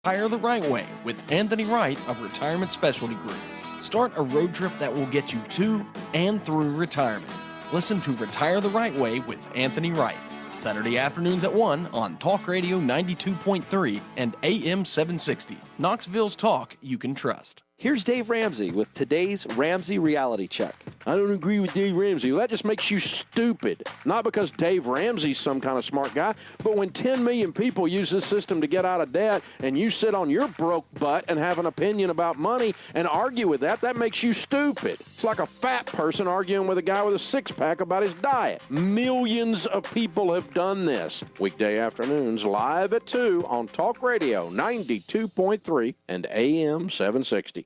Retire the right way with Anthony Wright of Retirement Specialty Group. Start a road trip that will get you to and through retirement. Listen to Retire the Right Way with Anthony Wright. Saturday afternoons at 1 on Talk Radio 92.3 and AM 760. Knoxville's talk you can trust. Here's Dave Ramsey with today's Ramsey Reality Check. I don't agree with Dave Ramsey. Well, that just makes you stupid. Not because Dave Ramsey's some kind of smart guy, but when 10 million people use this system to get out of debt and you sit on your broke butt and have an opinion about money and argue with that, that makes you stupid. It's like a fat person arguing with a guy with a six-pack about his diet. Millions of people have done this. Weekday afternoons live at 2 on Talk Radio 92.3 and AM 760.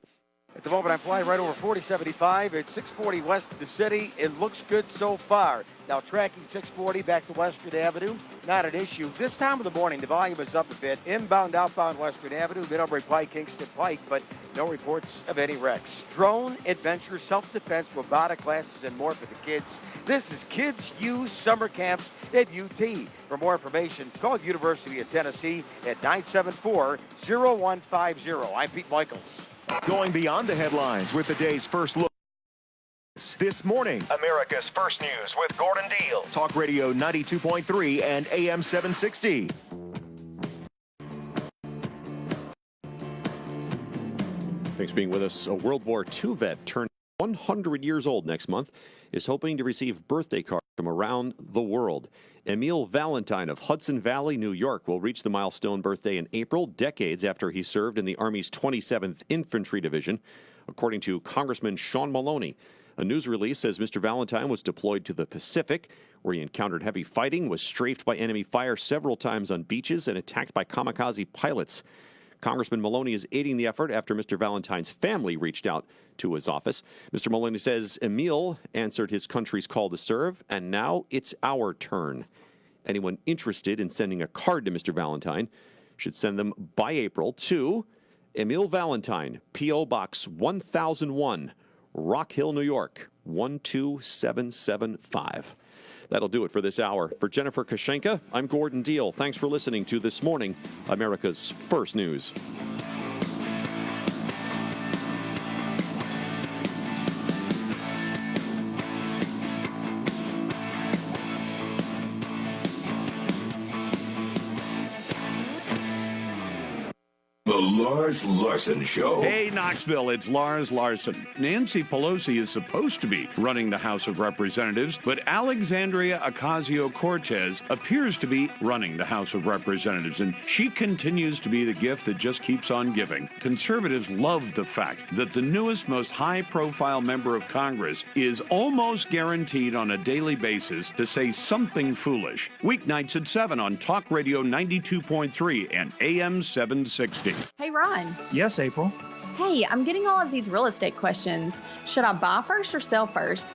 At the moment, I'm flying right over 4075 at 640 west of the city. It looks good so far. Now tracking 640 back to Western Avenue, not an issue. This time of the morning, the volume is up a bit. Inbound, outbound Western Avenue, Middlebury Pike, Kingston Pike, but no reports of any wrecks. Drone, adventure, self-defense, robotic classes, and more for the kids. This is Kids U Summer Camps at UT. For more information, call University of Tennessee at 974-0150. I'm Pete Michaels. Going beyond the headlines with the day's first look. This morning, America's First News with Gordon Deal. Talk Radio 92.3 and AM 760. Thanks for being with us. A World War II vet turned 100 years old next month is hoping to receive birthday cards from around the world. Emil Valentine of Hudson Valley, New York, will reach the milestone birthday in April, decades after he served in the Army's 27th Infantry Division, according to Congressman Sean Maloney. A news release says Mr. Valentine was deployed to the Pacific, where he encountered heavy fighting, was strafed by enemy fire several times on beaches, and attacked by kamikaze pilots. Congressman Maloney is aiding the effort after Mr. Valentine's family reached out to his office. Mr. Maloney says Emil answered his country's call to serve, and now it's our turn. Anyone interested in sending a card to Mr. Valentine should send them by April to Emil Valentine, P.O. Box 1001, Rock Hill, New York, 12775. That'll do it for this hour. For Jennifer Kashenka, I'm Gordon Deal. Thanks for listening to This Morning, America's First News. The Lars Larson Show. Hey, Knoxville, it's Lars Larson. Nancy Pelosi is supposed to be running the House of Representatives, but Alexandria Ocasio-Cortez appears to be running the House of Representatives, and she continues to be the gift that just keeps on giving. Conservatives love the fact that the newest, most high-profile member of Congress is almost guaranteed on a daily basis to say something foolish. Weeknights at 7 on Talk Radio 92.3 and AM 760. Hey, Ron. Yes, April. Hey, I'm getting all of these real estate questions. Should I buy first or sell first?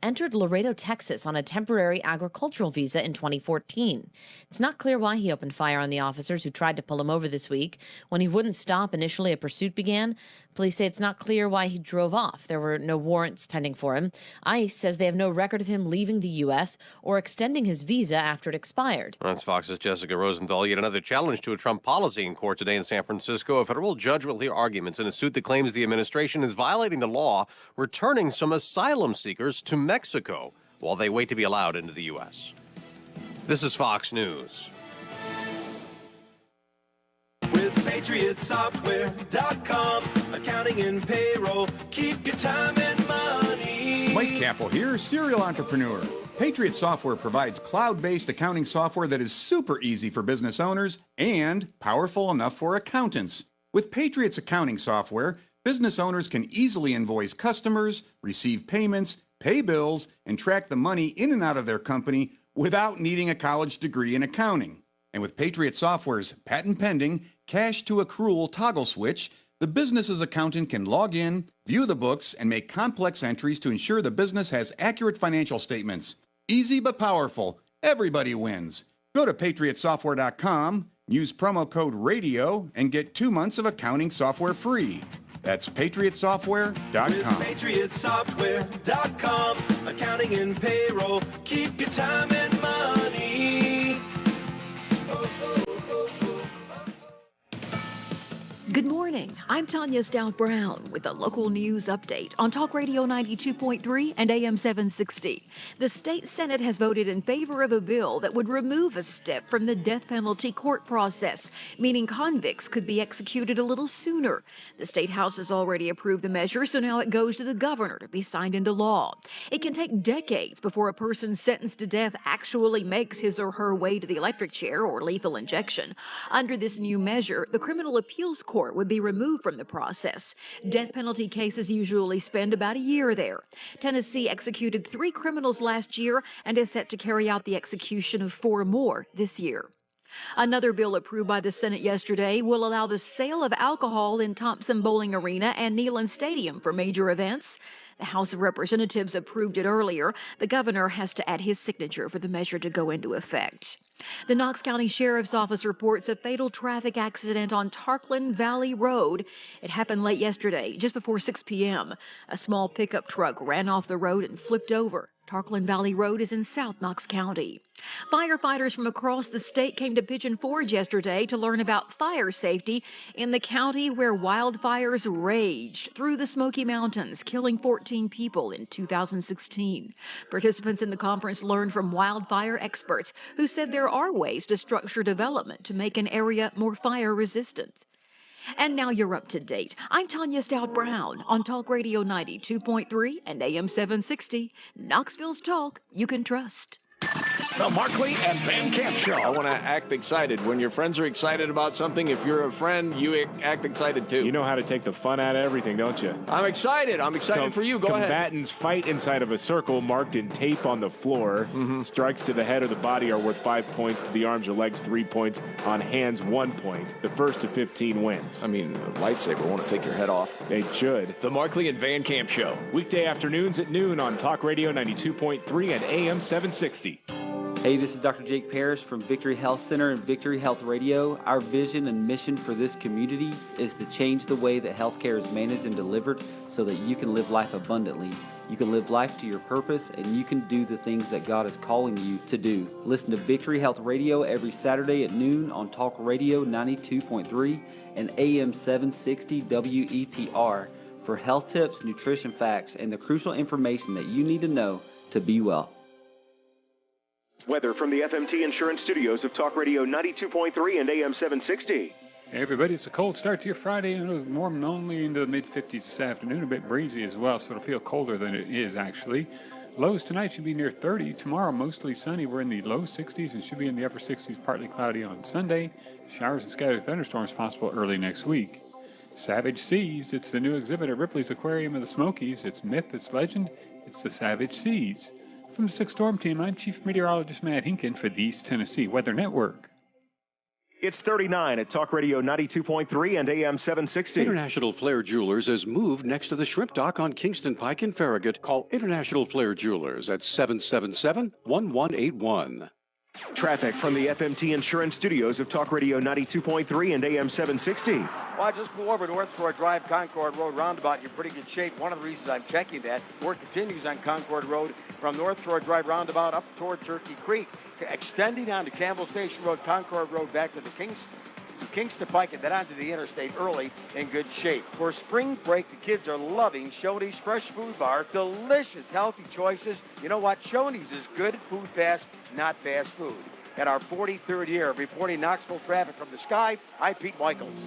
entered Laredo, Texas on a temporary agricultural visa in 2014. It's not clear why he opened fire on the officers who tried to pull him over this week. When he wouldn't stop, initially a pursuit began. Police say it's not clear why he drove off. There were no warrants pending for him. ICE says they have no record of him leaving the U.S. or extending his visa after it expired. That's Fox's Jessica Rosenthal. Yet another challenge to a Trump policy in court today in San Francisco. A federal judge will hear arguments in a suit that claims the administration is violating the law, returning some asylum seekers to Mexico while they wait to be allowed into the U.S. This is Fox News. With PatriotSoftware.com, accounting and payroll, keep your time and money. Mike Capel here, serial entrepreneur. Patriot Software provides cloud-based accounting software that is super easy for business owners and powerful enough for accountants. With Patriot's accounting software, business owners can easily invoice customers, receive payments, pay bills, and track the money in and out of their company without needing a college degree in accounting. And with Patriot Software's patent-pending cash-to-accrual toggle switch, the business's accountant can log in, view the books, and make complex entries to ensure the business has accurate financial statements. Easy but powerful. Everybody wins. Go to PatriotSoftware.com, use promo code RADIO, and get 2 months of accounting software free. That's PatriotSoftware.com. With PatriotSoftware.com, accounting and payroll, keep your time and money. Good morning. I'm Tanya Stout-Brown with a local news update on Talk Radio 92.3 and AM 760. The state Senate has voted in favor of a bill that would remove a step from the death penalty court process, meaning convicts could be executed a little sooner. The state house has already approved the measure, so now it goes to the governor to be signed into law. It can take decades before a person sentenced to death actually makes his or her way to the electric chair or lethal injection. Under this new measure, the criminal appeals court would be removed from the process. Death penalty cases usually spend about a year there. Tennessee executed 3 criminals last year and is set to carry out the execution of 4 more this year. Another bill approved by the Senate yesterday will allow the sale of alcohol in Thompson Bowling Arena and Neyland Stadium for major events. The House of Representatives approved it earlier. The governor has to add his signature for the measure to go into effect. The Knox County Sheriff's Office reports a fatal traffic accident on Tarkland Valley Road. It happened late yesterday, just before 6 p.m. A small pickup truck ran off the road and flipped over. Tarkland Valley Road is in South Knox County. Firefighters from across the state came to Pigeon Forge yesterday to learn about fire safety in the county where wildfires raged through the Smoky Mountains, killing 14 people in 2016. Participants in the conference learned from wildfire experts who said there are ways to structure development to make an area more fire resistant. And now you're up to date. I'm Tanya Stout-Brown on Talk Radio 92.3 and AM 760. Knoxville's talk you can trust. The Markley and Van Camp Show. I want to act excited. When your friends are excited about something, if you're a friend, you act excited too. You know how to take the fun out of everything, don't you? I'm excited. I'm excited for you. Go ahead. Combatants fight inside of a circle marked in tape on the floor. Strikes to the head or the body are worth 5 points. To the arms or legs, 3 points. On hands, 1 point. The first to 15 wins. I mean, a lightsaber won't take your head off. They should. The Markley and Van Camp Show. Weekday afternoons at noon on Talk Radio 92.3 and AM 760. Hey, this is Dr. Jake Parrish from Victory Health Center and Victory Health Radio. Our vision and mission for this community is to change the way that healthcare is managed and delivered so that you can live life abundantly. You can live life to your purpose, and you can do the things that God is calling you to do. Listen to Victory Health Radio every Saturday at noon on Talk Radio 92.3 and AM 760 WETR for health tips, nutrition facts, and the crucial information that you need to know to be well. Weather from the FMT Insurance Studios of Talk Radio 92.3 and AM 760. Hey everybody, it's a cold start to your Friday, and warm only into the mid-50s this afternoon, a bit breezy as well, so it'll feel colder than it is actually. Lows tonight should be near 30. Tomorrow mostly sunny. We're in the low 60s and should be in the upper 60s, partly cloudy on Sunday. Showers and scattered thunderstorms possible early next week. Savage Seas, it's the new exhibit at Ripley's Aquarium of the Smokies. It's myth, it's legend, it's the Savage Seas. From the 6th Storm Team, I'm Chief Meteorologist Matt Hinkin for the East Tennessee Weather Network. It's 39 at Talk Radio 92.3 and AM 760. International Flair Jewelers has moved next to the shrimp dock on Kingston Pike in Farragut. Call International Flair Jewelers at 777-1181. Traffic from the FMT Insurance Studios of Talk Radio 92.3 and AM 760. Well, I just flew over North Shore Drive, Concord Road roundabout. You're in pretty good shape. One of the reasons I'm checking that, work continues on Concord Road from North Shore Drive roundabout up toward Turkey Creek, extending on to Campbell Station Road, Concord Road, back to the Kingston Pike, and then onto the interstate early in good shape. For spring break, the kids are loving Shoney's Fresh Food Bar. Delicious, healthy choices. You know what? Shoney's is good food fast, not fast food. At our 43rd year, reporting Knoxville traffic from the sky, I'm Pete Michaels.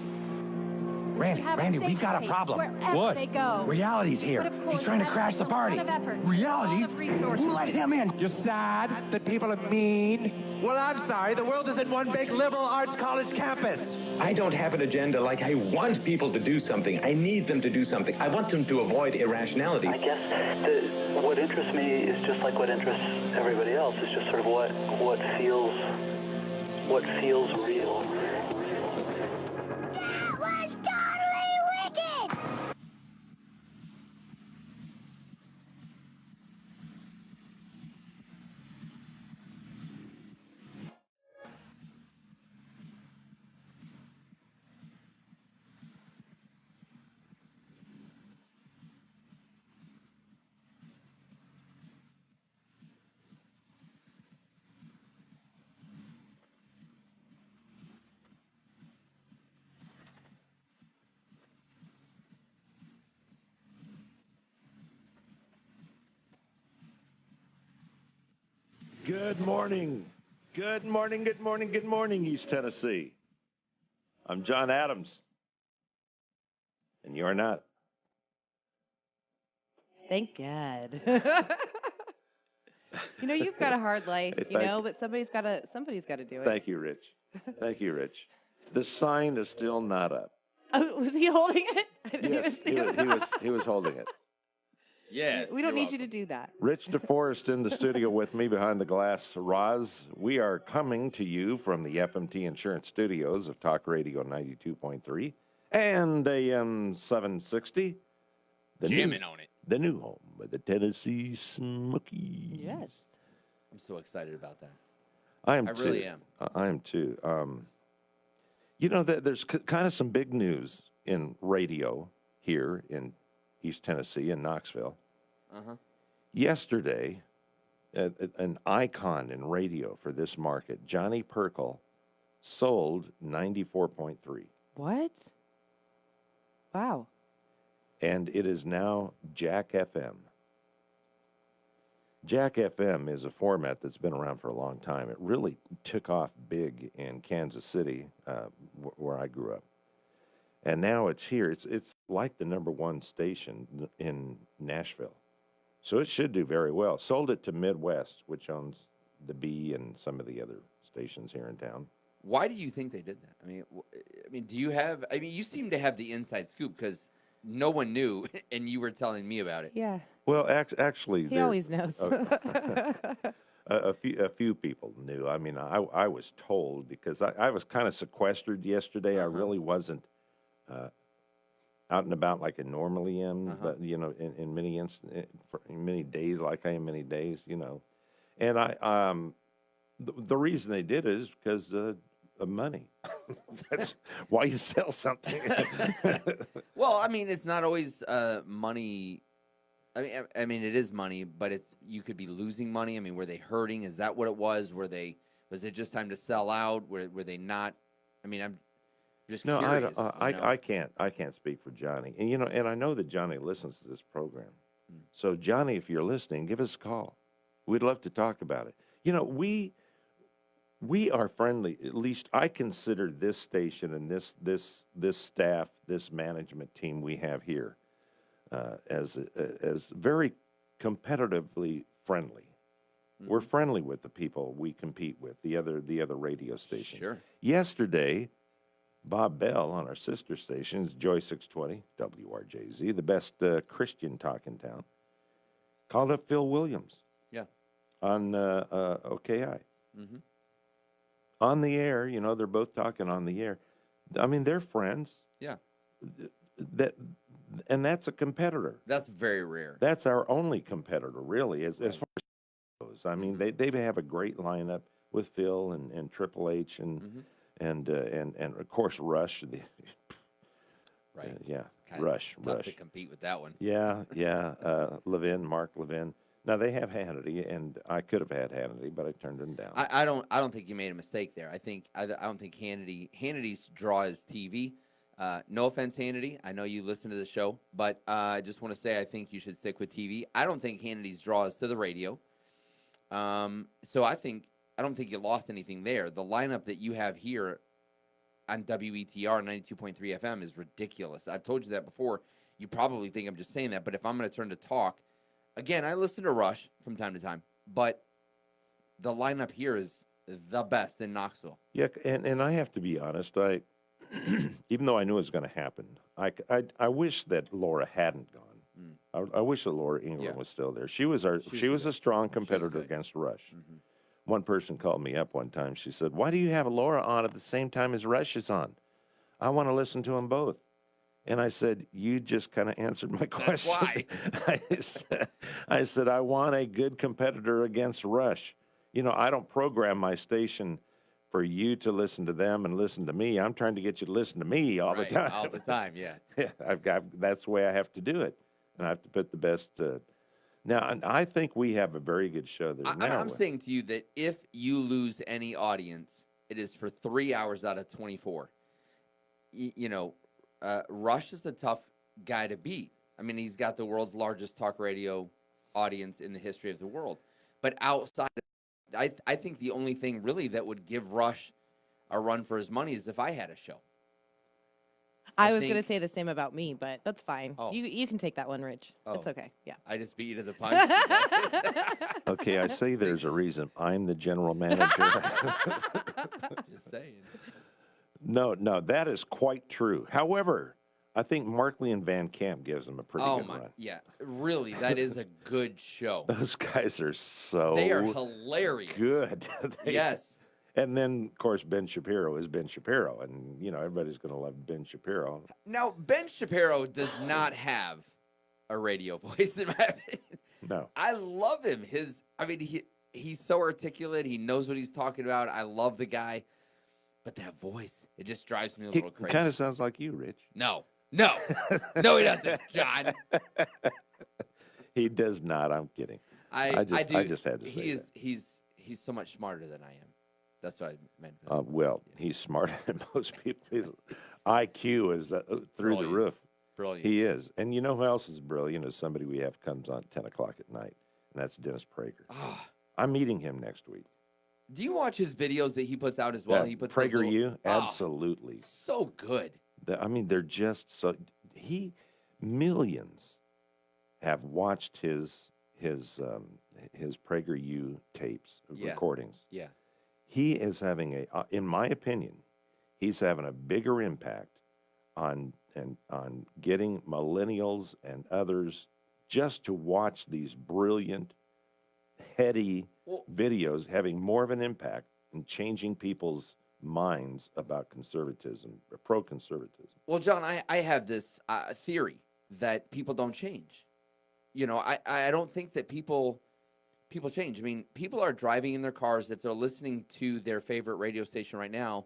Randy, we've got a problem. What? They go. Reality's here. He's trying to crash the party. Reality? Who let him in? You're sad that people are mean? Well, I'm sorry. The world isn't one big liberal arts college campus. I don't have an agenda. Like, I want people to do something. I need them to do something. I want them to avoid irrationality. I guess what interests me is just like what interests everybody else. It's just sort of what feels real. Good morning. Good morning, good morning, good morning, East Tennessee. I'm John Adams. And you're not. Thank God. You know, you've got a hard life, but somebody's got to do it. Thank you, Rich. Thank you, Rich. The sign is still not up. Oh, was he holding it? I didn't Yes, even see he was holding it. Yes. We don't need you to do that. Rich DeForest in the studio with me behind the glass. Roz, we are coming to you from the FMT Insurance Studios of Talk Radio 92.3 and AM 760. Jamming on it. The new home of the Tennessee Smokies. Yes. I'm so excited about that. I really am. I am too. There's kind of some big news in radio here in East Tennessee in Knoxville. Uh-huh. Yesterday, an icon in radio for this market, Johnny Perkle, sold 94.3. What? Wow. And it is now Jack FM. Jack FM is a format that's been around for a long time. It really took off big in Kansas City, where I grew up. And now it's here. It's like the #1 station in Nashville. So it should do very well. Sold it to Midwest, which owns the B and some of the other stations here in town. Why do you think they did that? I mean, do you have? I mean, you seem to have the inside scoop because no one knew, and you were telling me about it. Yeah. Well, actually, he always knows. A few people knew. I mean, I was told because I was kind of sequestered yesterday. I really wasn't out and about like I normally am, but in many days, like I am many days, And the reason they did it is because of money. That's why you sell something. Well, I mean, it's not always money. I mean, it is money, but you could be losing money. I mean, were they hurting? Is that what it was? Was it just time to sell out? Were they not? I mean, I'm just curious. I can't speak for Johnny, and I know that Johnny listens to this program. So Johnny, if you're listening, give us a call. We'd love to talk about it. We are friendly. At least I consider this station and this staff, this management team we have here, as very competitively friendly. Mm-hmm. We're friendly with the people we compete with, the other radio stations. Sure. Yesterday, Bob Bell on our sister stations, Joy 620, WRJZ, the best Christian talk in town, called up Phil Williams. Yeah. On OKI. Mm-hmm. on the air. You know, they're both talking on the air. I mean, they're friends. Yeah. And that's a competitor. That's very rare. That's our only competitor, really, as far as goes. I mean, they have a great lineup with Phil and Triple H and of course Rush. Right. Yeah. Kinda Rush. tough to compete with that one. Yeah. Mark Levin. Now they have Hannity, and I could have had Hannity, but I turned him down. I don't think you made a mistake there. I don't think Hannity's draw is TV. No offense, Hannity. I know you listen to the show, but I just want to say I think you should stick with TV. I don't think Hannity's draw is to the radio. So I don't think you lost anything there. The lineup that you have here on WETR 92.3 FM is ridiculous. I've told you that before. You probably think I'm just saying that, but if I'm going to turn to talk, again, I listen to Rush from time to time, but the lineup here is the best in Knoxville. Yeah, and I have to be honest. Even though I knew it was going to happen, I wish that Laura hadn't gone. I wish that Laura England was still there. She was a strong competitor against Rush. One person called me up one time. She said, "Why do you have Laura on at the same time as Rush is on? I want to listen to them both." And I said, "You just kind of answered my question." That's why. I said, "I want a good competitor against Rush. You know, I don't program my station for you to listen to them and listen to me. I'm trying to get you to listen to me all the time." All the time, yeah. Yeah, that's the way I have to do it. And I have to put the best. Now, I think we have a very good show there. I'm saying to you that if you lose any audience, it is for 3 hours out of 24. Rush is a tough guy to beat. I mean, he's got the world's largest talk radio audience in the history of the world. But outside, I think the only thing really that would give Rush a run for his money is if I had a show. I was going to say the same about me, but that's fine. Oh. You can take that one, Rich. It's Oh. okay. Yeah. I just beat you to the punch. Okay, I say there's a reason. I'm the general manager. Just saying. No, that is quite true. However, I think Markley and Van Camp gives them a pretty good run. Yeah, really, that is a good show. Those guys are so They are hilarious. good. Yes. And then, of course, Ben Shapiro is Ben Shapiro, and everybody's going to love Ben Shapiro. Now, Ben Shapiro does not have a radio voice, in my opinion. No. I love him. He's so articulate. He knows what he's talking about. I love the guy. But that voice, it just drives me a little crazy. He kind of sounds like you, Rich. No, he doesn't, John. He does not. I'm kidding. I just had to say that. He's so much smarter than I am. That's what I meant. Well, he's smarter than most people. His IQ is through the roof. Brilliant. He is. And you know who else is brilliant? Is somebody we have comes on 10 o'clock at night, and that's Dennis Prager. I'm meeting him next week. Do you watch his videos that he puts out as well? Yeah, He puts PragerU, absolutely. So good. They're just so. Millions have watched his PragerU tapes, recordings. Yeah. He is having in my opinion, he's having a bigger impact on getting millennials and others just to watch these brilliant, heady videos, having more of an impact in changing people's minds about conservatism, pro-conservatism. Well, John, I have this theory that people don't change. I don't think that people change. I mean, people are driving in their cars. If they're listening to their favorite radio station right now,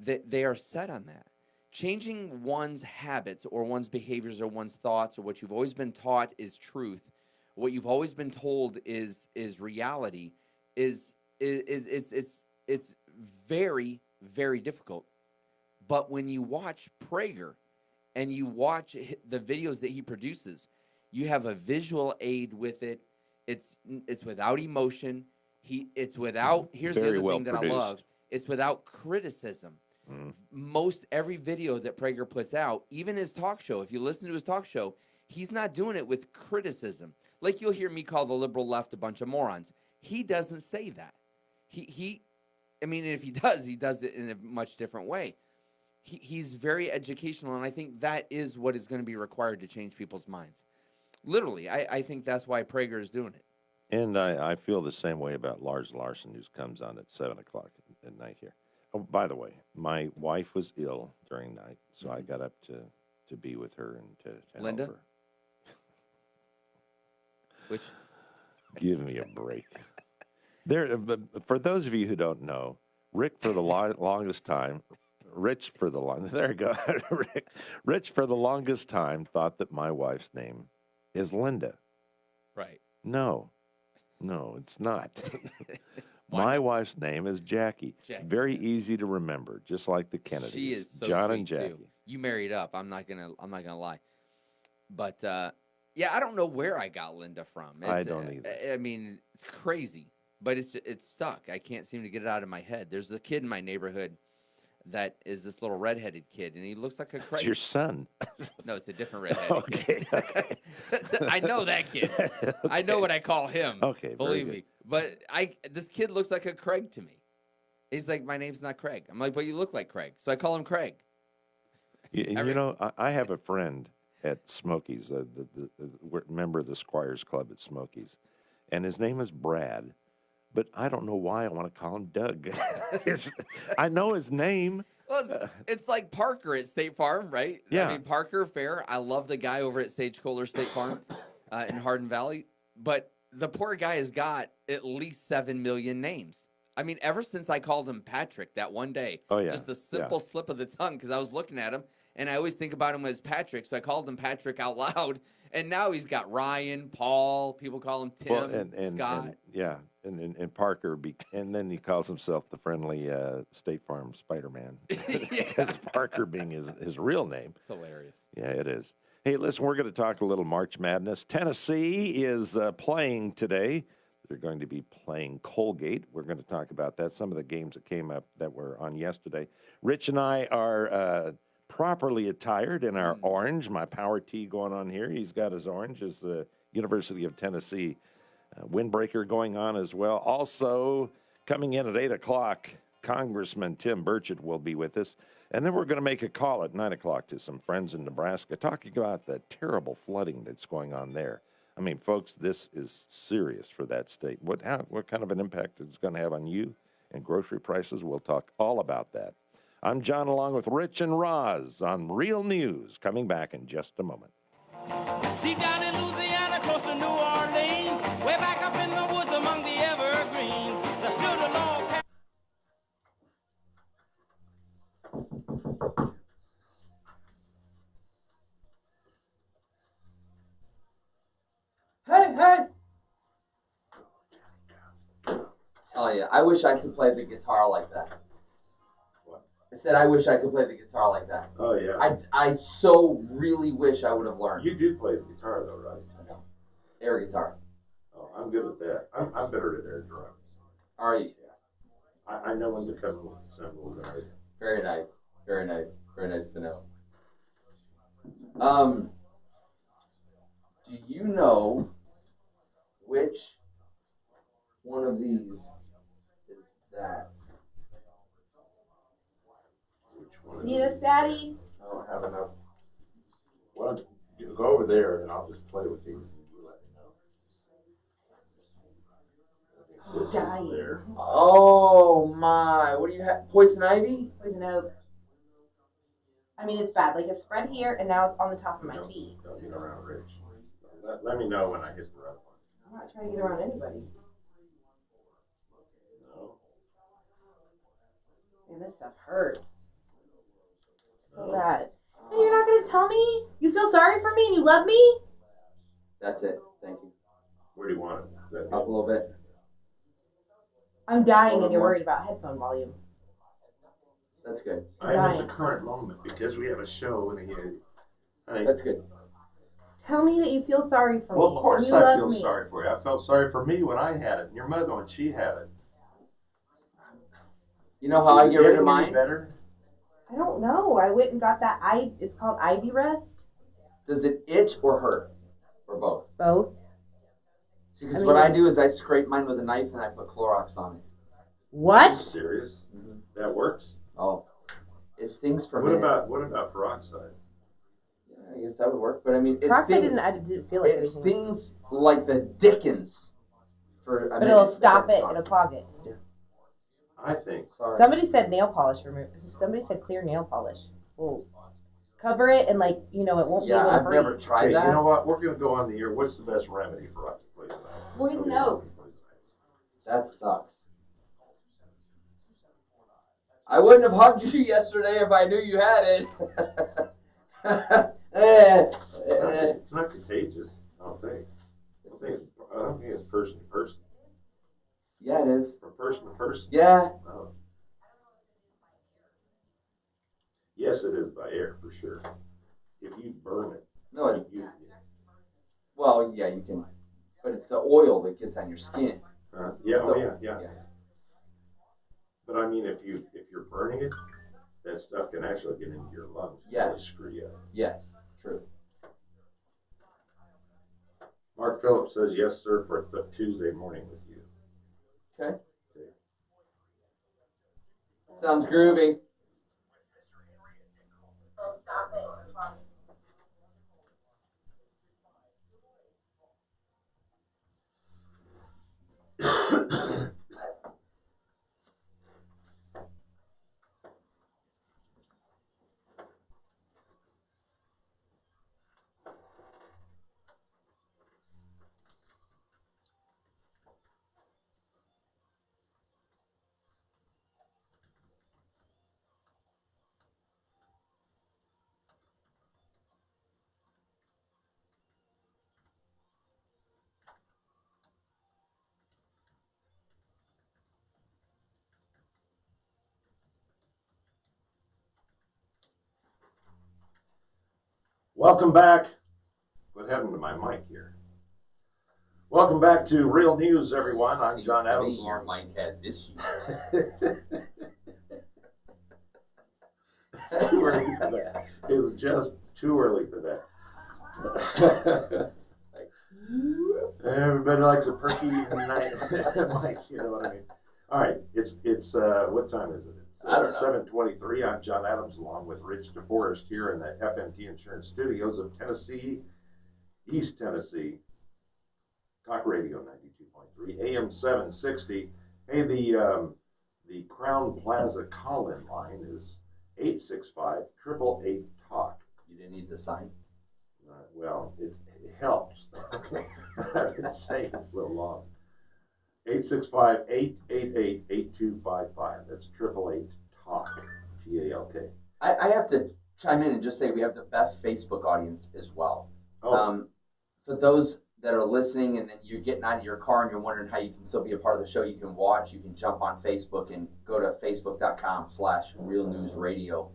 that they are set on that. Changing one's habits or one's behaviors or one's thoughts or what you've always been taught is truth, what you've always been told is reality, it's very, very difficult. But when you watch Prager and you watch the videos that he produces, you have a visual aid with it. It's without emotion. It's without. Here's the other thing that I love. It's without criticism. Most every video that Prager puts out, even his talk show, if you listen to his talk show, he's not doing it with criticism. Like you'll hear me call the liberal left a bunch of morons. He doesn't say that. I mean, if he does it in a much different way. He's very educational, and I think that is what is going to be required to change people's minds. Literally, I think that's why Prager is doing it. And I feel the same way about Lars Larson, who comes on at 7 o'clock at night here. Oh, by the way, my wife was ill during night, so I got up to be with her and to Linda? help her. Which? Give me a break. There, for those of you who don't know, Rick for the longest time, Rich for the there you go, Rich for the longest time thought that my wife's name is Linda. Right. No, it's not. My wife's name is Jackie. Very easy to remember, just like the Kennedys. She is so John sweet and Jackie. too. You married up. I'm not gonna lie. But yeah, I don't know where I got Linda from. I don't either. I mean, it's crazy, but it's stuck. I can't seem to get it out of my head. There's a kid in my neighborhood that is this little redheaded kid, and he looks like a Craig. It's your son. No, it's a different redheaded kid. I know that kid. Okay. I know what I call him. Okay, believe me. But this kid looks like a Craig to me. He's like, my name's not Craig. I'm like, but you look like Craig, so I call him Craig. You know, I have a friend at Smokies, the member of the Squires Club at Smokies, and his name is Brad, but I don't know why I want to call him Doug. I know his name. Well, it's like Parker at State Farm, right? Yeah. I mean, Parker, fair. I love the guy over at Sage Kohler State Farm in Hardin Valley, but the poor guy has got at least 7 million names. I mean, ever since I called him Patrick that one day, just a simple slip of the tongue, because I was looking at him, and I always think about him as Patrick, so I called him Patrick out loud, and now he's got Ryan, Paul, people call him Tim, Scott. And Parker, and then he calls himself the friendly State Farm Spider-Man. Because Parker being his real name. It's hilarious. Yeah, it is. Hey, listen, we're going to talk a little March Madness. Tennessee is playing today. They're going to be playing Colgate. We're going to talk about that, some of the games that came up that were on yesterday. Rich and I are properly attired in our orange. My power tee going on here. He's got his orange. Is the University of Tennessee windbreaker going on as well. Also, coming in at 8 o'clock, Congressman Tim Burchett will be with us. And then we're going to make a call at 9 o'clock to some friends in Nebraska, talking about the terrible flooding that's going on there. I mean, folks, this is serious for that state. What kind of an impact it's going to have on you and grocery prices? We'll talk all about that. I'm John, along with Rich and Roz on Real News, coming back in just a moment. Deep down in Louisiana, close to New Orleans, way back up in the woods among the evergreens, there stood a long Hey! Tell you, I wish I could play the guitar like that. What? I said I wish I could play the guitar like that. Oh, yeah. I so really wish I would have learned. You do play the guitar, though, right? I know. Air guitar. Oh, I'm good at that. I'm better at air drums. Are you? Yeah. I know when to come with the cymbals and everything. Very nice. Very nice. Very nice to know. Do you know which one of these is that? Which one? See this, Daddy? I don't have enough. Well, you go over there and I'll just play with these and you let me know. I'm dying. Oh my! What do you have? Poison ivy? Poison oak. I mean, it's bad. Like, it's spread here, and now it's on the top of my feet. Don't get around Rich. Let me know when I get the right one. I'm not trying to get around anybody. No. Man, this stuff hurts. So bad. And you're not going to tell me? You feel sorry for me and you love me? That's it. Thank you. Where do you want it? Up a little bit. I'm dying and you're worried about headphone volume. That's good. I'm at the current moment because we have a show and That's good. Tell me that you feel sorry for me. Well, of course you I love feel me. sorry for you. I felt sorry for me when I had it, and your mother when she had it. You know how I get rid of mine? Better? I don't know. I went and got that. It's called Ivy Rest. Does it itch or hurt? Or both? Both. See, because what I do is I scrape mine with a knife and I put Clorox on it. What? Are you serious? Mm-hmm. That works? Oh. It stings for me. What about peroxide? I guess that would work, but I mean, it peroxide stings. I didn't feel like it stings like the dickens. But it'll stop it. It'll clog it. Yeah. I think. Sorry. Somebody said nail polish remove. Somebody said clear nail polish. We'll cover it and it won't be able to I've breathe. never tried Okay, that. you know what? We're going to go on the air. What's the best remedy for poison ivy? Poison oak. That sucks. I wouldn't have hugged you yesterday if I knew you had it. It's not contagious, I don't think. I don't think it's person to person. Yeah, it is. From person to person? Yeah. Oh. Yes, it is by air, for sure. If you burn it. No, well, yeah, you can. But it's the oil that gets on your skin. Yeah. But I mean, if you're burning it, that stuff can actually get into your lungs. Yes. And screw you up. Yes, true. Mark Phillips says, yes, sir, for Tuesday morning with you. Okay. Sounds groovy. Welcome back. What happened to my mic here? Welcome back to Real News, everyone. I'm John Adams. Your mic has issues. It's too early for that. It's just too early for that. Everybody likes a perky night mic, you know what I mean? All right, it's what time is it? It's 7:23. I'm John Adams, along with Rich DeForest here in the FMT Insurance Studios of Tennessee, East Tennessee. Talk Radio 92.3, AM 760. Hey, the Crown Plaza call-in line is 865-888-TALK. You didn't need the sign? Well, it helps. I've been saying it so long. 865-888-8255. That's 888-TALK. TALK. I have to chime in and just say we have the best Facebook audience as well. Oh. For those that are listening and then you're getting out of your car and you're wondering how you can still be a part of the show, you can watch, you can jump on Facebook and go to facebook.com/realnewsradio.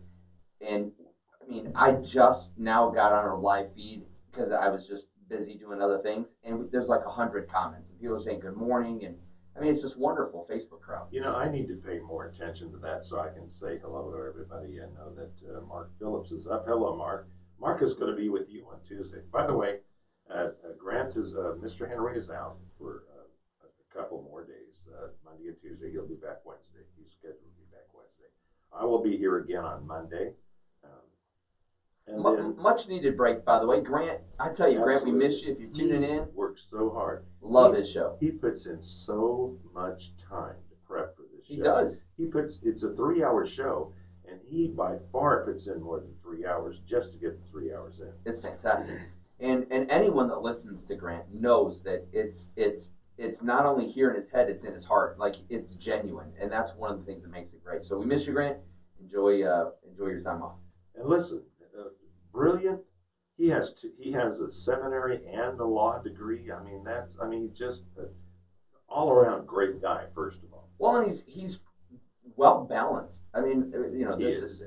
And I mean, I just now got on our live feed because I was just busy doing other things, and there's like 100 comments and people are saying good morning, and I mean, it's just wonderful Facebook crowd. You know, I need to pay more attention to that so I can say hello to everybody and know that Mark Phillips is up. Hello, Mark. Mark is going to be with you on Tuesday. By the way, Grant is, Mr. Henry is out for a couple more days. Monday and Tuesday. He'll be back Wednesday. He's scheduled to be back Wednesday. I will be here again on Monday. And then, much needed break, by the way. Grant, I tell you, Grant, we miss you if you're tuning in. Works so hard. Love his show. He puts in so much time to prep for this show. He does. It's a 3-hour show, and he by far puts in more than 3 hours just to get the 3 hours in. It's fantastic. And anyone that listens to Grant knows that it's not only here in his head, it's in his heart. Like, it's genuine, and that's one of the things that makes it great. So we miss you, Grant. Enjoy your time off. And listen, brilliant. He has a seminary and a law degree. I mean, just an all around great guy. First of all. Well, and he's well balanced. I mean, you know,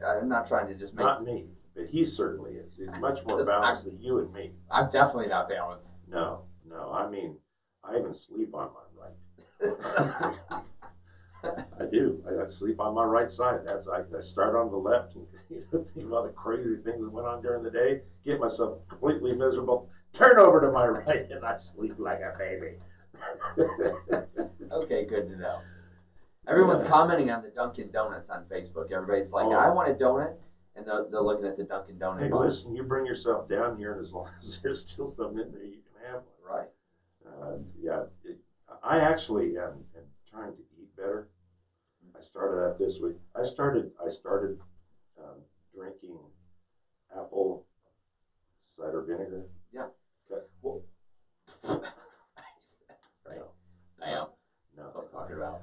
I'm not trying to just make. Not me, but he certainly is. He's much more balanced than you and me. I'm definitely not balanced. No. I mean, I even sleep on my right. I do. I sleep on my right side. I start on the left and think about the crazy things that went on during the day, get myself completely miserable, turn over to my right, and I sleep like a baby. Okay, good to know. Everyone's commenting on the Dunkin' Donuts on Facebook. Everybody's like, I want a donut, and they're looking at the Dunkin' Donut. Hey, listen, you bring yourself down here, and as long as there's still something in there, you can have one. Right. I actually am trying to eat better. up this week. I started drinking apple cider vinegar. Yeah. Okay. Well, right. I am. No. That's what I'm talking about.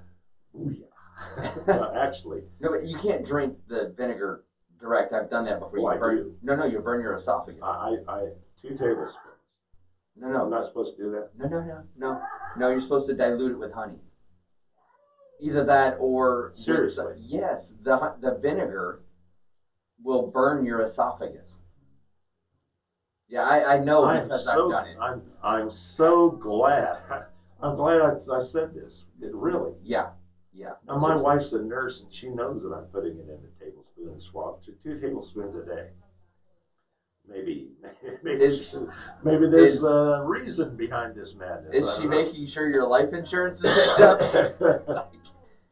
Actually. No, but you can't drink the vinegar direct. I've done that before. Well, you burn, I do. No, you burn your esophagus. I 2 tablespoons. No. I'm not supposed to do that? No, you're supposed to dilute it with honey. Either that or... Seriously? Yes, the vinegar will burn your esophagus. Yeah, I know because I've done it. I'm so glad. I'm glad I said this. It really. Yeah. Now, my wife's a nurse, and she knows that I'm putting it in a tablespoon and swap to 2 tablespoons a day. Maybe there's a reason behind this madness. Is she making sure your life insurance is picked up?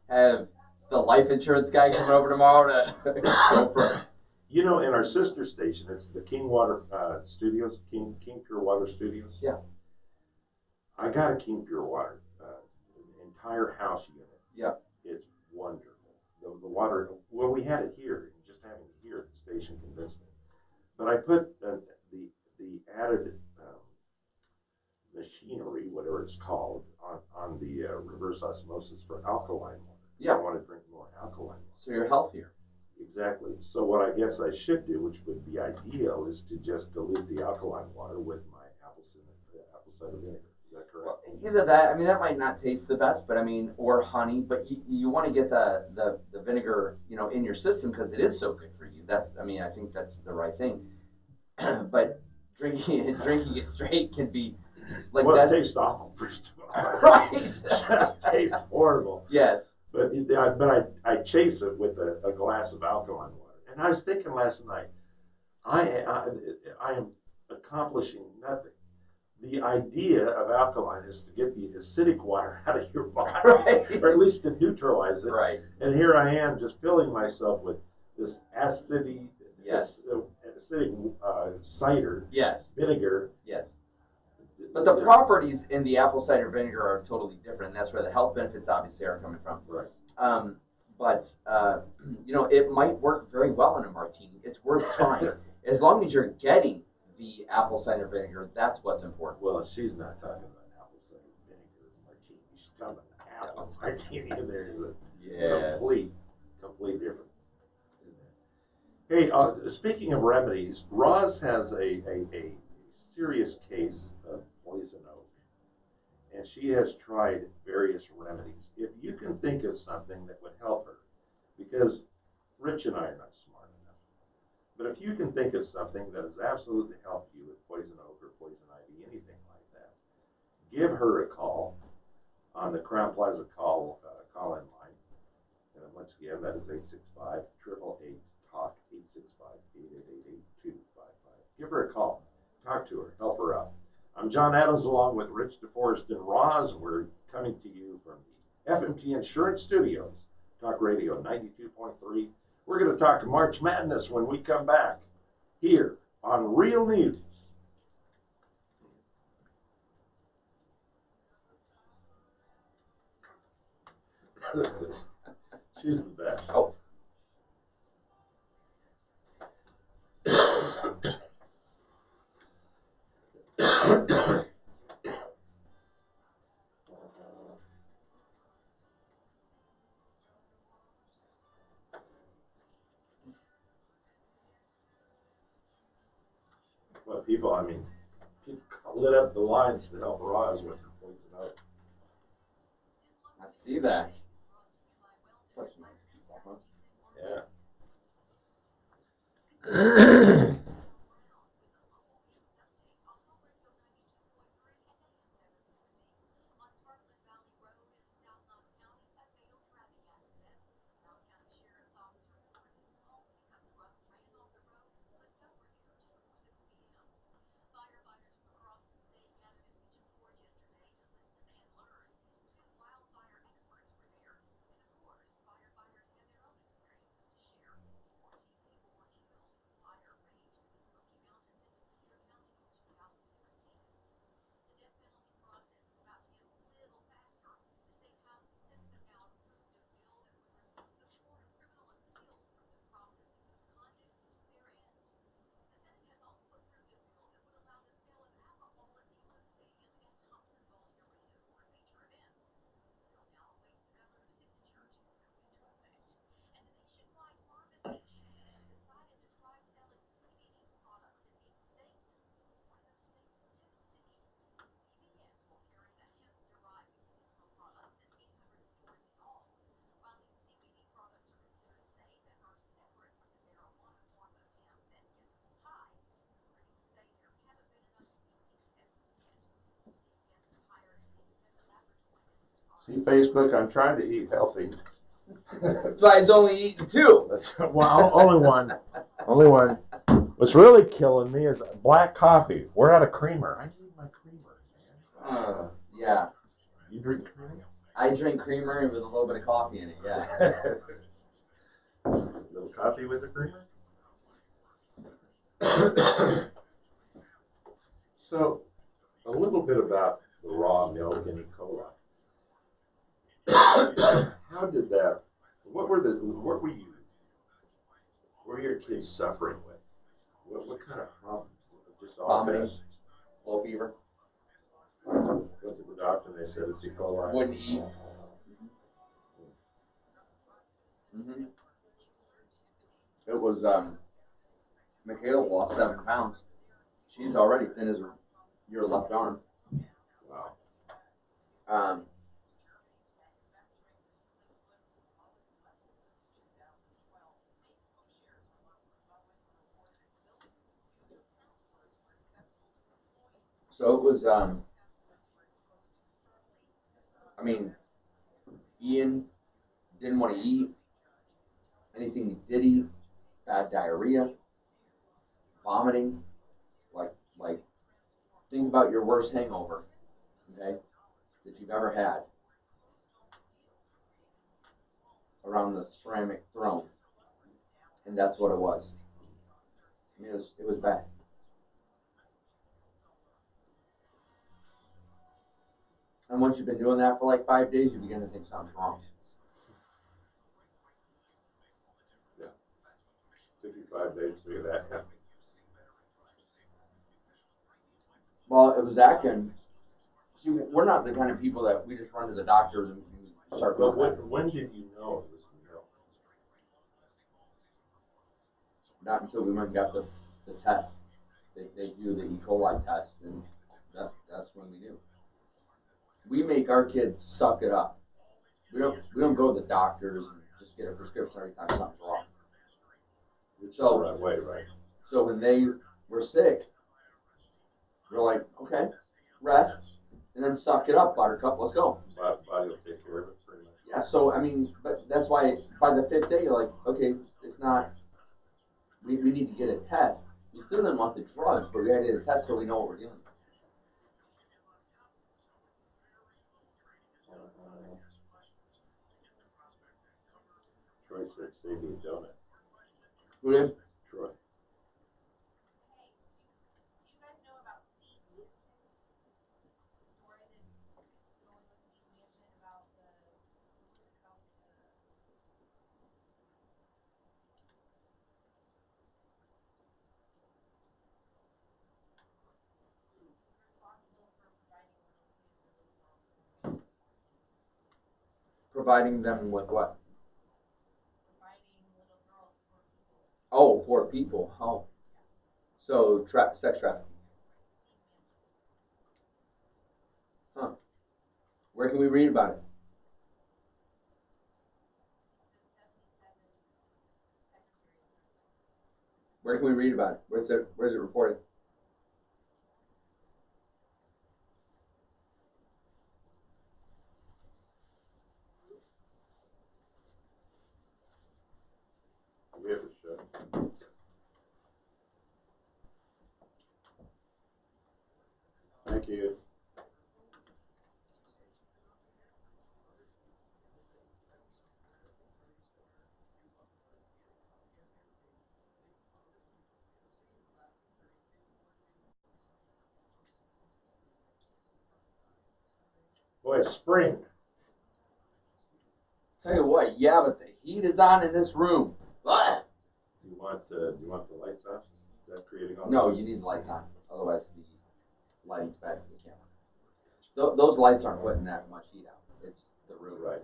Have the life insurance guy coming over tomorrow to go for? You know, in our sister station, it's the King Water Studios, King Pure Water Studios. Yeah. I got a King Pure Water, entire house unit. Yeah. It's wonderful. The water, well, we had it here, and just having it here at the station convinced me. But I put the added machinery, whatever it's called, on the reverse osmosis for alkaline water. Yeah. I want to drink more alkaline water. So you're healthier. Exactly. So what I guess I should do, which would be ideal, is to just dilute the alkaline water with my apple cider vinegar. Is that correct? Well, either that, I mean, that might not taste the best, but I mean, or honey, but you want to get the vinegar, in your system because it is so good for you. I think that's the right thing. But drinking it straight can be like well, it tastes awful first of all. Right. It just tastes horrible. Yes. But I chase it with a glass of alkaline water. And I was thinking last night, I am accomplishing nothing. The idea of alkaline is to get the acidic water out of your body, right. Or at least to neutralize it. Right. And here I am just filling myself with this acidic cider, yes, vinegar. Yes. But the properties in the apple cider vinegar are totally different. That's where the health benefits obviously are coming from. Right. But it might work very well in a martini. It's worth trying. As long as you're getting the apple cider vinegar, that's what's important. Well, she's not talking about apple cider vinegar martini. She's talking about apple martini. And there's a complete difference. Hey, speaking of remedies, Roz has a serious case of poison oak, and she has tried various remedies. If you can think of something that would help her, because Rich and I are not smart enough, but if you can think of something that has absolutely helped you with poison oak or poison ivy, anything like that, give her a call on the Crown Plaza call-in line. And once again, that is 865-888-TALK, 865-888-8255. Give her a call. Talk to her. Help her out. I'm John Adams along with Rich DeForest and Roz, and we're coming to you from the FMT Insurance Studios, Talk Radio 92.3. We're going to talk March Madness when we come back here on Real News. She's the best. Oh. Well, people lit up the lines to help Roz with her points and out. I see that. Such nice people, huh? Yeah. See Facebook, I'm trying to eat healthy. That's why he's only eating 2. Well, only one. Only one. What's really killing me is black coffee. We're out of creamer. I need my creamer. Yeah. You drink creamer? I drink creamer with a little bit of coffee in it, yeah. A little coffee with the creamer? So, a little bit about the raw milk and E. coli. How did that, what were your kids suffering with? What kind of problems? Just all Vomiting, this? low fever. Went to the doctor and they said it's E. coli. Wouldn't eat. Mm-hmm. It was, Michaela lost 7 pounds. She's already thin as your left arm. Wow. So it was, I mean, Ian didn't want to eat. Anything he did eat, bad diarrhea, vomiting. Like, think about your worst hangover, okay, that you've ever had around the ceramic throne. And that's what it was. I mean, it was bad. And once you've been doing that for like 5 days, you begin to think something's wrong. Yeah. 55 days to do that. Well, it was acting. See, we're not the kind of people that we just run to the doctor and start But doing when did you know it was milk? Not until we went and got the test. They do the E. coli test, and that's when we knew. We make our kids suck it up. We don't go to the doctors and just get a prescription every time something's wrong. So right way, right? So when they were sick, we're like, okay, rest, and then suck it up, Buttercup, let's go. Body will take care of it pretty much. Yeah, so I mean, but that's why by the 5th day, you're like, okay, it's not, we need to get a test. We still didn't want the drugs, but we had to get a test so we know what we're dealing with. Troy said save me a donut. Who did? Troy. Providing them with what? Oh, for people. Oh. So, sex trafficking. Huh. Where can we read about it? Where can we read about it? Where's it reported? We have a show. Thank you. Boy, it's spring. Tell you what, yeah, but the heat is on in this room. Blah. Do you want the lights off? Is that creating all? No, you need the lights on. Otherwise, the lighting's bad for the camera. Those lights aren't putting that much heat out. It's the room. Right.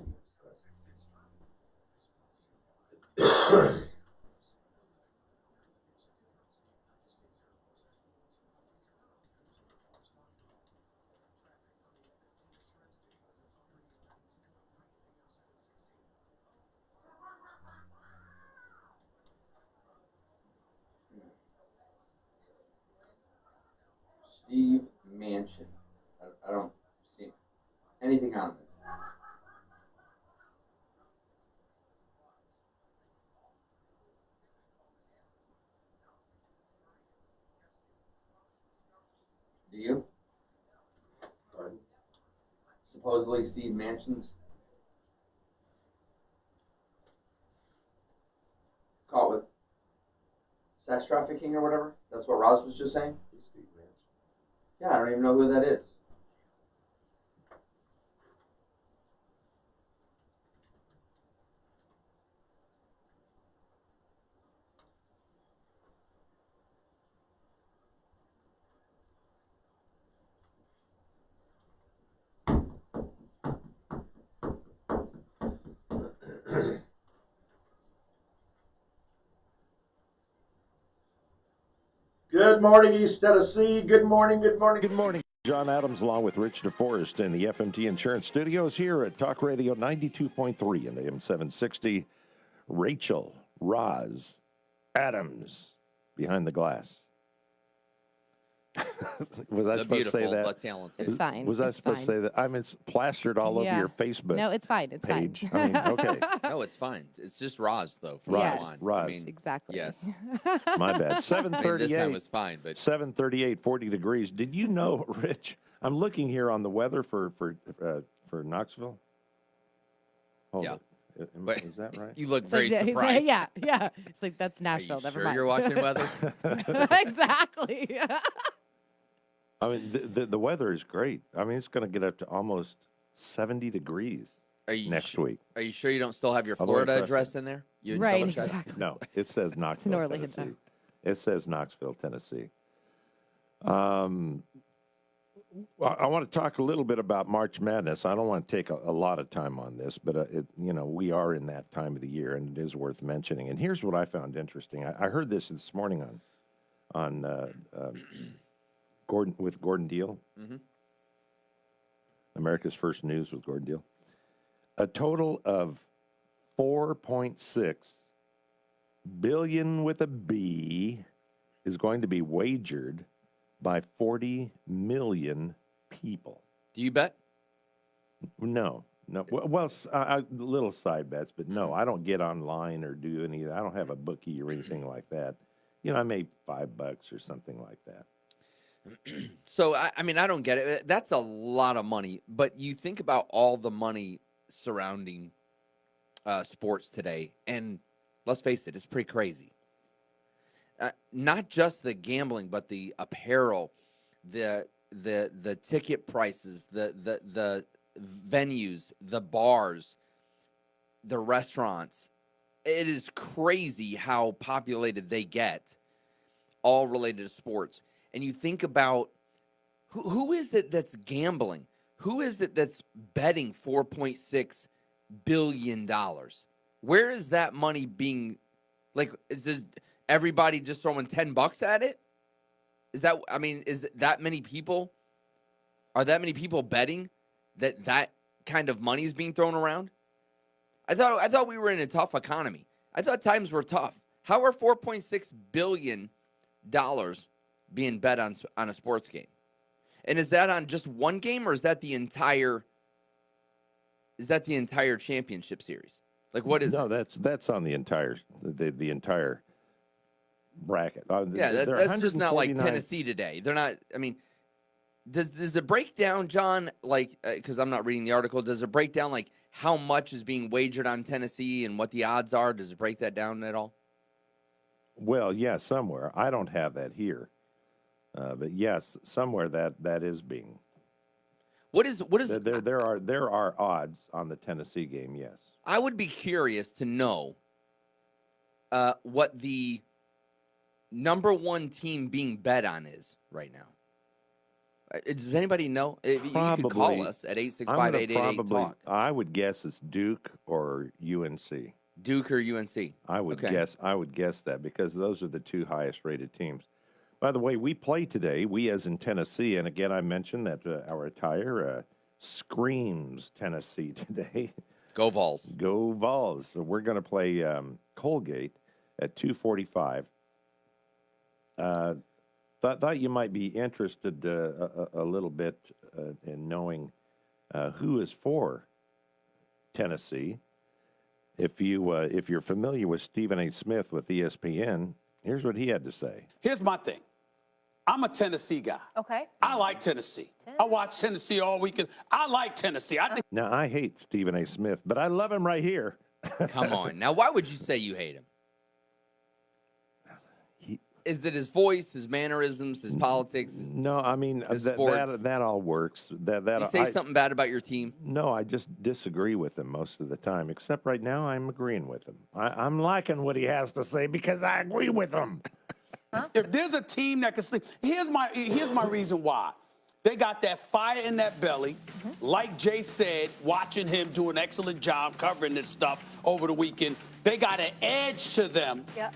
Steve Mansion. I don't see anything on this. supposedly exceed Manchin's caught with sex trafficking or whatever. That's what Roz was just saying. Yeah, I don't even know who that is. Good morning, East Tennessee. Good morning, good morning. Good morning. John Adams along with Rich DeForest in the FMT Insurance Studios here at Talk Radio 92.3 and AM 760. Rachel, Roz, Adams behind the glass. Was I The beautiful, supposed to say that? the talented. It's fine. Was I It's supposed to say that? I mean, it's plastered all over your Facebook No, it's fine. It's page. fine. I mean, okay. No, it's fine. It's just Roz, though, from Roz, now on. Roz. I mean, Exactly. yes. My bad. I mean, 7:38. this time was fine, but 7:38, 40 degrees. Did you know, Rich? I'm looking here on the weather for Knoxville. Hold Yeah. it. But Is that right? you look It's very like, surprised. yeah. It's like, that's Nashville. you Never sure mind. you're watching weather? Exactly. I mean, the weather is great. I mean, it's going to get up to almost 70 degrees next week. Are you sure you don't still have your Although I Florida trust address in there? You Right, double check? exactly. No, it says Knoxville, Orlando. Tennessee. It says Knoxville, Tennessee. I want to talk a little bit about March Madness. I don't want to take a lot of time on this, but we are in that time of the year, and it is worth mentioning. And here's what I found interesting. I heard this morning on Gordon Deal, America's First News with Gordon Deal. A total of $4.6 billion with a B is going to be wagered by 40 million people. Do you bet? No. Well, little side bets, but no, I don't get online or do any. I don't have a bookie or anything like that. I made $5 or something like that. So, I mean, I don't get it. That's a lot of money, but you think about all the money surrounding sports today, and let's face it, it's pretty crazy. Not just the gambling, but the apparel, the ticket prices, the venues, the bars, the restaurants. It is crazy how populated they get, all related to sports. And you think about who is it that's gambling? Who is it that's betting $4.6 billion? Where is that money being, is everybody just throwing $10 at it? Is that many people? Are that many people betting that kind of money is being thrown around? I thought we were in a tough economy. I thought times were tough. How are $4.6 billion being bet on a sports game? And is that on just one game, or is that the entire championship series? What is it? No, that's on the entire the entire bracket. That's just not like Tennessee today. They're not. I mean, does it break down, John? Because I'm not reading the article. Does it break down how much is being wagered on Tennessee and what the odds are? Does it break that down at all? Well, yeah, somewhere. I don't have that here, but yes, somewhere that is being. What is? There are odds on the Tennessee game. Yes, I would be curious to know what the number one team being bet on is right now. Does anybody know? You could call us at 865-888-TALK. I would guess it's Duke or UNC. Duke or UNC. I would guess that, because those are the two highest rated teams. By the way, we play today, we as in Tennessee, and again I mentioned that our attire screams Tennessee today. Go Vols. Go Vols. So we're going to play Colgate at 2:45. Thought you might be interested a little bit in knowing who is for Tennessee. If you're familiar with Stephen A. Smith with ESPN, here's what he had to say. Here's my thing. I'm a Tennessee guy. Okay. I like Tennessee. I watched Tennessee all weekend. I like Tennessee. I think. Now, I hate Stephen A. Smith, but I love him right here. Come on. Now, why would you say you hate him? Is it his voice, his mannerisms, his politics? No, I mean, that all works. You say something bad about your team? No, I just disagree with him most of the time, except right now I'm agreeing with him. I'm liking what he has to say because I agree with him. If there's a team that can sleep, here's my reason why. They got that fire in that belly. Like Jay said, watching him do an excellent job covering this stuff over the weekend. They got an edge to them. Yep.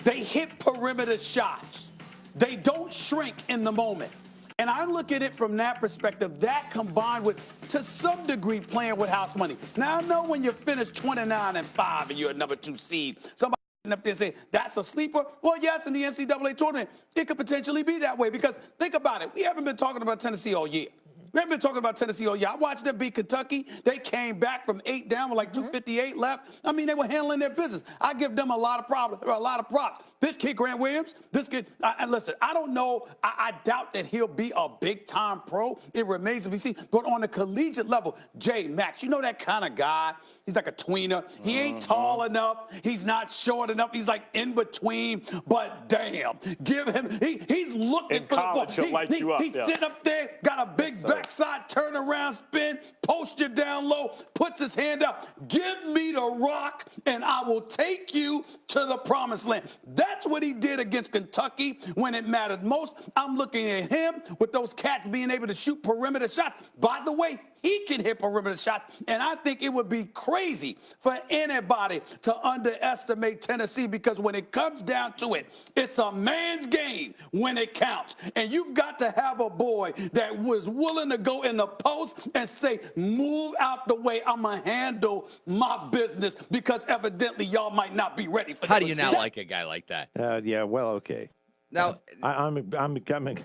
They hit perimeter shots. They don't shrink in the moment. And I look at it from that perspective, that combined with, to some degree, playing with house money. Now, I know when you finish 29-5 and you're a number 2 seed, somebody up there say that's a sleeper. Well, yes, in the NCAA tournament, it could potentially be that way because think about it. We haven't been talking about Tennessee all year. We haven't been talking about Tennessee all year. I watched them beat Kentucky. They came back from 8 down with like 2:58 left. I mean, they were handling their business. I give them a lot of props. This kid, Grant Williams, this kid, and listen, I don't know. I doubt that he'll be a big-time pro. It remains to be seen. But on the collegiate level, Jay, Max, you know that kind of guy? He's like a tweener. He ain't tall enough. He's not short enough. He's like in between. But damn, give him, he's looking for the ball. He's sitting up there, got a big backside, turn around, spin, post you down low, puts his hand up. Give me the rock, and I will take you to the promised land. That's what he did against Kentucky when it mattered most. I'm looking at him with those cats being able to shoot perimeter shots. By the way, he can hit perimeter shots, and I think it would be crazy for anybody to underestimate Tennessee because when it comes down to it, it's a man's game when it counts. And you've got to have a boy that was willing to go in the post and say, move out the way, I'm going to handle my business because evidently y'all might not be ready for that. How do you not like a guy like that? Yeah, well, okay. Now, I'm becoming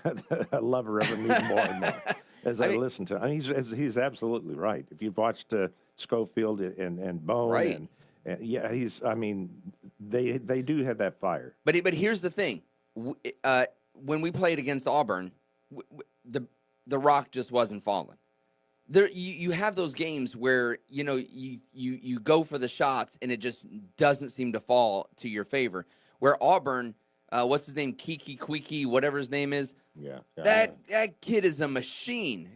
a lover of him even more and more. As I listen to him. He's absolutely right. If you've watched Schofield and Bone, right. and yeah, they do have that fire. But here's the thing: when we played against Auburn, the rock just wasn't falling. There, you have those games where you go for the shots and it just doesn't seem to fall to your favor. Where Auburn, what's his name, Kiki, whatever his name is. Yeah. That kid is a machine.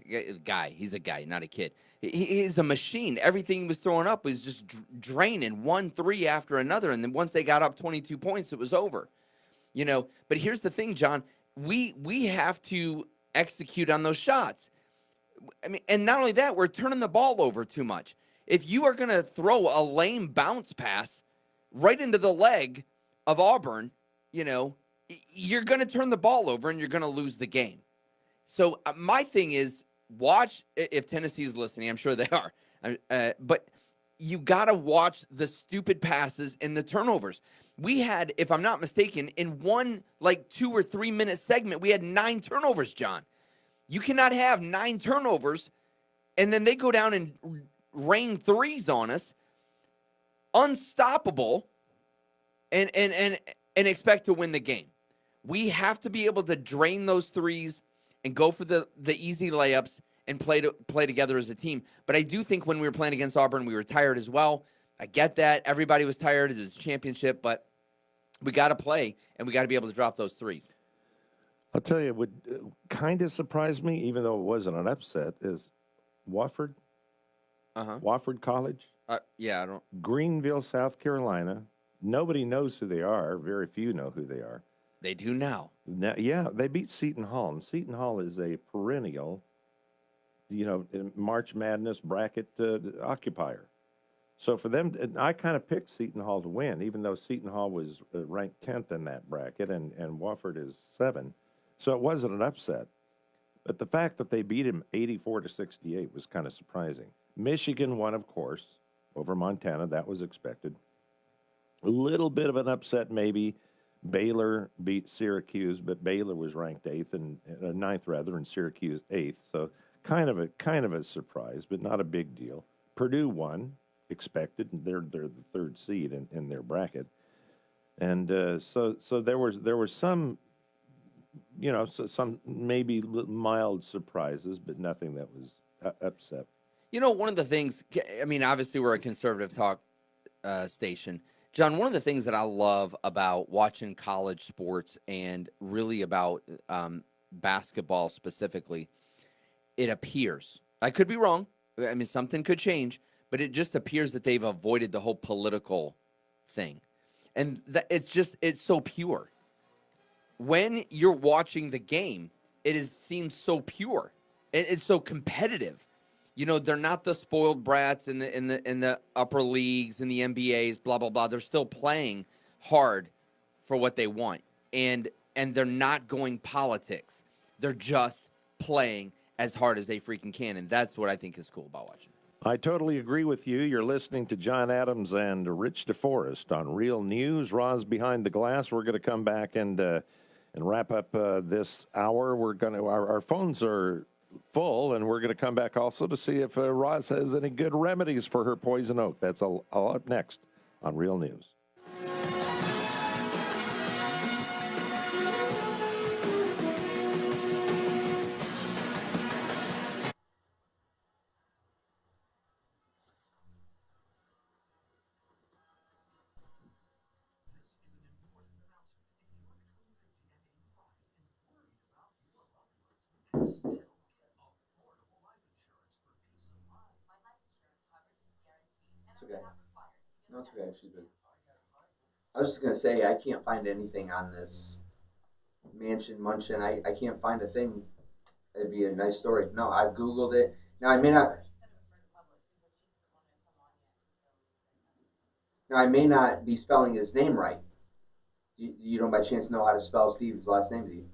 Guy, he's a guy, not a kid. He's a machine. Everything he was throwing up was just draining 1-3 after another. And then once they got up 22 points, it was over. But here's the thing, John. We have to execute on those shots. I mean, and not only that, we're turning the ball over too much. If you are going to throw a lame bounce pass right into the leg of Auburn, you're going to turn the ball over and you're going to lose the game. So my thing is, watch, if Tennessee's listening, I'm sure they are, but you got to watch the stupid passes and the turnovers. We had, if I'm not mistaken, in one 2 or 3 minute segment, we had 9 turnovers, John. You cannot have 9 turnovers and then they go down and rain threes on us, unstoppable, and expect to win the game. We have to be able to drain those threes and go for the easy layups and play together as a team. But I do think when we were playing against Auburn, we were tired as well. I get that. Everybody was tired. It was a championship, but we got to play, and we got to be able to drop those threes. I'll tell you what kind of surprised me, even though it wasn't an upset, is Wofford. Wofford College. Yeah, I don't. Greenville, South Carolina. Nobody knows who they are. Very few know who they are. They do now. Yeah, they beat Seton Hall. And Seton Hall is a perennial, March Madness bracket occupier. So for them, I kind of picked Seton Hall to win, even though Seton Hall was ranked 10th in that bracket and Wofford is 7. So it wasn't an upset. But the fact that they beat him 84-68 was kind of surprising. Michigan won, of course, over Montana. That was expected. A little bit of an upset, maybe. Baylor beat Syracuse, but Baylor was ranked 8th and 9th rather, and Syracuse 8th. So kind of a surprise, but not a big deal. Purdue won, expected. They're the 3rd seed in their bracket, and so there was some some maybe mild surprises, but nothing that was upset. One of the things, I mean, obviously we're a conservative talk station. John, one of the things that I love about watching college sports and really about basketball specifically, it appears, I could be wrong, I mean, something could change, but it just appears that they've avoided the whole political thing. And it's so pure. When you're watching the game, seems so pure. It's so competitive. They're not the spoiled brats in the upper leagues, in the NBAs, blah blah blah. They're still playing hard for what they want, and they're not going politics. They're just playing as hard as they freaking can, and that's what I think is cool about watching. I totally agree with you. You're listening to John Adams and Rich DeForest on Real News. Roz behind the glass. We're going to come back and wrap up this hour. Our phones are full, and we're going to come back also to see if Roz has any good remedies for her poison oak. That's all up next on Real News. It's okay. No, it's okay. She's good. I was just gonna say I can't find anything on this Munchin. I can't find a thing. It'd be a nice story. No, I've Googled it. Now I may not. Now I may not be spelling his name right. You don't by chance know how to spell Steve's last name, do you?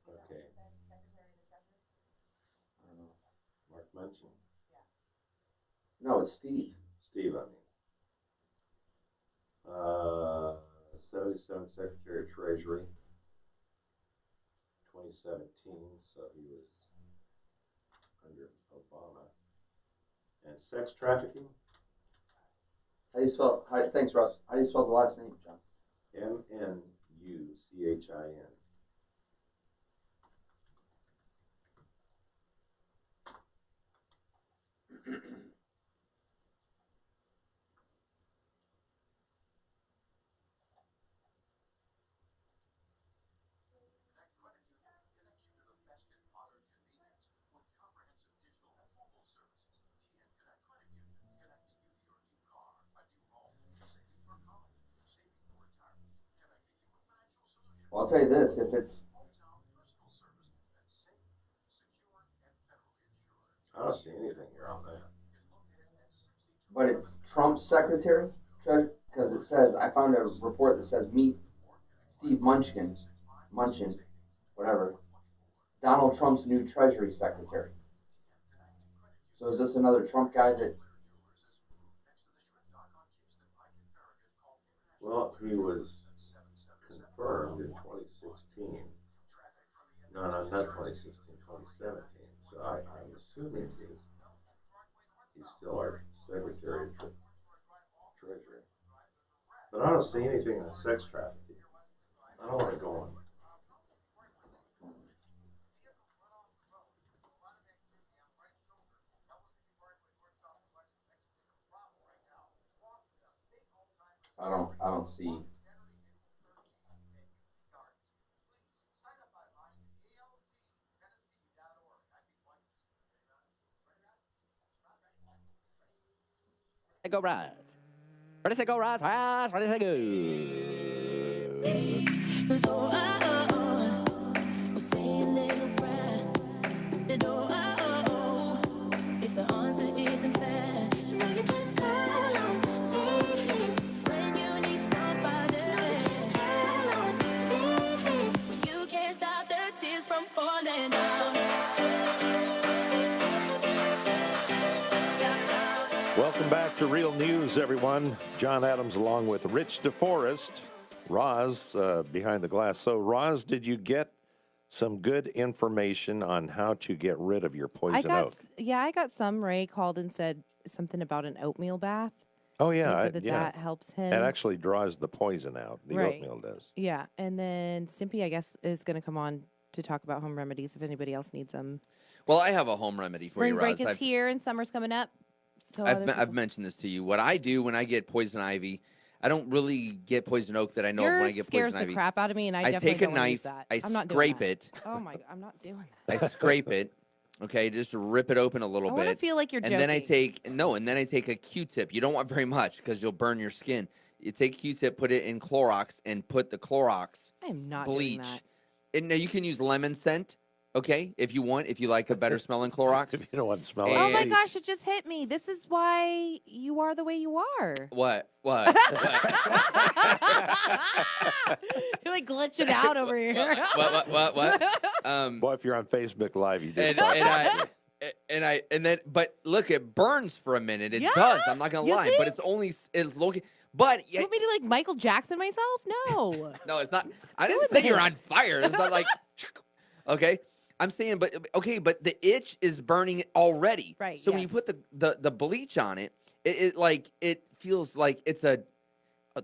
Okay. I don't know. Mark Munchin. No, it's Steve. Steve, I mean. 77 Secretary of Treasury, 2017, so he was under Obama. And sex trafficking? How do you spell? Thanks, Russ. How do you spell the last name, John? Munchin. Well, I'll tell you this: if it's, I don't see anything here on that. but it's Trump's secretary, because it says I found a report that says meet Steve Munchin, whatever, Donald Trump's new Treasury Secretary. So is this another Trump guy that? Well, he was confirmed in 2016. No, not 2016, 2017. So I'm assuming he's still our Secretary of Treasury. But I don't see anything on sex trafficking. I don't want to go on. I don't see. Go rise. Ready, set, go, rise, rise, ready, set, go. So, we'll say a little prayer. If the answer isn't fair, you know you can call on me when you need somebody. When you can't stop the tears from falling down. Welcome back to Real News, everyone. John Adams along with Rich DeForest. Roz behind the glass. So, Roz, did you get some good information on how to get rid of your poison oak? I got some. Ray called and said something about an oatmeal bath. Oh yeah, He said that yeah. that helps him. It actually draws the poison out. The Right. oatmeal does. Yeah, and then Stimpy, I guess, is going to come on to talk about home remedies if anybody else needs them. Well, I have a home remedy for you, Spring Roz. break is here and summer's coming up. So I've mentioned this to you. What I do when I get poison ivy, I don't really get poison oak that I know of when I get scares poison ivy. the crap out of me, and I definitely take a don't wanna use knife, that. I I'm not doing scrape that. it. Oh my! I'm not doing that. I scrape it. Okay, just rip it open a little I bit. wanna feel like you're and then I joking. take a Q-tip. You don't want very much because you'll burn your skin. You take Q-tip, put it in Clorox, and put the Clorox I am not bleach. doing that. And now you can use lemon scent. Okay, if you want, if you like a better smelling Clorox. If you don't want to smell Oh my And- gosh! It just hit me. This is why you are the way you are. What? What? You're like glitching out over here. What? Boy, if you're on Facebook Live, you just But look, it burns for a minute. It Yeah? does. I'm not gonna You lie, think? but it's looking. But You want me to like Michael Jackson myself? No. no, it's not. I didn't say you're on fire. It's not like. Okay, I'm saying, but the itch is burning already. Right, So when you yes. put the bleach on it, it feels like it's it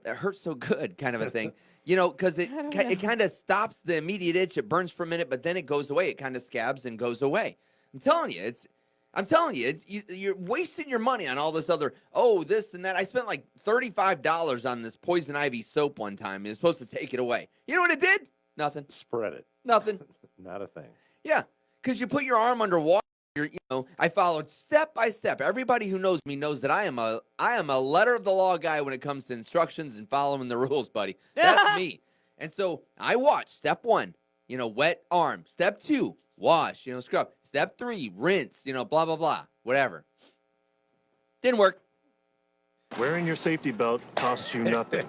hurts so good kind of a thing. You know, because it I don't it know. kind of stops the immediate itch. It burns for a minute, but then it goes away. It kind of scabs and goes away. I'm telling you, you're wasting your money on all this other, this and that. I spent like $35 on this poison ivy soap one time. It was supposed to take it away. You know what it did? Nothing. spread it. Nothing. Not a thing. Yeah, because you put your arm under water. I followed step by step. Everybody who knows me knows that I am a letter of the law guy when it comes to instructions and following the rules, buddy. That's me. And so I watched. Step 1, wet arm. Step 2, wash. Scrub. Step 3, rinse. Blah blah blah. Whatever. Didn't work. Wearing your safety belt costs you nothing.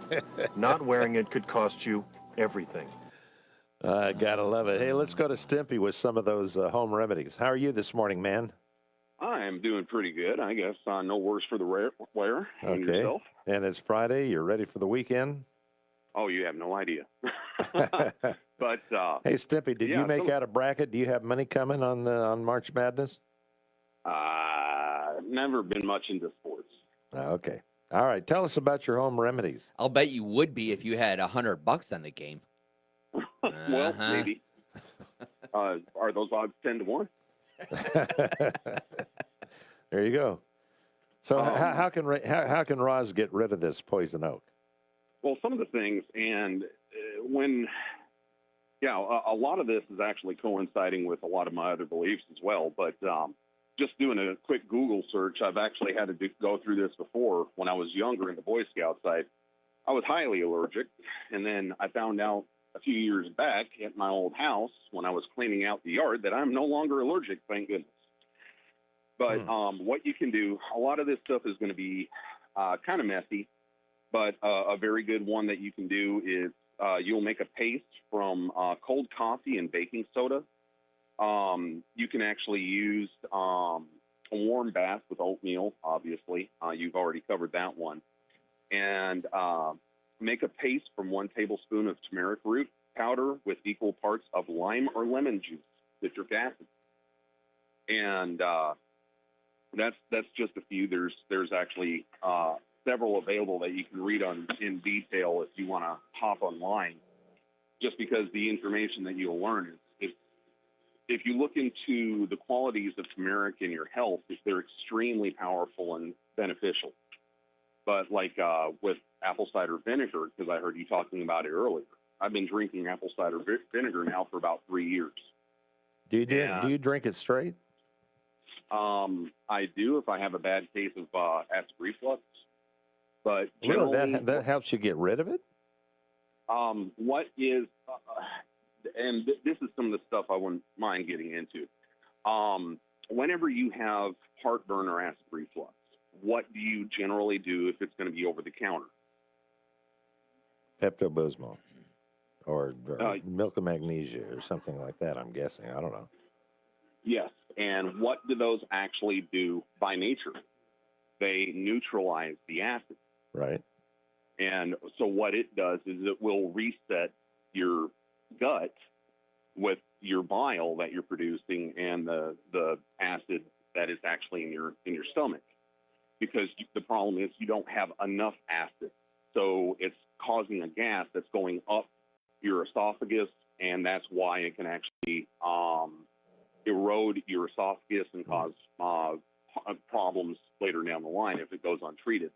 Not wearing it could cost you everything. Gotta love it. Hey, let's go to Stimpy with some of those home remedies. How are you this morning, man? I am doing pretty good. I guess no worse for the wear. And Okay. yourself? And it's Friday. You're ready for the weekend? Oh, you have no idea. But Hey, Stimpy, did you make out a bracket? Do you have money coming on March Madness? never been much into sports. Okay. All right. Tell us about your home remedies. I'll bet you would be if you had $100 on the game. Well, maybe. Are those odds 10 to 1? There you go. So how can Roz get rid of this poison oak? Well, some of the things, and a lot of this is actually coinciding with a lot of my other beliefs as well. But just doing a quick Google search, I've actually had to go through this before. When I was younger in the Boy Scout site, I was highly allergic, and then I found out a few years back at my old house when I was cleaning out the yard that I'm no longer allergic, thank goodness. But what you can do, a lot of this stuff is going to be kind of messy, but a very good one that you can do is you'll make a paste from cold coffee and baking soda. You can actually use a warm bath with oatmeal, obviously. You've already covered that one. And make a paste from 1 tablespoon of turmeric root powder with equal parts of lime or lemon juice, citric acid. And that's just a few. There's actually several available that you can read on in detail if you want to hop online, just because the information that you'll learn is if you look into the qualities of turmeric in your health, they're extremely powerful and beneficial. But like with apple cider vinegar, because I heard you talking about it earlier, I've been drinking apple cider vinegar now for about 3 years. Do you drink it straight? I do if I have a bad case of acid reflux. But Really, generally, that helps you get rid of it? what is, and this is some of the stuff I wouldn't mind getting into. Whenever you have heartburn or acid reflux, what do you generally do if it's going to be over the counter? Pepto-Bismol or milk of magnesia or something like that, I'm guessing. I don't know. Yes, and what do those actually do by nature? They neutralize the acid. Right. And so what it does is it will reset your gut with your bile that you're producing and the acid that is actually in your stomach. because the problem is you don't have enough acid. So it's causing a gas that's going up your esophagus, and that's why it can actually erode your esophagus and cause problems later down the line if it goes untreated.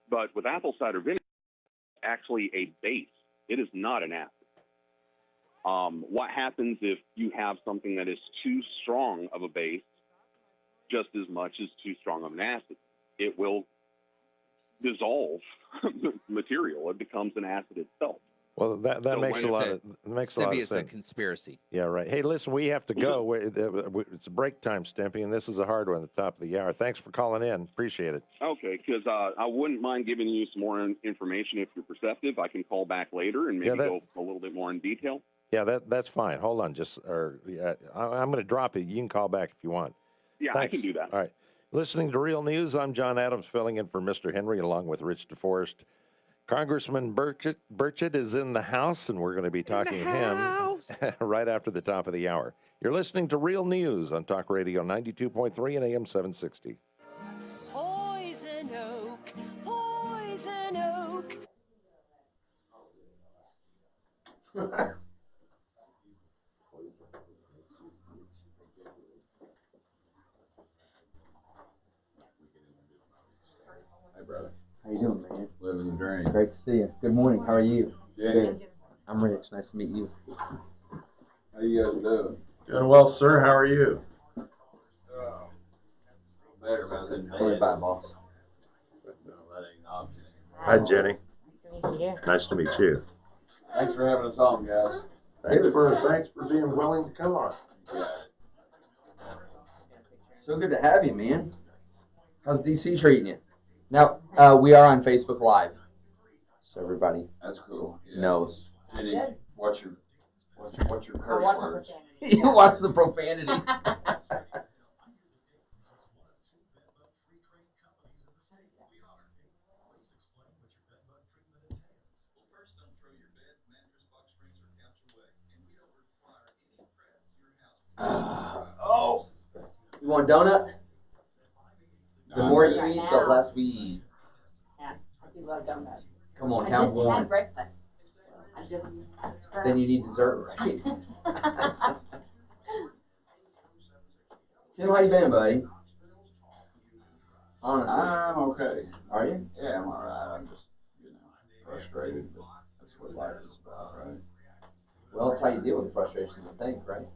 But with apple cider vinegar, it's actually a base. It is not an acid. What happens if you have something that is too strong of a base, just as much as too strong of an acid? It will dissolve material. It becomes an acid itself. Well, that So makes a lot of Stimpy, it's a sense. conspiracy. Yeah, right. Hey, listen, we have to go. It's break time, Stimpy, and this is a hard one at the top of the hour. Thanks for calling in. Appreciate it. Okay, because I wouldn't mind giving you some more information if you're perceptive. I can call back later and maybe go a little bit more in detail. Yeah, that's fine. Hold on, I'm going to drop it. You can call back if you want. Yeah, Thanks. I can do that. All right. Listening to Real News, I'm John Adams, filling in for Mr. Henry, along with Rich DeForest. Congressman Burchett is in the house, and we're going to be talking to him right after the top of the hour. You're listening to Real News on Talk Radio 92.3 and AM 760. Poison oak, poison oak. Hey, brother. How you doing, man? Living the dream. Great to see you. Good morning. How are you? Good. I'm Rich. Nice to meet you. How you guys doing? Doing well, sir. How are you? Better, but I was in bed. Bye, boss. No, that ain't obvious. Hi, Jenny. Nice to meet you. Nice to meet you. Thanks for having us on, guys. Thanks for being willing to come on. So good to have you, man. How's DC treating you? Now, we are on Facebook Live, so everybody knows. Jenny, what's your curse words? You watch the profanity. You want a donut? The more you eat, the less we eat. Yeah, I do love donuts. Come on, I have just one. had breakfast. I'm just Then you need dessert, right? Tim, how you been, buddy? Honestly. I'm okay. Are you? Yeah, I'm all right. I'm just, frustrated, but that's what life is about, right? Well, that's how you deal with frustration, I think, right?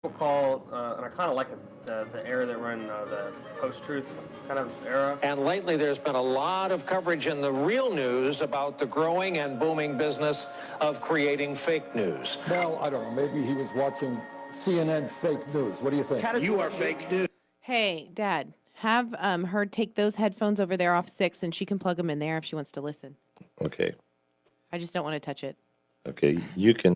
call, and I kind of like the era that we're in, the post-truth kind of era. And lately, there's been a lot of coverage in the real news about the growing and booming business of creating fake news. Well, I don't know. Maybe he was watching CNN fake news. What do you think? You are fake news. Hey, Dad, have her take those headphones over there off 6, and she can plug them in there if she wants to listen. Okay. I just don't want to touch it. Okay, you can.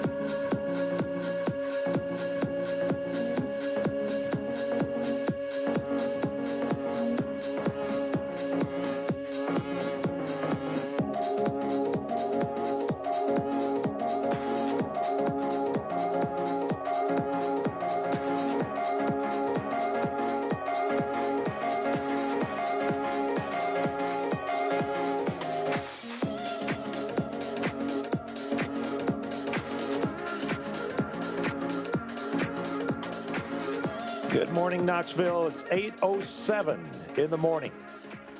Good morning, Knoxville. It's 8:07 in the morning.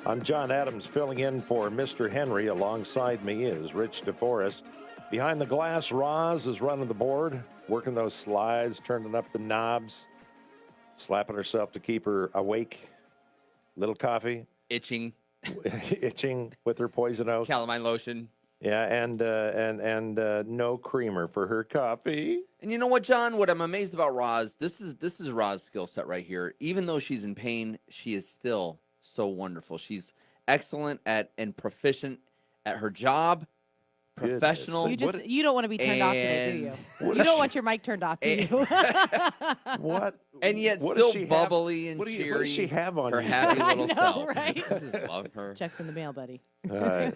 I'm John Adams filling in for Mr. Henry. Alongside me is Rich DeForest. Behind the glass, Roz is running the board, working those slides, turning up the knobs, slapping herself to keep her awake. Little coffee. Itching. Itching with her poison oak. Calamine lotion. Yeah, and no creamer for her coffee. And you know what, John? What I'm amazed about Roz, this is Roz's skill set right here. Even though she's in pain, she is still so wonderful. She's excellent at and proficient at her job. Professional. You don't want to be turned off today, do you? You don't want your mic turned off, do you? What? And yet What still does she bubbly have? and cheery. What does she have on her you? happy I little know, self? right? I just love her. Checks in the mail, buddy. All right.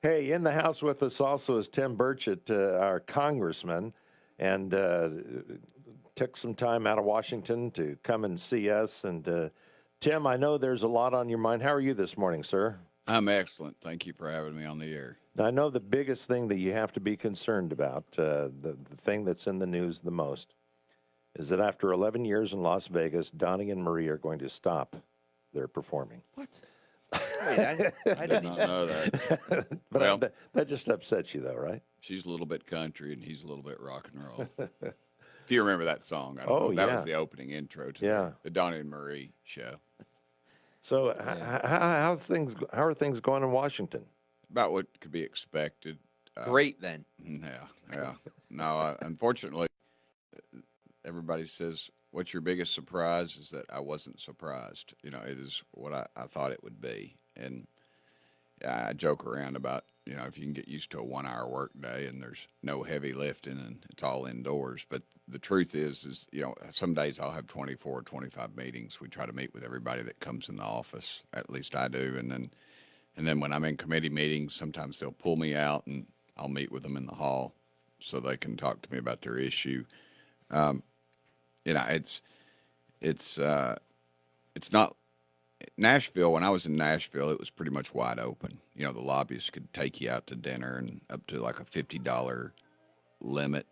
Hey, in the house with us also is Tim Burchett, our congressman, and took some time out of Washington to come and see us. And Tim, I know there's a lot on your mind. How are you this morning, sir? I'm excellent. Thank you for having me on the air. Now, I know the biggest thing that you have to be concerned about, the thing that's in the news the most, is that after 11 years in Las Vegas, Donnie and Marie are going to stop their performing. What? Wait, I did not know that. But Well, that just upsets you, though, right? She's a little bit country and he's a little bit rock and roll. If you remember that song, I don't Oh, know. That yeah. was the opening intro to Yeah. the Donnie and Marie show. So how are things going in Washington? About what could be expected. Great, then. Yeah. No, unfortunately, everybody says, what's your biggest surprise? Is that I wasn't surprised. You know, it is what I thought it would be. And I joke around about, you know, if you can get used to a 1 hour work day and there's no heavy lifting and it's all indoors. But the truth is, you know, some days I'll have 24 or 25 meetings. We try to meet with everybody that comes in the office. At least I do. And then when I'm in committee meetings, sometimes they'll pull me out and I'll meet with them in the hall so they can talk to me about their issue. You know, it's not Nashville. When I was in Nashville, it was pretty much wide open. You know, the lobbyists could take you out to dinner and up to like a $50 limit.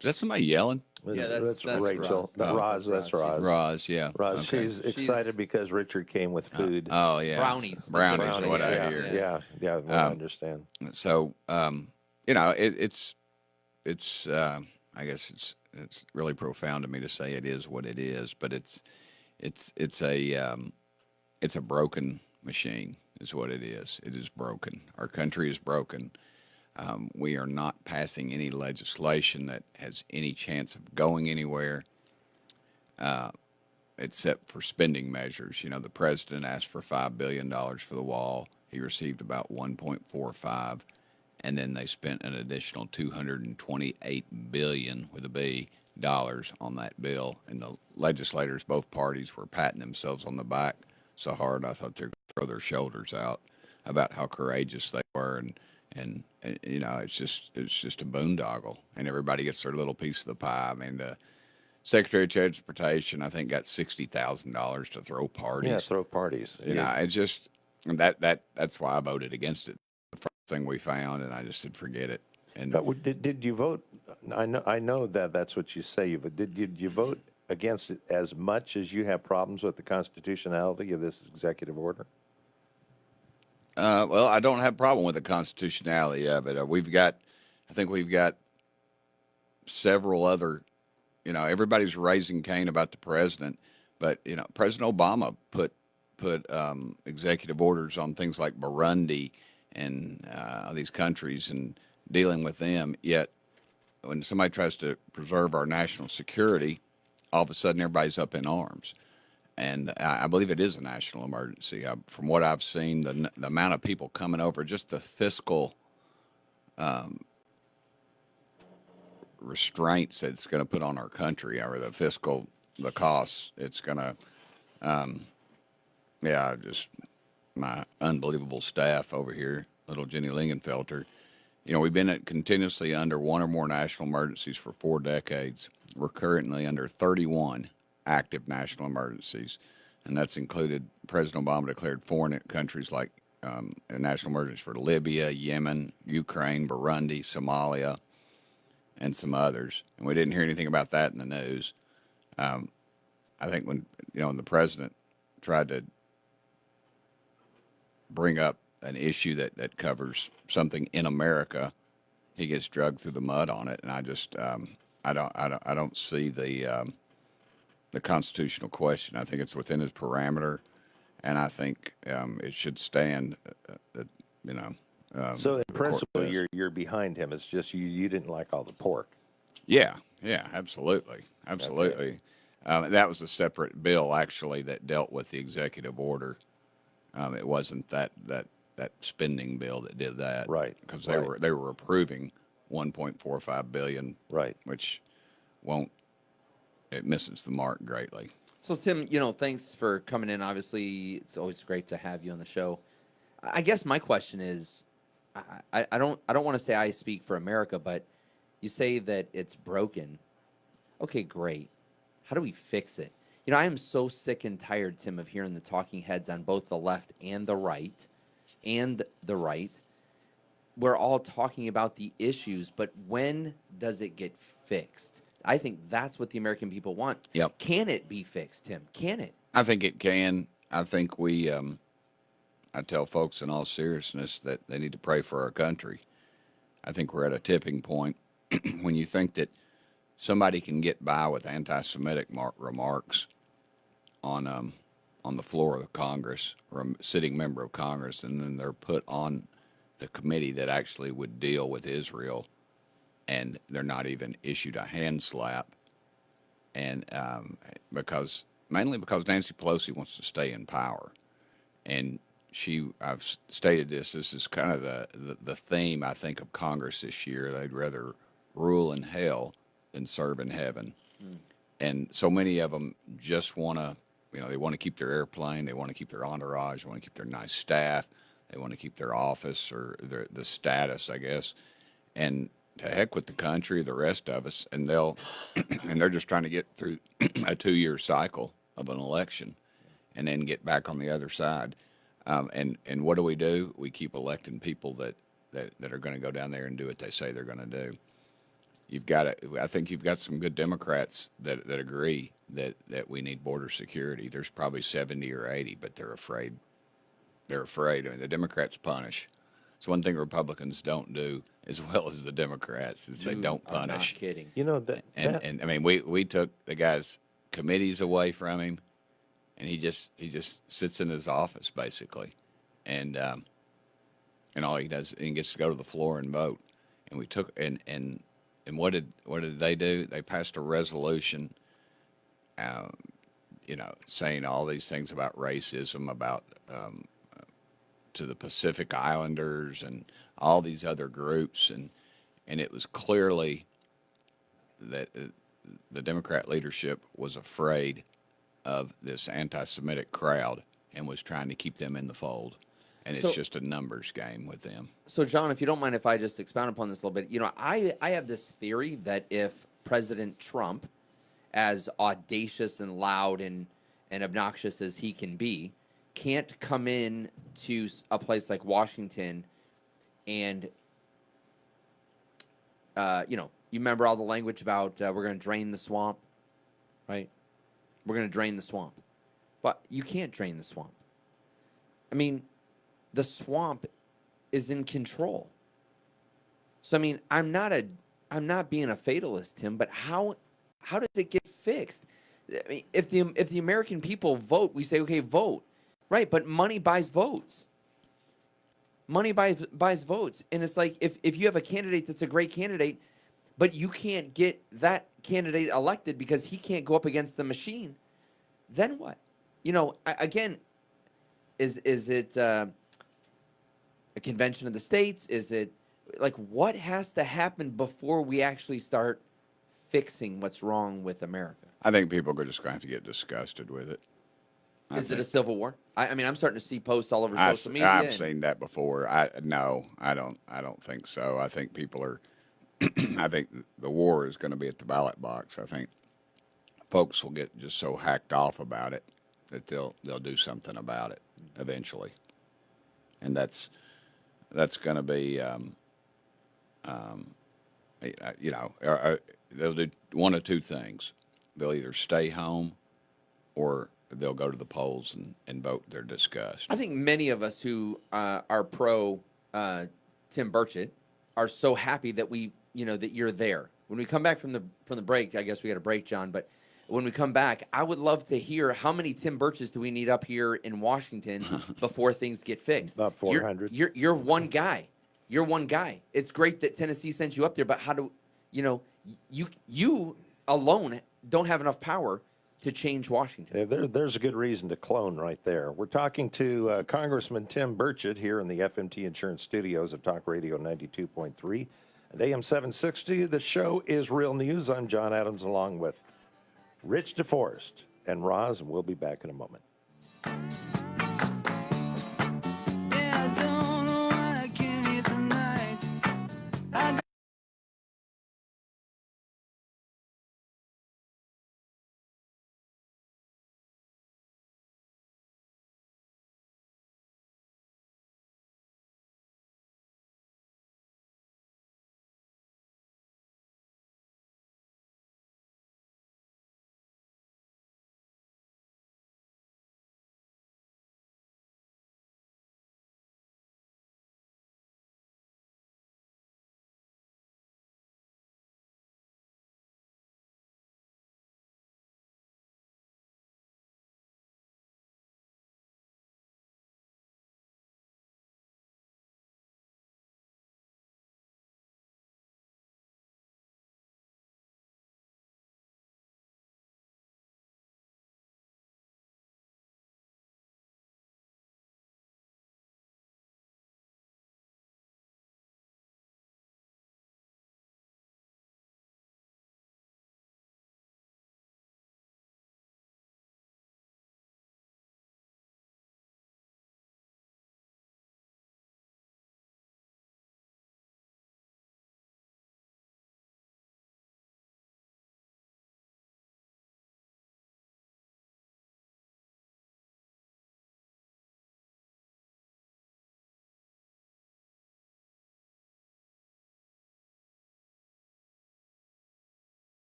Is that somebody yelling? Yeah, that's Rachel. Roz. Roz, that's Roz. Roz, yeah. Roz, Okay. she's excited because Richard came with food. Oh, yeah. Brownies. Brownies, what I yeah, hear. Yeah, I understand. So, you know, it's I guess it's really profound to me to say it is what it is, but it's a broken machine is what it is. It is broken. Our country is broken. We are not passing any legislation that has any chance of going anywhere, except for spending measures. You know, the president asked for $5 billion for the wall. He received about 1.45, and then they spent an additional $228 billion with a B dollars on that bill. And the legislators, both parties, were patting themselves on the back so hard I thought they were going to throw their shoulders out about how courageous they were. And you know, it's just a boondoggle, and everybody gets their little piece of the pie. I mean, the Secretary of Transportation, I think, got $60,000 to throw parties. Yeah, throw parties. You know, it's just that's why I voted against it. The first thing we found, and I just said forget it. And But did you vote? I know that's what you say. But did you vote against it as much as you have problems with the constitutionality of this executive order? Well, I don't have a problem with the constitutionality of it. I think we've got several other, everybody's raising Cain about the president, but President Obama put executive orders on things like Burundi and these countries and dealing with them. Yet, when somebody tries to preserve our national security, all of a sudden everybody's up in arms. And I believe it is a national emergency. From what I've seen, the amount of people coming over, just the fiscal restraints that it's going to put on our country, or the costs it's going to, just my unbelievable staff over here, little Jenny Lingenfelter. We've been continuously under one or more national emergencies for 4 decades. We're currently under 31 active national emergencies, and that's included President Obama declared foreign countries like a national emergency for Libya, Yemen, Ukraine, Burundi, Somalia, and some others. And we didn't hear anything about that in the news. I think when the president tried to bring up an issue that covers something in America, he gets dragged through the mud on it, and I just I don't see the constitutional question. I think it's within his parameter, and I think it should stand. So in the court principle, does. you're behind him. It's just you didn't like all the pork. Yeah, absolutely. Okay. That was a separate bill actually that dealt with the executive order. It wasn't that spending bill that did that, right? Because they were approving $1.45 billion, right? Which it misses the mark greatly. So Tim, thanks for coming in. Obviously, it's always great to have you on the show. I guess my question is, I don't want to say I speak for America, but you say that it's broken. Okay, great. How do we fix it? I am so sick and tired, Tim, of hearing the talking heads on both the left and the right, We're all talking about the issues, but when does it get fixed? I think that's what the American people want. Yep. Can it be fixed, Tim? Can it? I think it can. I think I tell folks in all seriousness that they need to pray for our country. I think we're at a tipping point when you think that somebody can get by with anti-Semitic remarks on the floor of the Congress, or a sitting member of Congress, and then they're put on the committee that actually would deal with Israel, and they're not even issued a hand slap, and mainly because Nancy Pelosi wants to stay in power, and I've stated this is kind of the theme, I think, of Congress this year. They'd rather rule in hell than serve in heaven. And so many of them just want to, they want to keep their airplane, they want to keep their entourage, they want to keep their nice staff, they want to keep their office or the status, I guess. And to heck with the country, the rest of us, and they're just trying to get through a 2-year cycle of an election and then get back on the other side. And what do? We keep electing people that are going to go down there and do what they say they're going to do. I think you've got some good Democrats that agree that we need border security. There's probably 70 or 80, but they're afraid. They're afraid. I mean, the Democrats punish. It's one thing Republicans don't do as well as the Democrats is they don't punish. Not kidding. And I mean, we took the guy's committees away from him, and he just sits in his office basically, and all he does, and he gets to go to the floor and vote. And we took and what did they do? They passed a resolution, saying all these things about racism, about to the Pacific Islanders and all these other groups, and it was clearly that the Democrat leadership was afraid of this anti-Semitic crowd and was trying to keep them in the fold. And it's just a numbers game with them. So, John, if you don't mind if I just expound upon this a little bit, I have this theory that if President Trump, as audacious and loud and obnoxious as he can be, can't come in to a place like Washington and, you remember all the language about we're going to drain the swamp, right? We're going to drain the swamp. But you can't drain the swamp. I mean, the swamp is in control. So, I mean, I'm not being a fatalist, Tim, but how how does it get fixed? I mean, if the American people vote, we say, okay, vote, right? But money buys votes. Money buys votes, and it's like if you have a candidate that's a great candidate, but you can't get that candidate elected because he can't go up against the machine, then what? Again, is it a convention of the states? Is it like what has to happen before we actually start fixing what's wrong with America? I think people are just going to have to get disgusted with it. Is it a civil war? I mean, I'm starting to see posts all over social media. I've seen that before. No, I don't think so. I think people are. I think the war is going to be at the ballot box. I think folks will get just so hacked off about it that they'll do something about it eventually, and that's going to be they'll do one of two things. They'll either stay home or they'll go to the polls and vote their disgust. I think many of us who are pro Tim Burchett are so happy that that you're there. When we come back from the break, I guess we had a break, John, but when we come back, I would love to hear how many Tim Burches do we need up here in Washington before things get fixed? About 400. You're one guy. You're one guy. It's great that Tennessee sent you up there, but how do you alone don't have enough power to change Washington? There's a good reason to clone right there. We're talking to Congressman Tim Burchett here in the FMT Insurance Studios of Talk Radio 92.3 and AM 760. The show is Real News. I'm John Adams along with Rich DeForest and Roz, and we'll be back in a moment.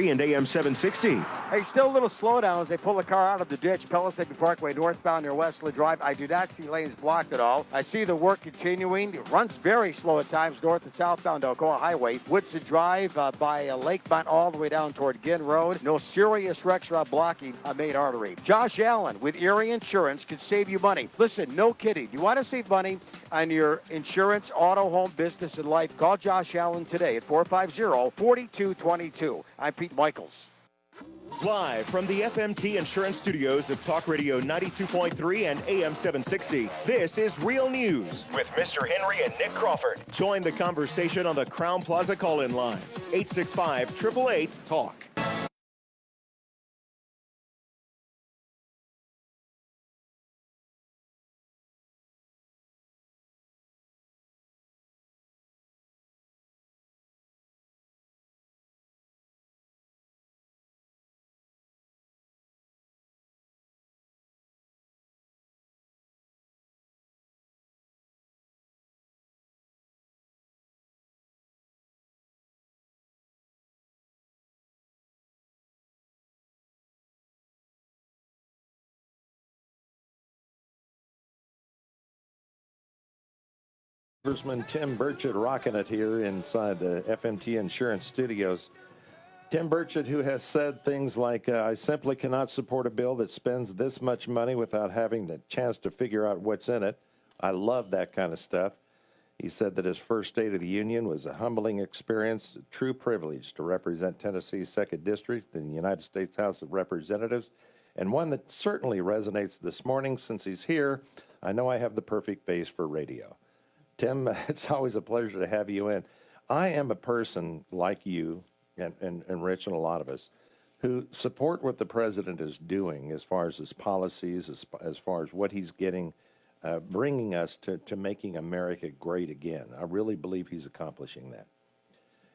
and AM 760. Hey, still a little slowdown as they pull the car out of the ditch. Palisade Parkway northbound near Wesley Drive. I do not see lanes blocked at all. I see the work continuing. It runs very slow at times north and southbound Alcoa Highway. Woodson Drive by Lakefront all the way down toward Ginn Road. No serious wrecks are blocking a main artery. Josh Allen with Erie Insurance can save you money. Listen, no kidding. You want to save money on your insurance, auto, home, business, and life? Call Josh Allen today at 450-4222. I'm Pete Michaels. Live from the FMT Insurance Studios of Talk Radio 92.3 and AM 760, this is Real News with Mr. Henry and Nick Crawford. Join the conversation on the Crown Plaza call-in line, 865-888-TALK. Congressman Tim Burchett rocking it here inside the FMT Insurance Studios. Tim Burchett, who has said things like, I simply cannot support a bill that spends this much money without having the chance to figure out what's in it. I love that kind of stuff. He said that his first State of the Union was a humbling experience, a true privilege to represent Tennessee's 2nd District in the United States House of Representatives, and one that certainly resonates this morning. Since he's here, I know I have the perfect face for radio. Tim, it's always a pleasure to have you in. I am a person like you and Rich and a lot of us who support what the president is doing as far as his policies, as far as what he's getting, bringing us to making America great again. I really believe he's accomplishing that.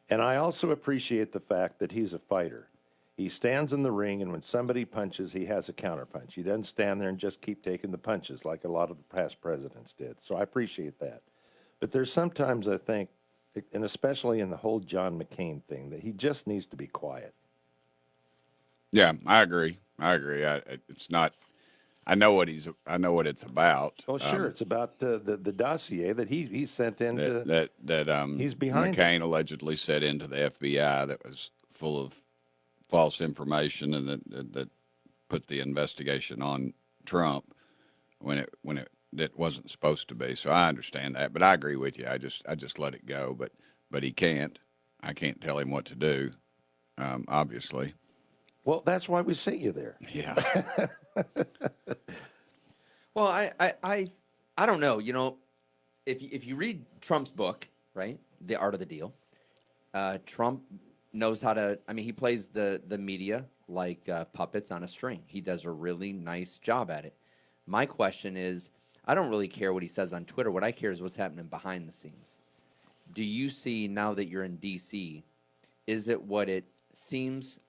And I also appreciate the fact that he's a fighter. He stands in the ring, and when somebody punches, he has a counterpunch. He doesn't stand there and just keep taking the punches like a lot of the past presidents did. So I appreciate that. But there's sometimes I think, and especially in the whole John McCain thing, that he just needs to be quiet. Yeah, I agree. It's not. I know what it's about. Oh, sure, it's about the dossier that he sent in. He's behind McCain allegedly sent into the FBI that was full of false information, and that put the investigation on Trump when it wasn't supposed to be. So I understand that, but I agree with you. I just let it go. But he can't. I can't tell him what to do. Obviously. Well, that's why we sent you there. Yeah. Well, I don't know. You know, if you read Trump's book, right, The Art of the Deal, Trump knows how to. I mean, he plays the media like puppets on a string. He does a really nice job at it. My question is, I don't really care what he says on Twitter. What I care is what's happening behind the scenes. Do you see, now that you're in D.C., is it what it seems?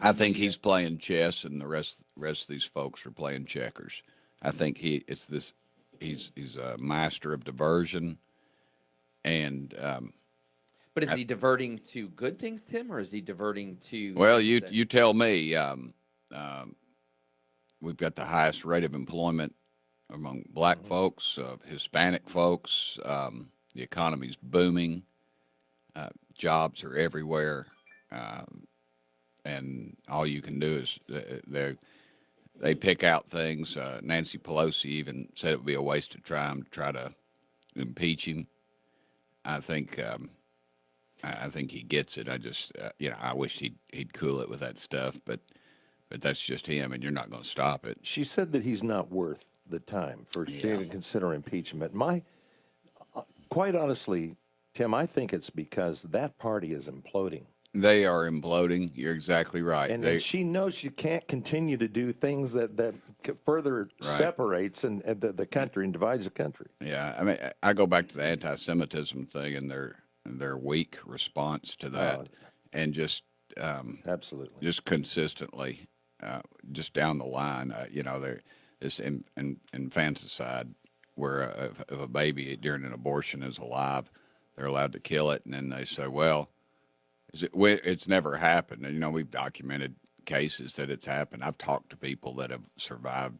I think he's playing chess, and the rest of these folks are playing checkers. I think he's a master of diversion, and. But is he diverting to good things, Tim, or is he diverting to? Well, you tell me. We've got the highest rate of employment among black folks, Hispanic folks. The economy's booming. Jobs are everywhere. And all you can do is they pick out things. Nancy Pelosi even said it would be a waste of time to try to impeach him. I think he gets it. I just I wish he'd cool it with that stuff, but that's just him, and you're not going to stop it. She said that he's not worth the time for to even consider impeachment. Quite honestly, Tim, I think it's because that party is imploding. They are imploding. You're exactly right. And she knows she can't continue to do things that further separates the country and divides the country. Yeah, I mean, I go back to the anti-Semitism thing and their weak response to that, and just absolutely, just consistently, just down the line, this infanticide where if a baby during an abortion is alive, they're allowed to kill it, and then they say, well, It's never happened. And, we've documented cases that it's happened. I've talked to people that have survived.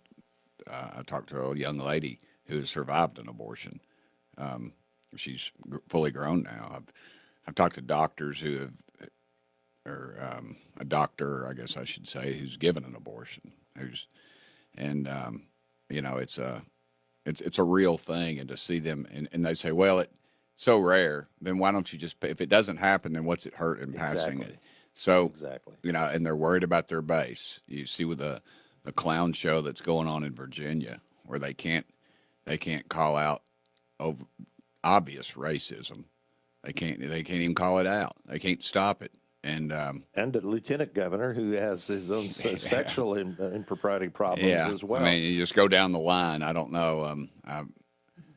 I talked to a young lady who has survived an abortion. She's fully grown now. I've talked to doctors who have, or a doctor, I guess I should say, who's given an abortion. It's a real thing, and to see them, and they say, well, it's so rare. Then why don't you just? If it doesn't happen, then what's it hurt in passing it? So and they're worried about their base. You see with the clown show that's going on in Virginia, where they can't call out obvious racism. They can't even call it out. They can't stop it. And a lieutenant governor who has his own sexual impropriety problems as well. I mean, you just go down the line. I don't know.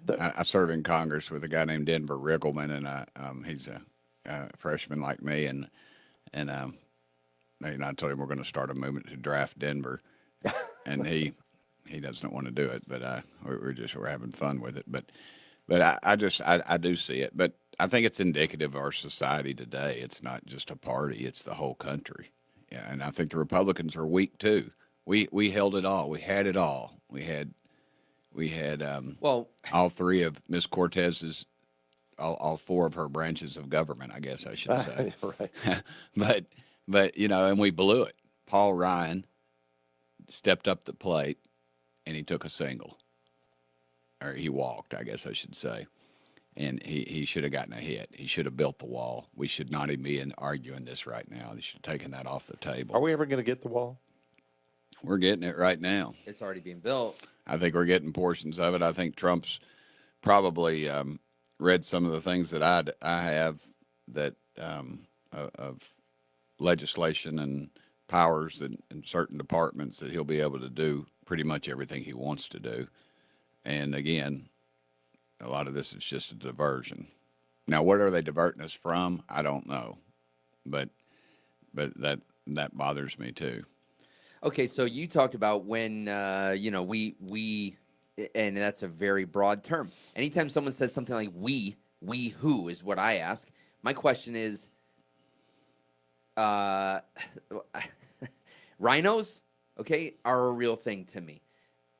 I serve in Congress with a guy named Denver Riggleman, and he's a freshman like me, and I told him we're going to start a movement to draft Denver, and he doesn't want to do it, but we're having fun with it. But I do see it, but I think it's indicative of our society today. It's not just a party; it's the whole country. Yeah, and I think the Republicans are weak too. We held it all. We had it all. We had all three of Miss Cortez's, all four of her branches of government, I guess I should say. Right. but and we blew it. Paul Ryan stepped up the plate, and he took a single, or he walked, I guess I should say. And he should have gotten a hit. He should have built the wall. We should not even be arguing this right now. They should have taken that off the table. Are we ever going to get the wall? We're getting it right now. It's already being built. I think we're getting portions of it. I think Trump's probably read some of the things that I have that of legislation and powers in certain departments that he'll be able to do pretty much everything he wants to do. And again, a lot of this is just a diversion. Now, what are they diverting us from? I don't know, but that bothers me too. Okay, so you talked about when we, and that's a very broad term. Anytime someone says something like we who is what I ask. My question is, rhinos, okay, are a real thing to me.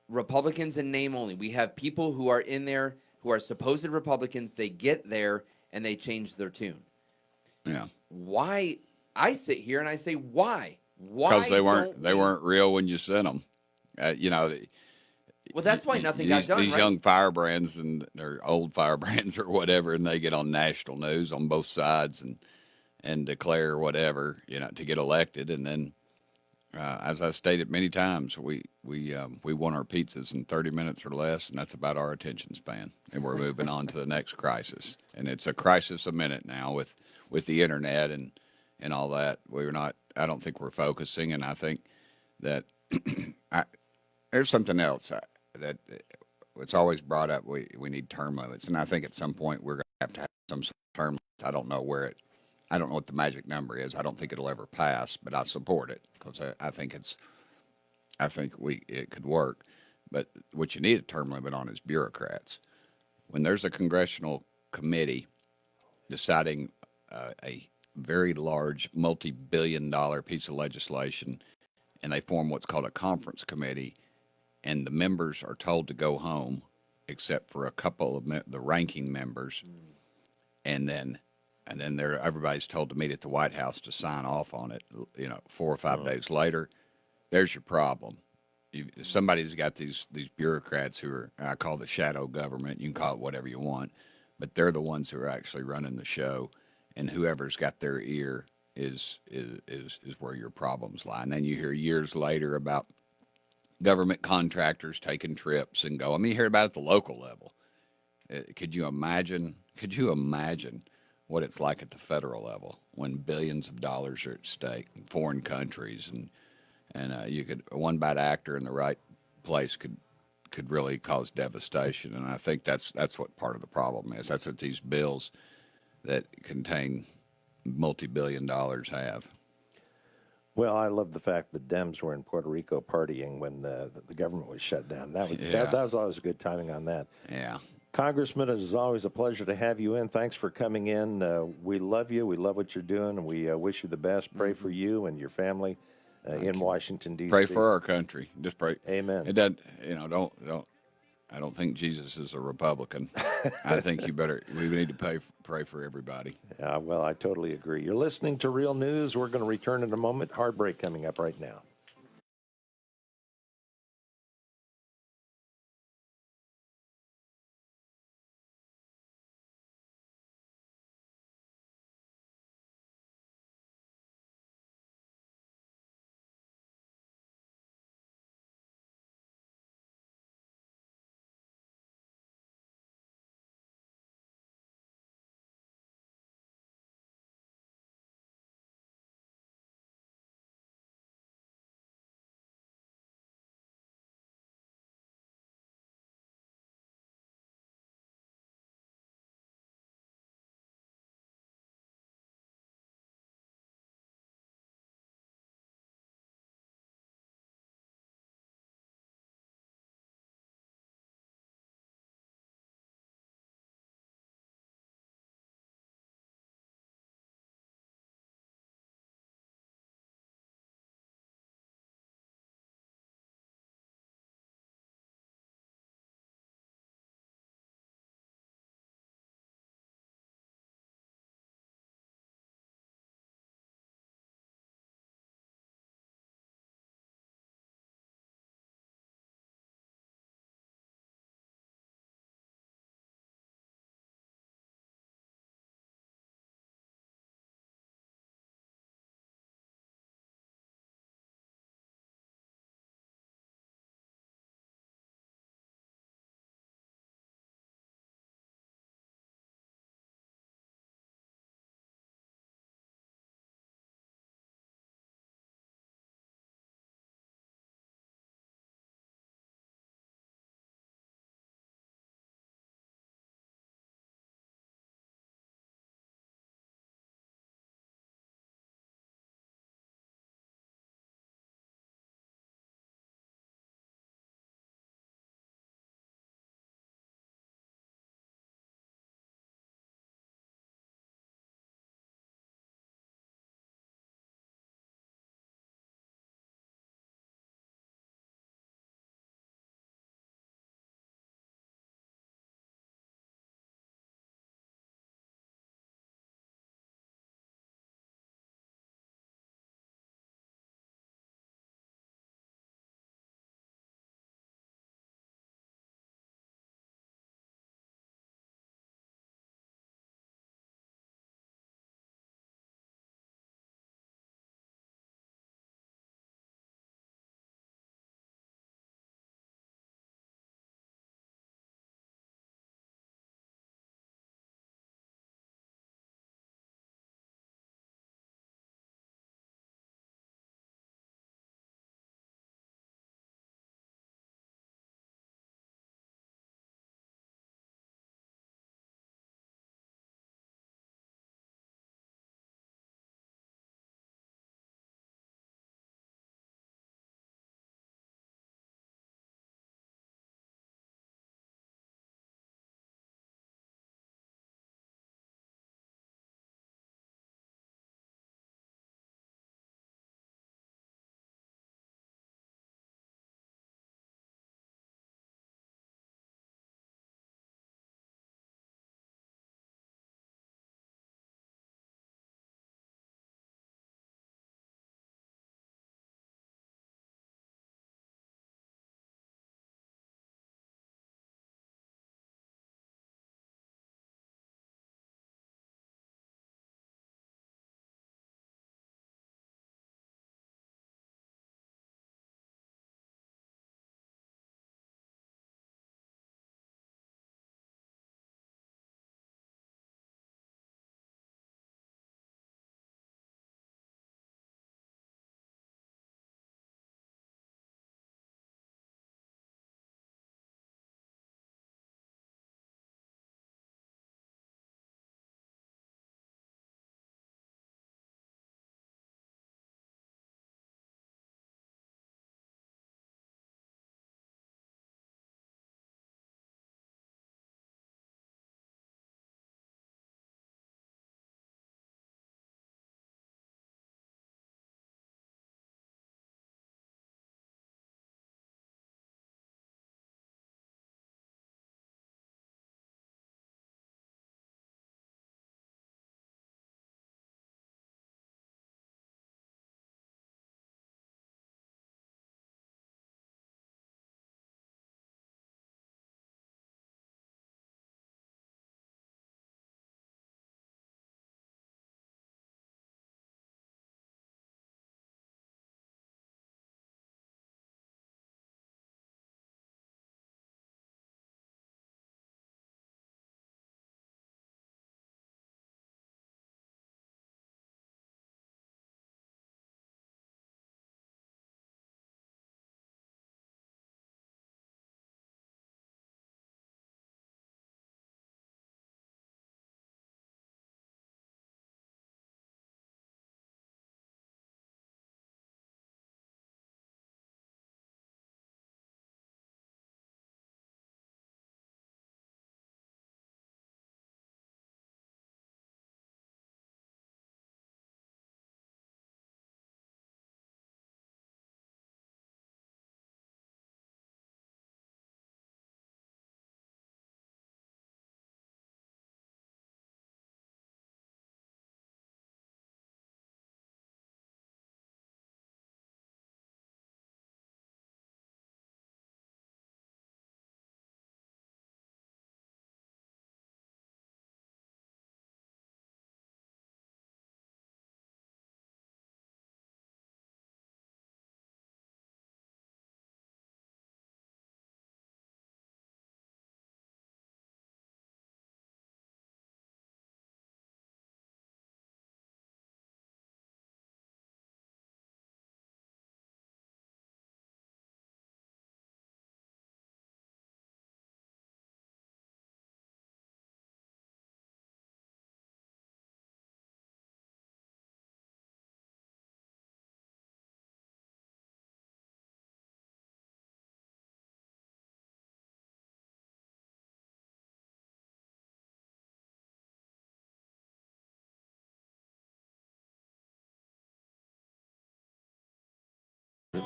Republicans in name only. We have people who are in there who are supposed Republicans. They get there and they change their tune. Yeah. Why? I sit here and I say, why? Because they weren't real when you sent them. Well, that's why nothing got done. These young firebrands or old firebrands or whatever, and they get on national news on both sides and declare whatever to get elected, and then as I stated many times, we want our pizzas in 30 minutes or less, and that's about our attention span, and we're moving on to the next crisis, and it's a crisis a minute now with the internet and all that. I don't think we're focusing, and I think that there's something else that it's always brought up. We need term limits, and I think at some point we're going to have some sort of term limits. I don't know what the magic number is. I don't think it'll ever pass, but I support it because I think it could work. But what you need a term limit on is bureaucrats. When there's a congressional committee deciding a very large, multi-billion-dollar piece of legislation, and they form what's called a conference committee, and the members are told to go home, except for a couple of the ranking members, and then everybody's told to meet at the White House to sign off on it. 4 or 5 days later, there's your problem. Somebody's got these bureaucrats who are, I call the shadow government. You can call it whatever you want, but they're the ones who are actually running the show. And whoever's got their ear is where your problems lie. And then you hear years later about government contractors taking trips and go. I mean, you hear about it at the local level. Could you imagine what it's like at the federal level when billions of dollars are at stake in foreign countries, and you could one bad actor in the right place could really cause devastation. And I think that's what part of the problem is. That's what these bills that contain multi-billion dollars have. Well, I love the fact that Dems were in Puerto Rico partying when the government was shut down. That was always a good timing on that. Yeah. Congressman, it is always a pleasure to have you in. Thanks for coming in. We love you. We love what you're doing, and we wish you the best. Pray for you and your family in Washington, D.C. Pray for our country. Just pray. Amen. It doesn't, don't. I don't think Jesus is a Republican. I think we need to pray for everybody. Yeah, well, I totally agree. You're listening to Real News. We're going to return in a moment. Hard break coming up right now.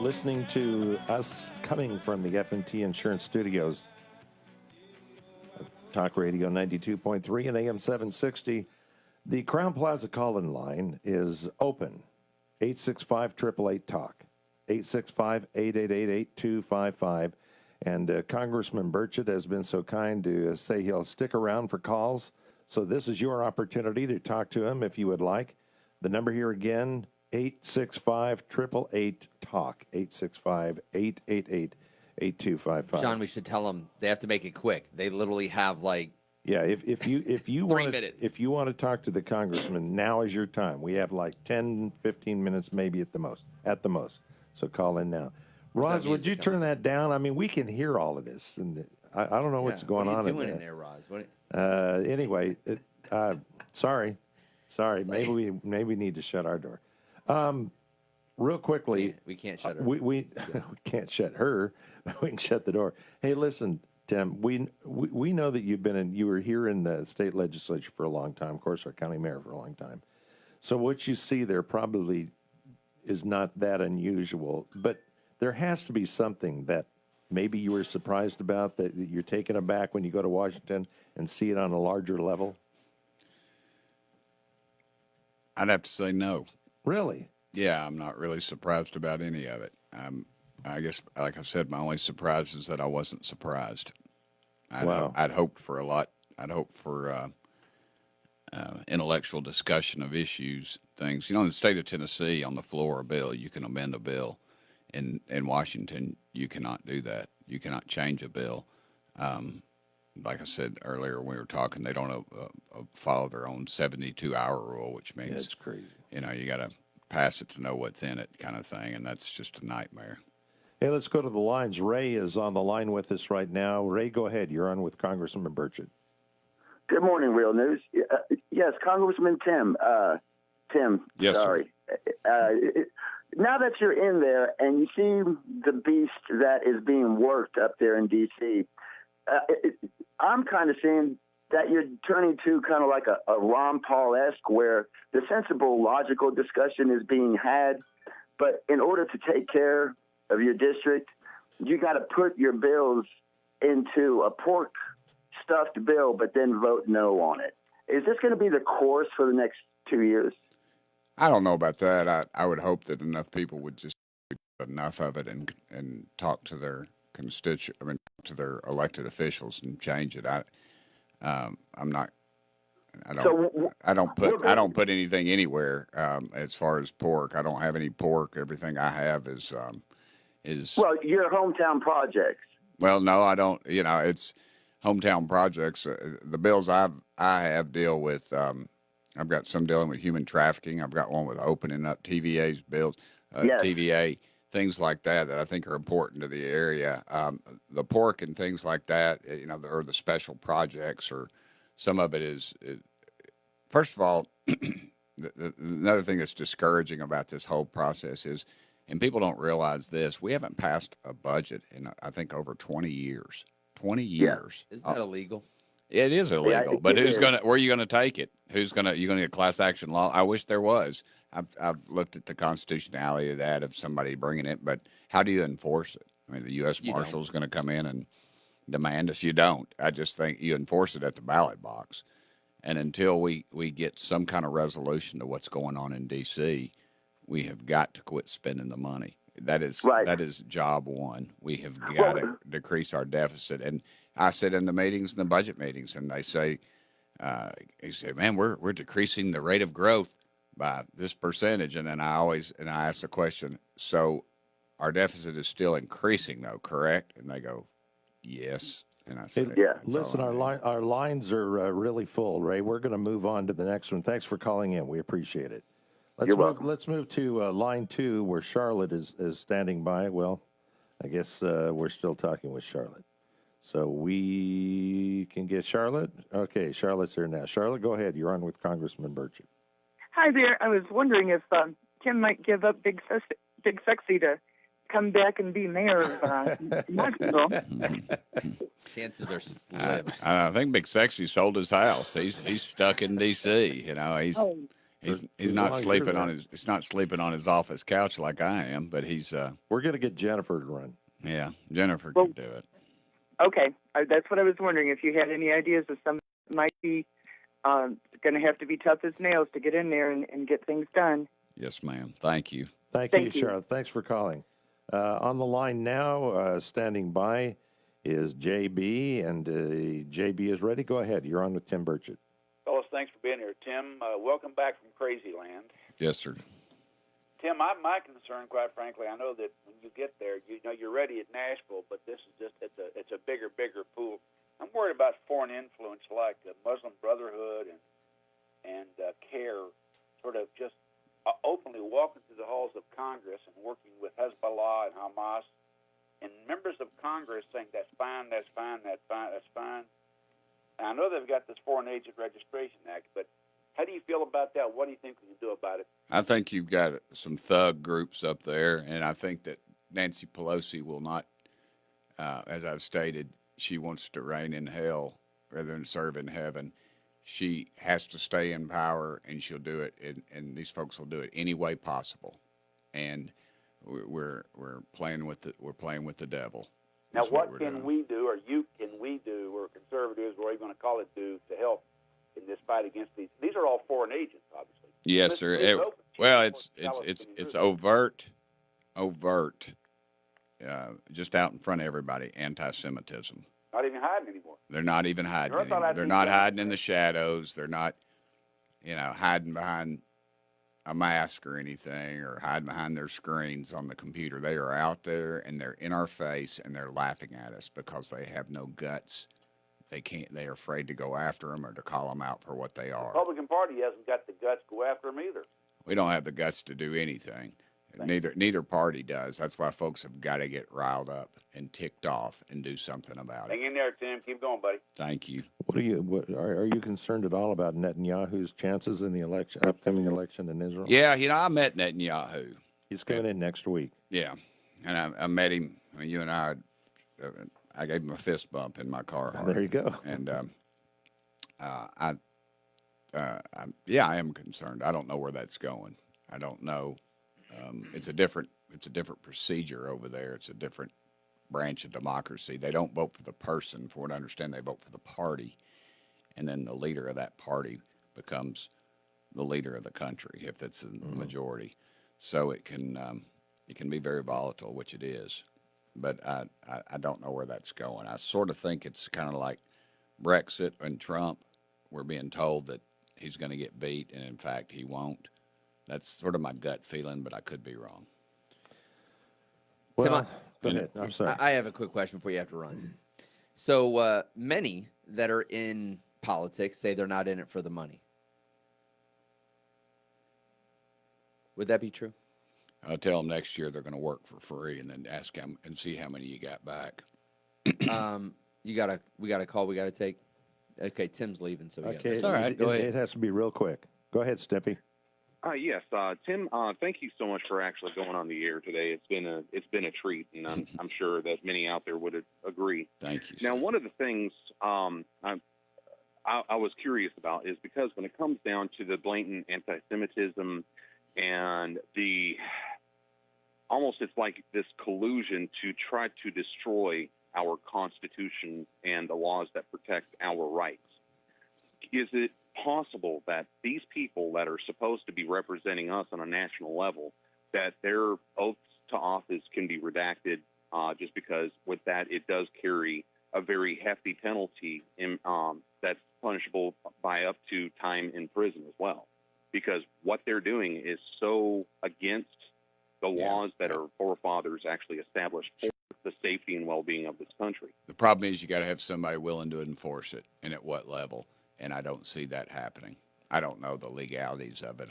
listening to us coming from the FMT Insurance Studios. Talk Radio 92.3 and AM 760. The Crown Plaza call-in line is open. 865-888-TALK. 865-888-8255. And Congressman Burchett has been so kind to say he'll stick around for calls. So this is your opportunity to talk to him if you would like. The number here again, 865-888-TALK. 865-888-8255. John, we should tell them they have to make it quick. They literally have Yeah, if you 3 want minutes. if you want to talk to the congressman, now is your time. We have like 10, 15 minutes maybe at the most. So call in now. Roz, would you turn that down? I mean, we can hear all of this, and I don't know what's going on What are you doing in there, Roz? Anyway, sorry. Maybe we need to shut our door. Real quickly, we can't shut her. We can't shut her. We can shut the door. Hey, listen, Tim. We know that you were here in the state legislature for a long time. Of course, our county mayor for a long time. So what you see there probably is not that unusual, but there has to be something that maybe you were surprised about, that you're taken aback when you go to Washington and see it on a larger level. I'd have to say no. Really? Yeah, I'm not really surprised about any of it. I guess, like I said, my only surprise is that I wasn't surprised. I'd hoped for a lot. I'd hoped for intellectual discussion of issues, things. In the state of Tennessee, on the floor of a bill, you can amend a bill. In Washington, you cannot do that. You cannot change a bill. Like I said earlier when we were talking, they don't follow their own 72-hour rule, which means that's crazy. You got to pass it to know what's in it, kind of thing, and that's just a nightmare. Hey, let's go to the lines. Ray is on the line with us right now. Ray, go ahead. You're on with Congressman Burchett. Good morning, Real News. Yes, Congressman Tim. Yes, sorry. Now that you're in there and you see the beast that is being worked up there in D.C., I'm kind of seeing that you're turning to kind of like a Ron Paul-esque, where the sensible, logical discussion is being had, but in order to take care of your district, you got to put your bills into a pork stuffed bill, but then vote no on it. Is this going to be the course for the next 2 years? I don't know about that. I would hope that enough people would just do enough of it and talk to their to their elected officials and change it. I don't put anything anywhere as far as pork. I don't have any pork. Everything I have is well, your hometown projects. Well, no, I don't. It's hometown projects. The bills I have deal with. I've got some dealing with human trafficking. I've got one with opening up TVA's bills, Yes. TVA, things like that I think are important to the area. The pork and things like that, or the special projects, or some of it is first of all, another thing that's discouraging about this whole process is, and people don't realize this, we haven't passed a budget in, I think, over 20 years. 20 years. Isn't that illegal? It is illegal, Yeah, but it is. where are you going to take it? You going to get class action law? I wish there was. I've looked at the constitutionality of that, of somebody bringing it, but how do you enforce it? I mean, the U.S. Marshal is going to come in and demand if you don't. I just think you enforce it at the ballot box. And until we get some kind of resolution to what's going on in D.C., we have got to quit spending the money. That is job one. We have got to decrease our deficit. And I sit in the meetings, in the budget meetings, and they say, man, we're decreasing the rate of growth by this percentage. And then I ask the question, so our deficit is still increasing though, correct? And they go, yes. And I say, listen, our lines are really full, Ray. We're going to move on to the next one. Thanks for calling in. We appreciate it. Let's move to line 2, where Charlotte is standing by. Well, I guess we're still talking with Charlotte. So we can get Charlotte. Okay, Charlotte's here now. Charlotte, go ahead. You're on with Congressman Burchett. Hi there. I was wondering if Tim might give up Big Sexy to come back and be mayor of Knoxville. Chances are slim. I think Big Sexy sold his house. He's stuck in D.C. He's not sleeping on his. It's not sleeping on his office couch like I am, but he's. We're gonna get Jennifer to run. Yeah, Jennifer can do it. Okay, that's what I was wondering. If you had any ideas of some might be going to have to be tough as nails to get in there and get things done. Yes, ma'am. Thank you. Thank you, Charlotte. Thanks for calling. On the line now, standing by, is JB, and JB is ready. Go ahead. You're on with Tim Burchett. Fellas, thanks for being here. Tim, welcome back from Crazy Land. Yes, sir. Tim, my concern, quite frankly, I know that when you get there, you're ready at Nashville, but this is just it's a bigger pool. I'm worried about foreign influence like the Muslim Brotherhood and CARE, sort of just openly walking through the halls of Congress and working with Hezbollah and Hamas, and members of Congress saying that's fine. And I know they've got this Foreign Agent Registration Act, but how do you feel about that? What do you think we can do about it? I think you've got some thug groups up there, and I think that Nancy Pelosi will not, as I've stated, she wants to reign in hell rather than serve in heaven. She has to stay in power, and she'll do it, and these folks will do it any way possible. And we're playing with the devil. Now, what can we do, or or conservatives, or are you going to call it, do to help in this fight against these? These are all foreign agents, obviously. Yes, sir. Well, it's overt, just out in front of everybody, anti-Semitism. Not even hiding anymore. They're not even hiding anymore. They're not hiding in the shadows. They're not, hiding behind a mask or anything, or hiding behind their screens on the computer. They are out there, and they're in our face, and they're laughing at us because they have no guts. They're afraid to go after them or to call them out for what they are. The Republican Party hasn't got the guts to go after them either. We don't have the guts to do anything. Neither party does. That's why folks have got to get riled up and ticked off and do something about it. Hang in there, Tim. Keep going, buddy. Thank you. Are you concerned at all about Netanyahu's chances in the upcoming election in Israel? Yeah, I met Netanyahu. He's coming in next week. Yeah, and I met him. I mean, you and I gave him a fist bump in my car. There you go. And I am concerned. I don't know where that's going. I don't know. It's a different procedure over there. It's a different branch of democracy. They don't vote for the person. From what I understand, they vote for the party, and then the leader of that party becomes the leader of the country if it's the majority. So it can be very volatile, which it is. But I don't know where that's going. I sort of think it's kind of like Brexit and Trump. We're being told that he's going to get beat, and in fact, he won't. That's sort of my gut feeling, but I could be wrong. Well, go ahead. I'm sorry. I have a quick question before you have to run. So many that are in politics say they're not in it for the money. Would that be true? I'll tell them next year they're going to work for free, and then ask them and see how many you got back. We got a call we got to take. Okay, Tim's leaving, so it's all right. Go ahead. It has to be real quick. Go ahead, Stimpy. Yes, Tim. Thank you so much for actually going on the air today. It's been a treat, and I'm sure that many out there would agree. Thank you. Now, one of the things I was curious about is because when it comes down to the blatant anti-Semitism and it's like this collusion to try to destroy our Constitution and the laws that protect our rights. Is it possible that these people that are supposed to be representing us on a national level, that their oaths to office can be redacted just because with that it does carry a very hefty penalty that's punishable by up to time in prison as well? Because what they're doing is so against the laws that our forefathers actually established for the safety and well-being of this country. The problem is you got to have somebody willing to enforce it, and at what level. And I don't see that happening. I don't know the legalities of it.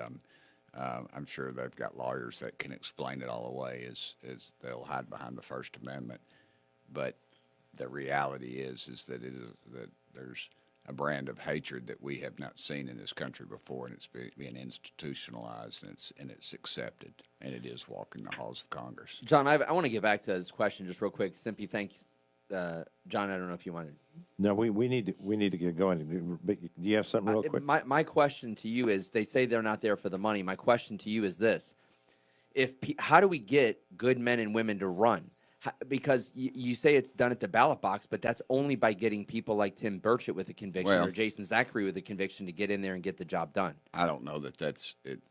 I'm sure they've got lawyers that can explain it all away as they'll hide behind the First Amendment. But the reality is that that there's a brand of hatred that we have not seen in this country before, and it's being institutionalized, and it's accepted, and it is walking the halls of Congress. John, I want to get back to this question just real quick. Simpy, thanks. John, I don't know if you wanted. No, we need to get going. Do you have something real quick? My question to you is: they say they're not there for the money. My question to you is this: how do we get good men and women to run? Because you say it's done at the ballot box, but that's only by getting people like Tim Burchett with a conviction or Jason Zachary with a conviction to get in there and get the job done. I don't know that that's it.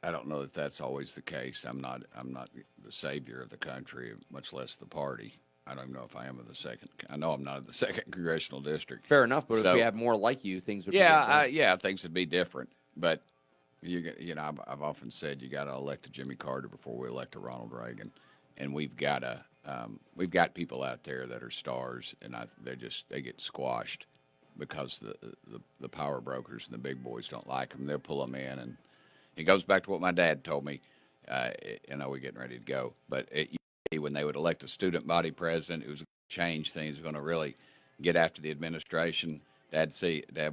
I don't know that that's always the case. I'm not the savior of the country, much less the party. I don't even know if I am of the second. I know I'm not of the second congressional district. Fair enough, but if we had more like you, things would be different. Things would be different. But you know, I've often said you got to elect a Jimmy Carter before we elect a Ronald Reagan, and we've got people out there that are stars, and they get squashed because the power brokers and the big boys don't like them. They'll pull them in, and it goes back to what my dad told me. I know we're getting ready to go, but when they would elect a student body president who was going to change things, going to really get after the administration, Dad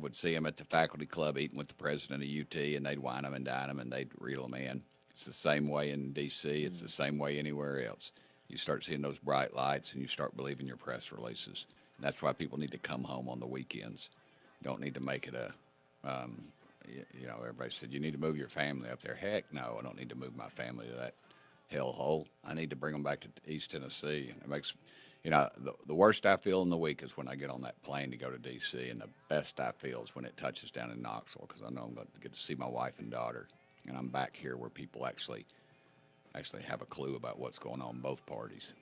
would see him at the faculty club eating with the president of UT, and they'd wine him and dine him, and they'd reel him in. It's the same way in D.C. It's the same way anywhere else. You start seeing those bright lights, and you start believing your press releases. And that's why people need to come home on the weekends. You don't need to make it everybody said, you need to move your family up there. Heck, no, I don't need to move my family to that hellhole. I need to bring them back to East Tennessee. And it makes, the worst I feel in the week is when I get on that plane to go to D.C., and the best I feel is when it touches down in Knoxville, because I know I'm going to get to see my wife and daughter. And I'm back here where people actually have a clue about what's going on in both parties.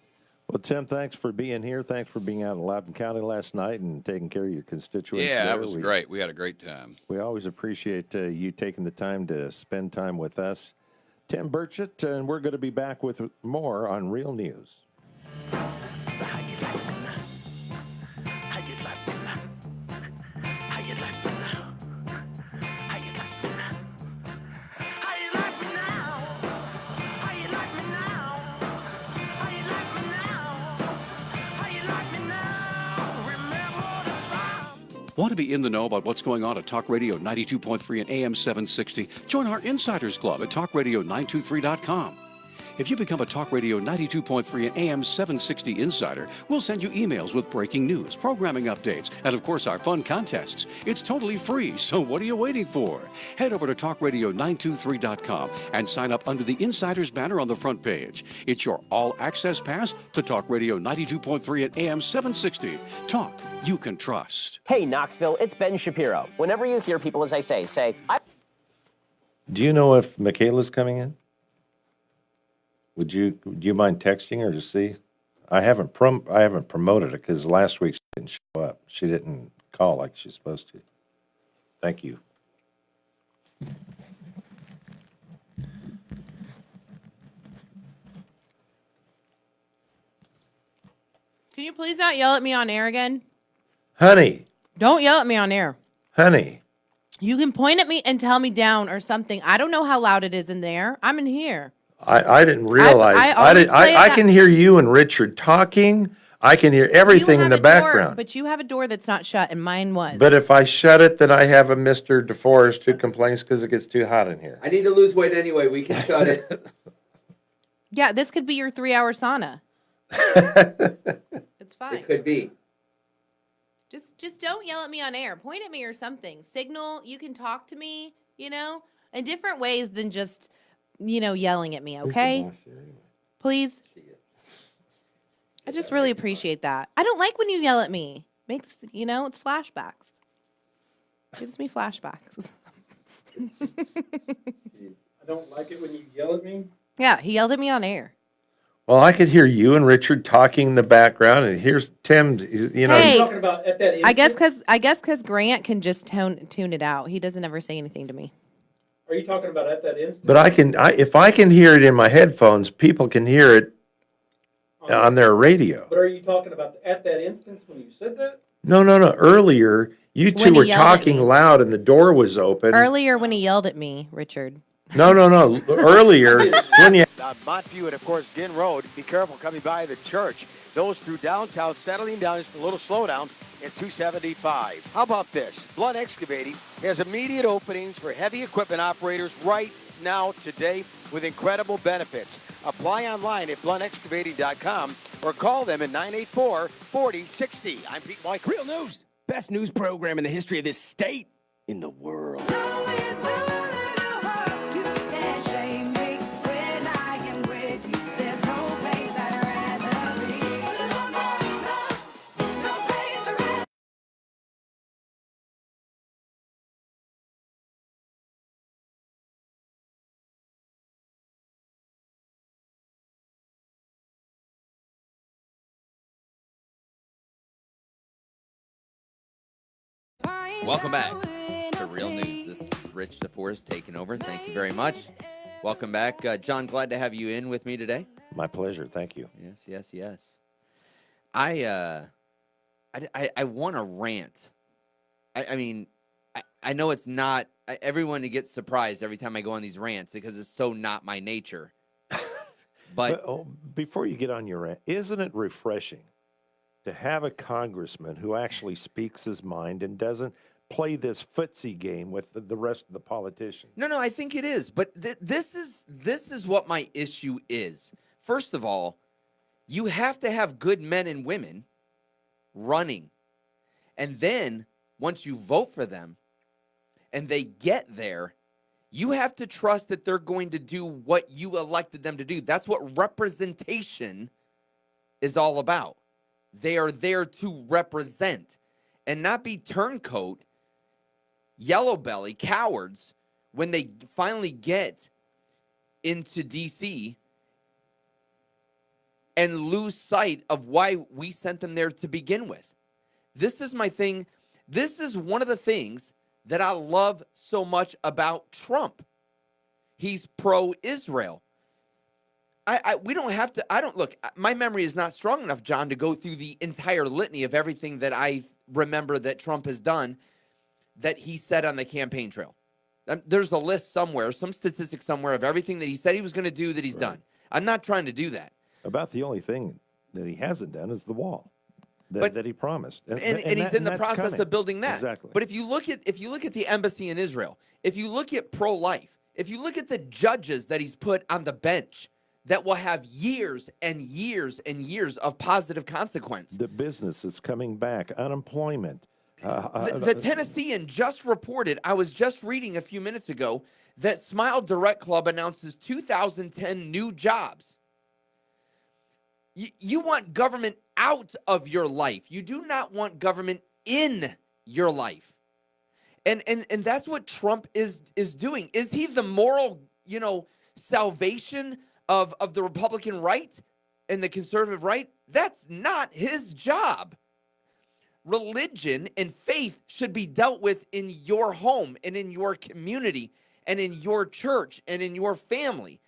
Well, Tim, thanks for being here. Thanks for being out in Loudoun County last night and taking care of your constituents. Yeah, that was great. We had a great time. We always appreciate you taking the time to spend time with us. Tim Burchett, and we're going to be back with more on Real News. Want to be in the know about what's going on at Talk Radio 92.3 and AM 760? Join our Insiders Club at TalkRadio923.com. If you become a Talk Radio 92.3 and AM 760 insider, we'll send you emails with breaking news, programming updates, and of course our fun contests. It's totally free, so what are you waiting for? Head over to TalkRadio923.com and sign up under the Insiders banner on the front page. It's your all-access pass to Talk Radio 92.3 and AM 760. Talk you can trust. Hey, Knoxville, it's Ben Shapiro. Whenever you hear people, as I say, Do you know if Michaela's coming in? Do you mind texting her to see? I haven't promoted her because last week she didn't show up. She didn't call like she's supposed to. Thank you. Can you please not yell at me on air again? Honey. Don't yell at me on air. Honey. You can point at me and tell me down or something. I don't know how loud it is in there. I'm in here. I didn't realize. I can hear you and Richard talking. I can hear everything in the background. But you have a door that's not shut, and mine was. But if I shut it, then I have a Mr. DeForest who complains because it gets too hot in here. I need to lose weight anyway. We can shut it. Yeah, this could be your 3-hour sauna. It's fine. It could be. Just don't yell at me on air. Point at me or something. Signal. You can talk to me, in different ways than just, yelling at me, okay? Please. I just really appreciate that. I don't like when you yell at me. Makes, it's flashbacks. Gives me flashbacks. I don't like it when you yell at me. Yeah, he yelled at me on air. Well, I could hear you and Richard talking in the background, and here's Tim. Hey, talking about at that I guess because Grant can just tune it out. He doesn't ever say anything to me. Are you talking about at that instant? But if I can hear it in my headphones, people can hear it on their radio. But are you talking about at that instance when you said that? No. Earlier, you two were talking loud, and the door was open. Earlier when he yelled at me, Richard. No. Earlier, when you... Montview and, of course, Ginn Road. Be careful coming by the church. Those through downtown, settling down, just a little slowdown at 275. How about this? Blunt Excavating has immediate openings for heavy equipment operators right now, today, with incredible benefits. Apply online at bluntexcavating.com. or call them at 984-4060. I'm Pete Mike. Real news. Best news program in the history of this state, in the world. Welcome back to Real News. This is Rich DeForest taking over. Thank you very much. Welcome back. John, glad to have you in with me today. My pleasure. Thank you. Yes. I want to rant. I know it's not, everyone gets surprised every time I go on these rants because it's so not my nature. But before you get on your rant, isn't it refreshing to have a congressman who actually speaks his mind and doesn't play this footsie game with the rest of the politicians? No, I think it is. But this is what my issue is. First of all, you have to have good men and women running. And then once you vote for them and they get there, you have to trust that they're going to do what you elected them to do. That's what representation is all about. They are there to represent and not be turncoat, yellow belly cowards when they finally get into D.C. and lose sight of why we sent them there to begin with. This is my thing. This is one of the things that I love so much about Trump. He's pro-Israel. We don't have to, look, my memory is not strong enough, John, to go through the entire litany of everything that I remember that Trump has done that he said on the campaign trail. There's a list somewhere, some statistic somewhere of everything that he said he was going to do that he's done. I'm not trying to do that. About the only thing that he hasn't done is the wall that he promised, and he's in the process coming. of building that. Exactly. But if you look at the embassy in Israel, if you look at pro-life, if you look at the judges that he's put on the bench that will have years and years and years of positive consequence, the business is coming back, unemployment. The Tennessean just reported, I was just reading a few minutes ago, that Smile Direct Club announces 2010 new jobs. You want government out of your life. You do not want government in your life. And that's what Trump is doing. Is he the moral, salvation of the Republican right and the conservative right? That's not his job. Religion and faith should be dealt with in your home and in your community and in your church and in your family.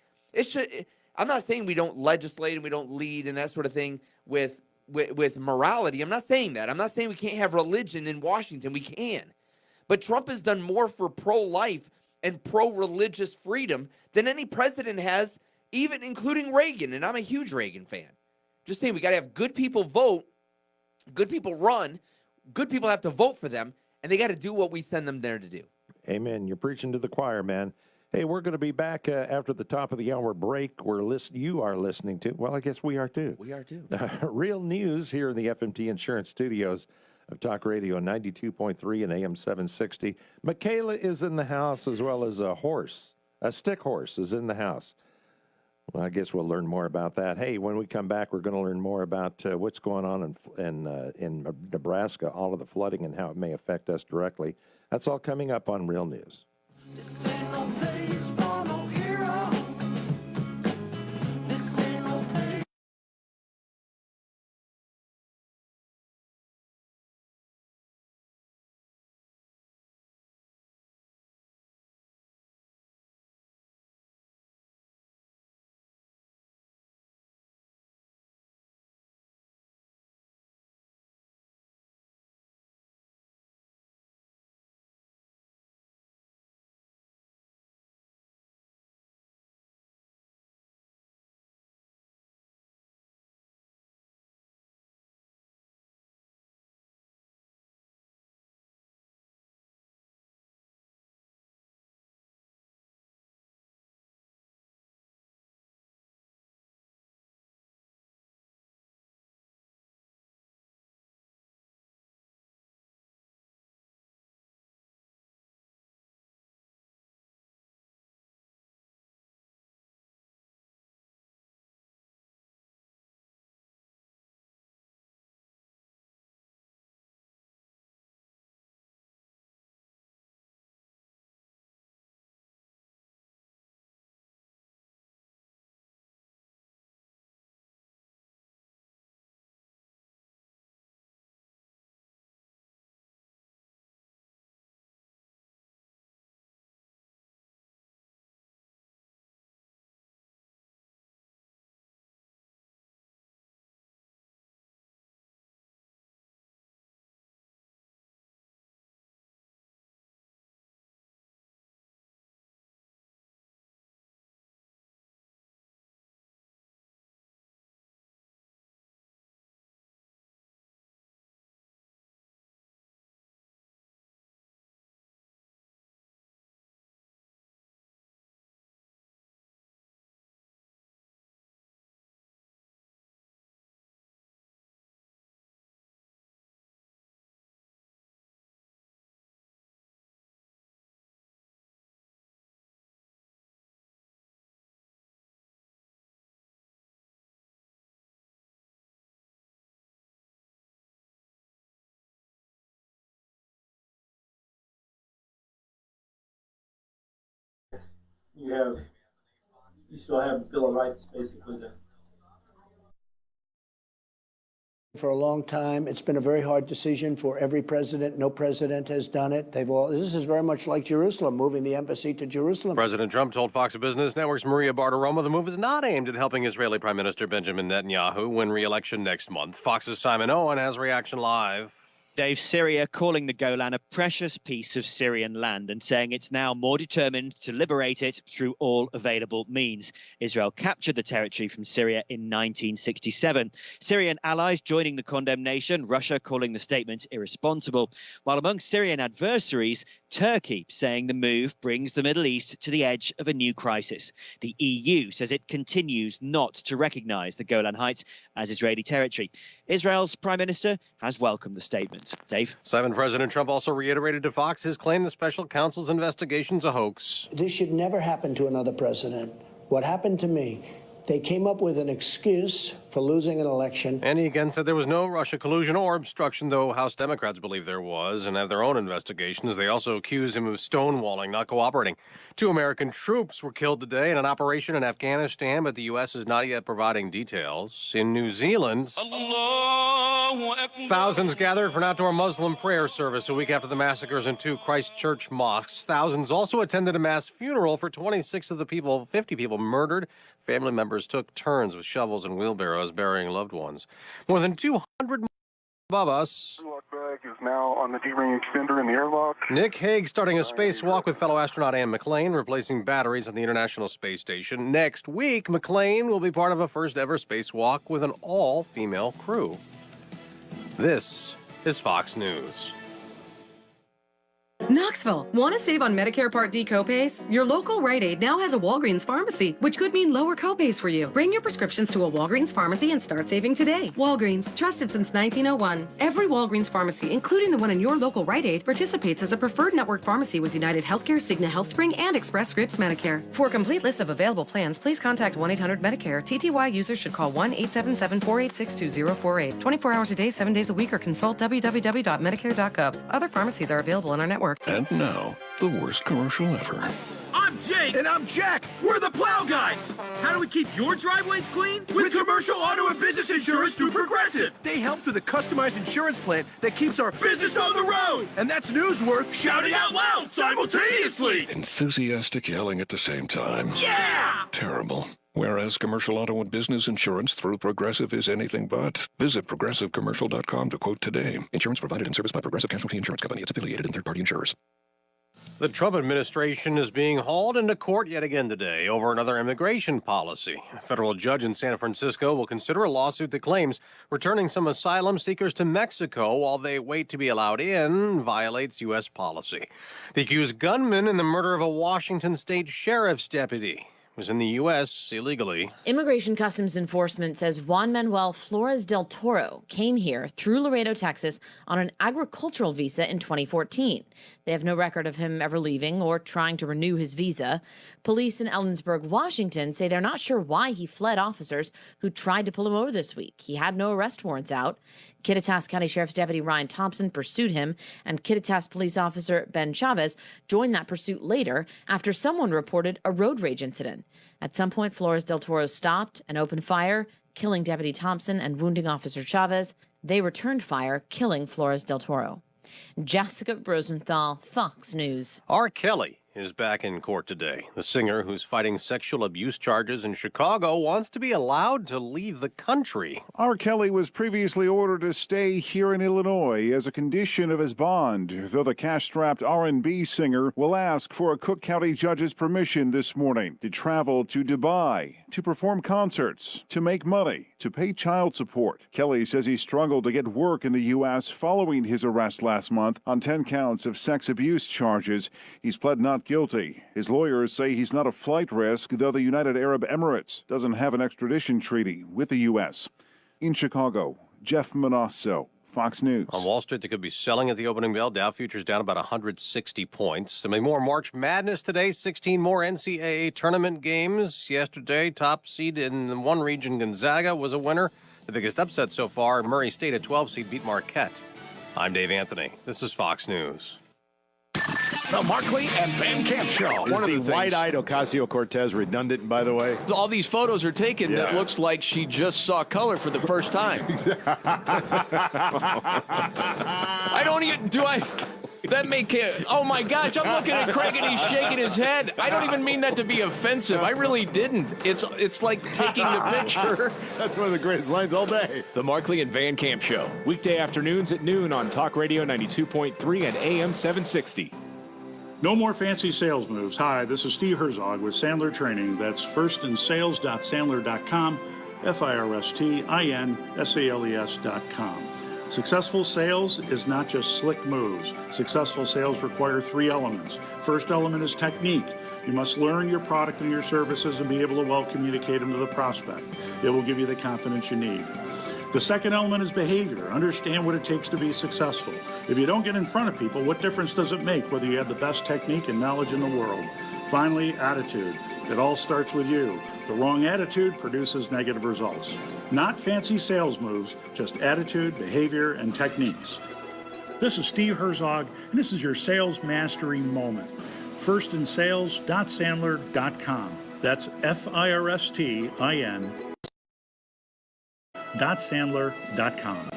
I'm not saying we don't legislate and we don't lead and that sort of thing with morality. I'm not saying that. I'm not saying we can't have religion in Washington. We can. But Trump has done more for pro-life and pro-religious freedom than any president has, even including Reagan. And I'm a huge Reagan fan. Just saying, we got to have good people vote, good people run, good people have to vote for them, and they got to do what we send them there to do. Amen. You're preaching to the choir, man. Hey, we're going to be back after the top of the hour break. You are listening to, well, I guess we are too. We are too. Real News here in the FMT Insurance Studios of Talk Radio 92.3 and AM 760. Michaela is in the house, as well as a stick horse is in the house. Well, I guess we'll learn more about that. Hey, when we come back, we're going to learn more about what's going on in Nebraska, all of the flooding and how it may affect us directly. That's all coming up on Real News. you still have the Bill of Rights basically to. For a long time, it's been a very hard decision for every president. No president has done it. This is very much like Jerusalem, moving the embassy to Jerusalem. President Trump told Fox Business Network's Maria Bartiromo the move is not aimed at helping Israeli Prime Minister Benjamin Netanyahu win re-election next month. Fox's Simon Owen has reaction live. Dave, Syria calling the Golan a precious piece of Syrian land and saying it's now more determined to liberate it through all available means. Israel captured the territory from Syria in 1967. Syrian allies joining the condemnation, Russia calling the statement irresponsible. While among Syrian adversaries, Turkey saying the move brings the Middle East to the edge of a new crisis. The EU says it continues not to recognize the Golan Heights as Israeli territory. Israel's Prime Minister has welcomed the statement. Dave? Simon, President Trump also reiterated to Fox his claim the special counsel's investigation's a hoax. This should never happen to another president. What happened to me, they came up with an excuse for losing an election. And he again said there was no Russia collusion or obstruction, though House Democrats believe there was and have their own investigations. They also accuse him of stonewalling, not cooperating. 2 American troops were killed today in an operation in Afghanistan, but the U.S. is not yet providing details. In New Zealand, thousands gathered for an outdoor Muslim prayer service a week after the massacres in 2 Christchurch mosques. Thousands also attended a mass funeral for 26 of the 50 people murdered. Family members took turns with shovels and wheelbarrows burying loved ones. More than 200 above us. Airlock bag is now on the D-ring extender in the airlock. Nick Hague starting a spacewalk with fellow astronaut Anne McClain, replacing batteries on the International Space Station. Next week, McClain will be part of a first-ever spacewalk with an all-female crew. This is Fox News. Knoxville, want to save on Medicare Part D copays? Your local Rite Aid now has a Walgreens pharmacy, which could mean lower copays for you. Bring your prescriptions to a Walgreens pharmacy and start saving today. Walgreens, trusted since 1901. Every Walgreens pharmacy, including the one in your local Rite Aid, participates as a preferred network pharmacy with United Healthcare, Cigna HealthSpring, and Express Scripts Medicare. For a complete list of available plans, please contact 1-800-MEDICARE. TTY users should call 1-877-486-2048. 24 hours a day, 7 days a week, or consult www.medicare.gov. Other pharmacies are available in our network. And now, the worst commercial ever. I'm Jake. And I'm Jack. We're the Plow Guys. How do we keep your driveways clean? With commercial auto and business insurance through Progressive. They help through the customized insurance plan that keeps our business on the road. And that's news worth shouting out loud simultaneously. Enthusiastic yelling at the same time. Yeah! Terrible. Whereas commercial auto and business insurance through Progressive is anything but. Visit ProgressiveCommercial.com to quote today. Insurance provided and serviced by Progressive Casualty Insurance Company. It's affiliated and third-party insurers. The Trump administration is being hauled into court yet again today over another immigration policy. A federal judge in San Francisco will consider a lawsuit that claims returning some asylum seekers to Mexico while they wait to be allowed in violates U.S. policy. The accused gunman in the murder of a Washington state sheriff's deputy was in the U.S. illegally. Immigration Customs Enforcement says Juan Manuel Flores del Toro came here through Laredo, Texas on an agricultural visa in 2014. They have no record of him ever leaving or trying to renew his visa. Police in Ellensburg, Washington say they're not sure why he fled officers who tried to pull him over this week. He had no arrest warrants out. Kittitas County Sheriff's Deputy Ryan Thompson pursued him, and Kittitas Police Officer Ben Chavez joined that pursuit later after someone reported a road rage incident. At some point, Flores del Toro stopped and opened fire, killing Deputy Thompson and wounding Officer Chavez. They returned fire, killing Flores del Toro. Jessica Rosenthal, Fox News. R. Kelly is back in court today. The singer, who's fighting sexual abuse charges in Chicago, wants to be allowed to leave the country. R. Kelly was previously ordered to stay here in Illinois as a condition of his bond, though the cash-strapped R&B singer will ask for a Cook County judge's permission this morning to travel to Dubai, to perform concerts, to make money, to pay child support. Kelly says he struggled to get work in the U.S. following his arrest last month on 10 counts of sex abuse charges. He's pled not guilty. His lawyers say he's not a flight risk, though the United Arab Emirates doesn't have an extradition treaty with the U.S. In Chicago, Jeff Manasso, Fox News. On Wall Street, they could be selling at the opening bell. Dow futures down about 160 points. There'll be more March Madness today. 16 more NCAA tournament games. Yesterday, top seed in one region, Gonzaga, was a winner. The biggest upset so far, Murray State, a 12 seed, beat Marquette. I'm Dave Anthony. This is Fox News. The Markley and Van Camp Show. Is the wide-eyed Ocasio-Cortez redundant, by the way? All these photos are taken that looks like she just saw color for the first time. I don't even, that make it, oh my gosh, I'm looking at Craig and he's shaking his head. I don't even mean that to be offensive. I really didn't. It's like taking the picture. That's one of the greatest lines all day. The Markley and Van Camp Show. Weekday afternoons at noon on Talk Radio 92.3 and AM 760. No more fancy sales moves. Hi, this is Steve Herzog with Sandler Training. That's firstinsales.sandler.com, FIRSTINSALES.com. Successful sales is not just slick moves. Successful sales require 3 elements. First element is technique. You must learn your product and your services and be able to well communicate them to the prospect. It will give you the confidence you need. The second element is behavior. Understand what it takes to be successful. If you don't get in front of people, what difference does it make whether you have the best technique and knowledge in the world? Finally, attitude. It all starts with you. The wrong attitude produces negative results. Not fancy sales moves, just attitude, behavior, and techniques. This is Steve Herzog, and this is your sales mastery moment. Firstinsales.sandler.com. That's FIRSTIN.sandler.com.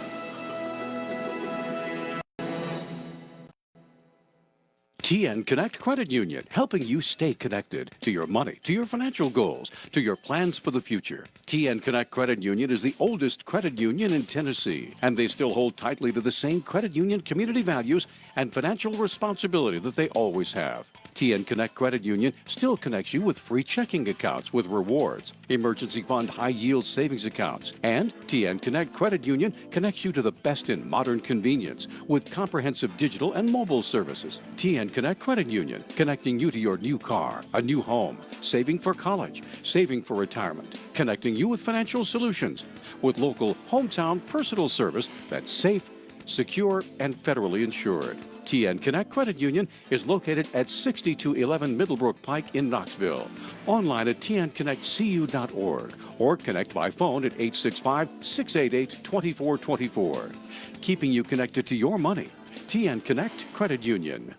TN Connect Credit Union, helping you stay connected to your money, to your financial goals, to your plans for the future. TN Connect Credit Union is the oldest credit union in Tennessee, and they still hold tightly to the same credit union community values and financial responsibility that they always have. TN Connect Credit Union still connects you with free checking accounts with rewards, emergency fund high-yield savings accounts, and TN Connect Credit Union connects you to the best in modern convenience with comprehensive digital and mobile services. TN Connect Credit Union, connecting you to your new car, a new home, saving for college, saving for retirement, connecting you with financial solutions with local hometown personal service that's safe, secure, and federally insured. TN Connect Credit Union is located at 6211 Middlebrook Pike in Knoxville. Online at tnconnectcu.org or connect by phone at 865-688-2424. Keeping you connected to your money. TN Connect Credit Union.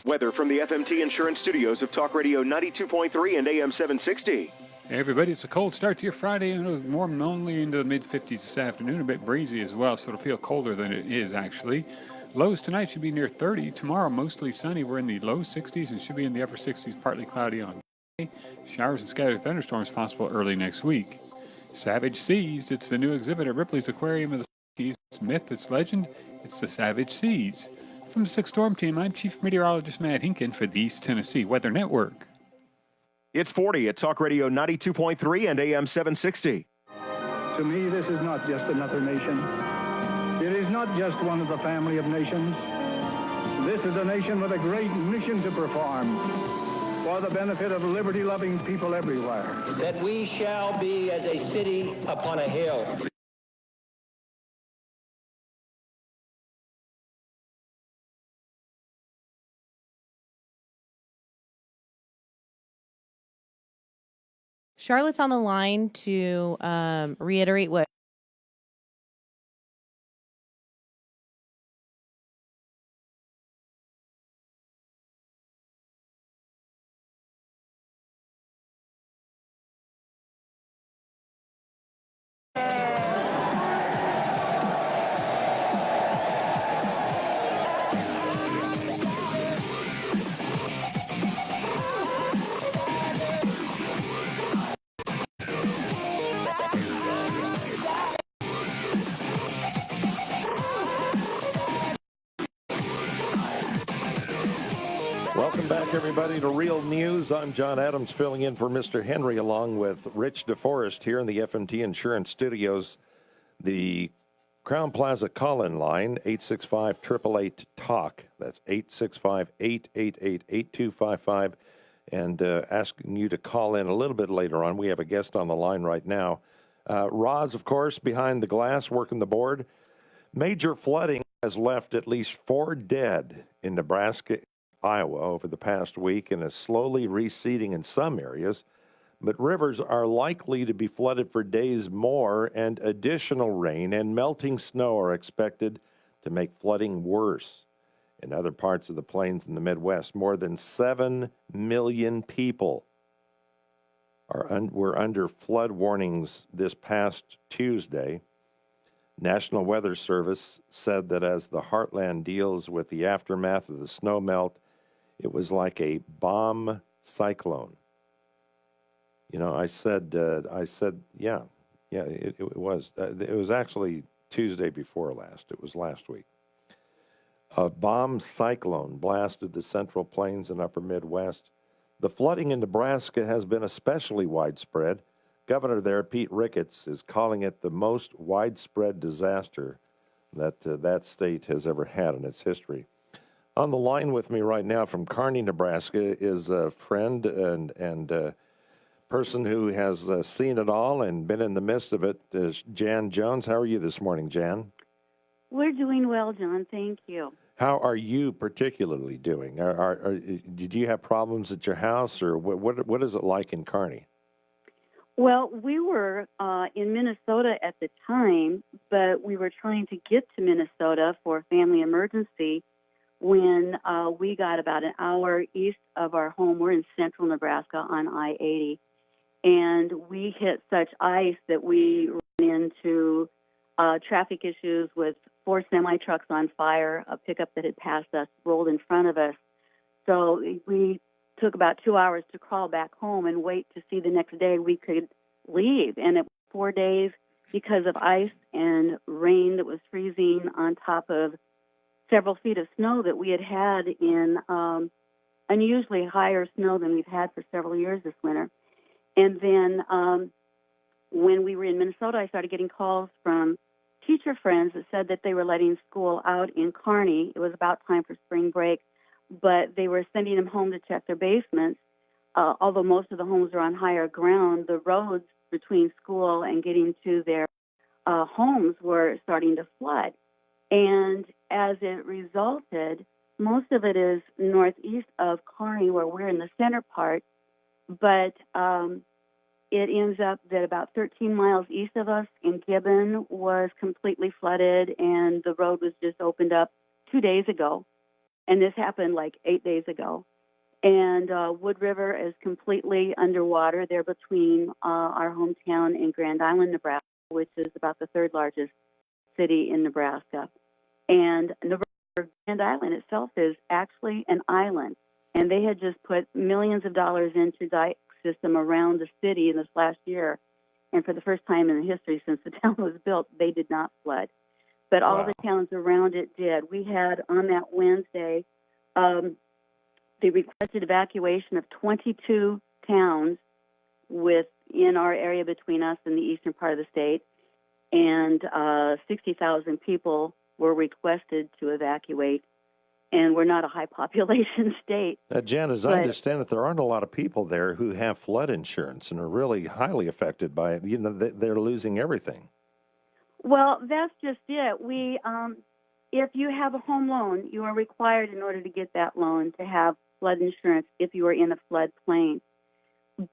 Weather from the FMT Insurance Studios of Talk Radio 92.3 and AM 760. Hey everybody, it's a cold start to your Friday, and warm only into the mid-50s this afternoon, a bit breezy as well, so it'll feel colder than it is actually. Lows tonight should be near 30. Tomorrow, mostly sunny. We're in the low 60s and should be in the upper 60s, partly cloudy on Friday. Showers and scattered thunderstorms possible early next week. Savage Seas, it's the new exhibit at Ripley's Aquarium of the Keys. It's myth, it's legend, it's the Savage Seas. From the 6th Storm Team, I'm Chief Meteorologist Matt Hinken for the East Tennessee Weather Network. It's 40 at Talk Radio 92.3 and AM 760. To me, this is not just another nation. It is not just one of the family of nations. This is a nation with a great mission to perform for the benefit of liberty-loving people everywhere. That we shall be as a city upon a hill. Charlotte's on the line to reiterate what Welcome back, everybody, to Real News. I'm John Adams, filling in for Mr. Henry, along with Rich DeForest here in the FMT Insurance Studios. The Crown Plaza call-in line, 865-888-TALK. That's 865-888-8255. And asking you to call in a little bit later on. We have a guest on the line right now. Roz, of course, behind the glass, working the board. Major flooding has left at least 4 dead in Nebraska, Iowa over the past week, and is slowly receding in some areas, but rivers are likely to be flooded for days more, and additional rain and melting snow are expected to make flooding worse. in other parts of the plains in the Midwest. More than 7 million people were under flood warnings this past Tuesday. National Weather Service said that as the heartland deals with the aftermath of the snowmelt, it was like a bomb cyclone. You know, I said, yeah, it was. It was actually Tuesday before last. It was last week. A bomb cyclone blasted the Central Plains and Upper Midwest. The flooding in Nebraska has been especially widespread. Governor there, Pete Ricketts, is calling it the most widespread disaster that that state has ever had in its history. On the line with me right now from Kearney, Nebraska, is a friend and person who has seen it all and been in the midst of it, Jan Jones. How are you this morning, Jan? We're doing well, John. Thank you. How are you particularly doing? Did you have problems at your house, or what is it like in Kearney? Well, we were in Minnesota at the time, but we were trying to get to Minnesota for a family emergency when we got about an hour east of our home. We're in central Nebraska on I-80, and we hit such ice that we ran into traffic issues with 4 semi-trucks on fire. A pickup that had passed us rolled in front of us. So we took about 2 hours to crawl back home and wait to see the next day we could leave. And it was 4 days because of ice and rain that was freezing on top of several feet of snow that we had in unusually higher snow than we've had for several years this winter. And then when we were in Minnesota, I started getting calls from teacher friends that said that they were letting school out in Kearney. It was about time for spring break, but they were sending them home to check their basements. Although most of the homes are on higher ground, the roads between school and getting to their homes were starting to flood. And as it resulted, most of it is northeast of Kearney, where we're in the center part, but it ends up that about 13 miles east of us in Gibbon was completely flooded, and the road was just opened up 2 days ago. And this happened like 8 days ago. And Wood River is completely underwater. They're between our hometown in Grand Island, Nebraska, which is about the 3rd largest city in Nebraska. And Grand Island itself is actually an island. And they had just put millions of dollars into dike system around the city in this last year. And for the first time in history since the town was built, they did not flood. But all the towns around it did. We had on that Wednesday the requested evacuation of 22 towns within our area between us and the eastern part of the state, and 60,000 people were requested to evacuate, and we're not a high population state. Jan, as I understand it, there aren't a lot of people there who have flood insurance and are really highly affected by it. You know, they're losing everything. Well, that's just it. We, if you have a home loan, you are required in order to get that loan to have flood insurance if you are in a floodplain.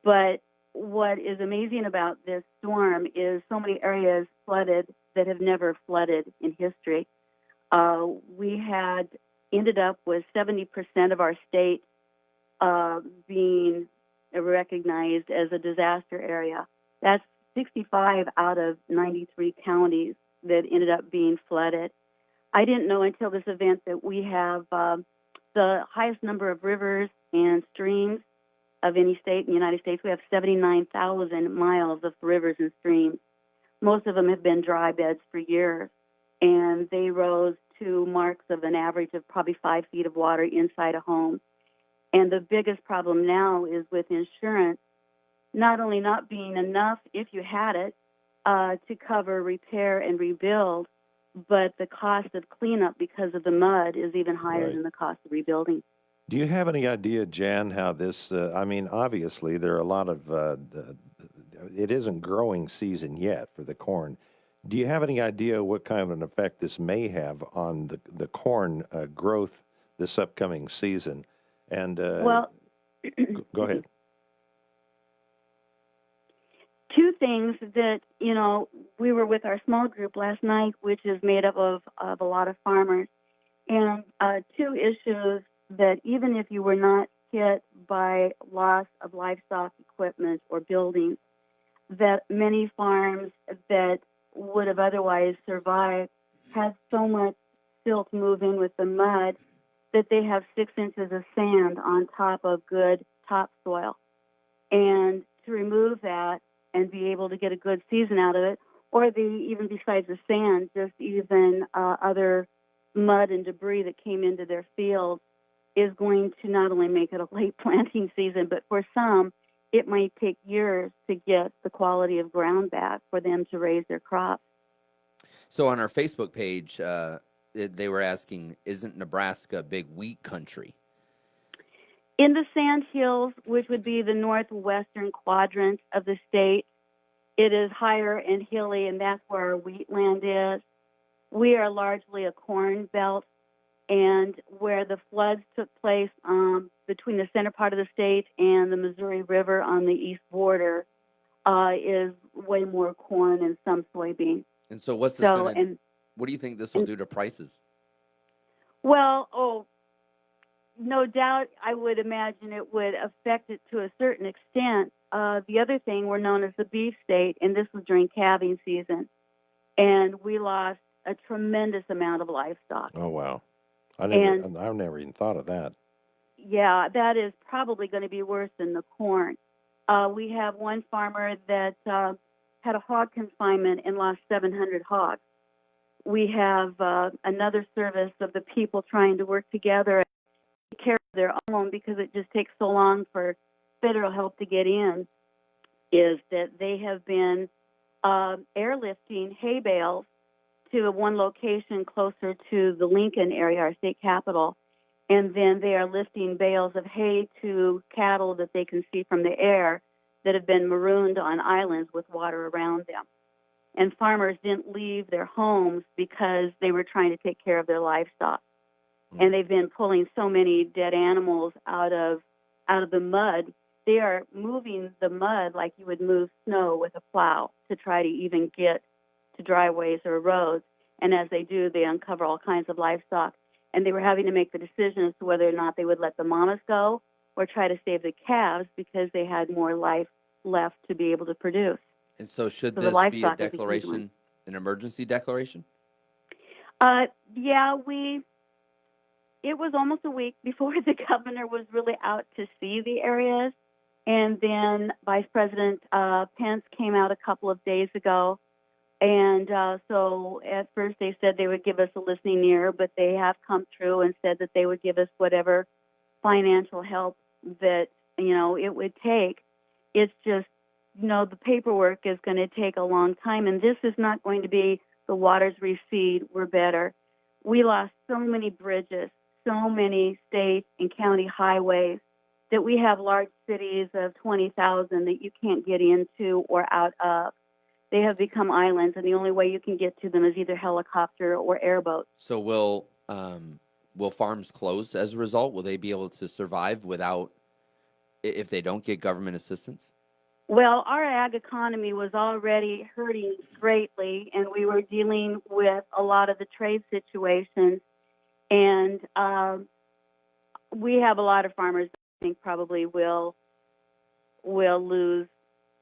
But what is amazing about this storm is so many areas flooded that have never flooded in history. We had ended up with 70% of our state being recognized as a disaster area. That's 65 out of 93 counties that ended up being flooded. I didn't know until this event that we have the highest number of rivers and streams of any state in the United States. We have 79,000 miles of rivers and streams. Most of them have been dry beds for years, and they rose to marks of an average of probably 5 feet of water inside a home. And the biggest problem now is with insurance, not only not being enough, if you had it, to cover repair and rebuild, but the cost of cleanup because of the mud is even higher than the cost of rebuilding. Do you have any idea, Jan, how this, I mean, obviously there are a lot of, it isn't growing season yet for the corn. Do you have any idea what kind of an effect this may have on the corn growth this upcoming season? And well, go ahead. Two things that, you know, we were with our small group last night, which is made up of a lot of farmers, And two issues that even if you were not hit by loss of livestock equipment or buildings, that many farms that would have otherwise survived had so much silt move in with the mud that they have 6 inches of sand on top of good topsoil. And to remove that and be able to get a good season out of it, or even besides the sand, just even other mud and debris that came into their fields, is going to not only make it a late planting season, but for some, it might take years to get the quality of ground back for them to raise their crops. So on our Facebook page, they were asking, isn't Nebraska a big wheat country? In the Sand Hills, which would be the northwestern quadrant of the state, it is higher and hilly, and that's where our wheat land is. We are largely a corn belt, and where the floods took place between the center part of the state and the Missouri River on the east border is way more corn and some soybean. And so what's this going to, what do you think this will do to prices? Well, no doubt I would imagine it would affect it to a certain extent. The other thing, we're known as the beef state, and this was during calving season, and we lost a tremendous amount of livestock. Oh, wow. I've never even thought of that. Yeah, that is probably going to be worse than the corn. We have one farmer that had a hog confinement and lost 700 hogs. We have another service of the people trying to work together and take care of their own because it just takes so long for federal help to get in, is that they have been airlifting hay bales to one location closer to the Lincoln area, our state capital, and then they are lifting bales of hay to cattle that they can see from the air that have been marooned on islands with water around them. And farmers didn't leave their homes because they were trying to take care of their livestock. And they've been pulling so many dead animals out of the mud. They are moving the mud like you would move snow with a plow to try to even get to driveways or roads. And as they do, they uncover all kinds of livestock. And they were having to make the decision as to whether or not they would let the mamas go or try to save the calves because they had more life left to be able to produce. And so should this be a declaration, an emergency declaration? It was almost a week before the governor was really out to see the areas. And then Vice President Pence came out a couple of days ago. And so at first they said they would give us a listening ear, but they have come through and said that they would give us whatever financial help that, it would take. It's just, the paperwork is going to take a long time. And this is not going to be the waters recede, we're better. We lost so many bridges, so many state and county highways that we have large cities of 20,000 that you can't get into or out of. They have become islands, and the only way you can get to them is either helicopter or airboat. So will farms close as a result? Will they be able to survive if they don't get government assistance? Well, our ag economy was already hurting greatly, and we were dealing with a lot of the trade situations. And we have a lot of farmers that I think probably will lose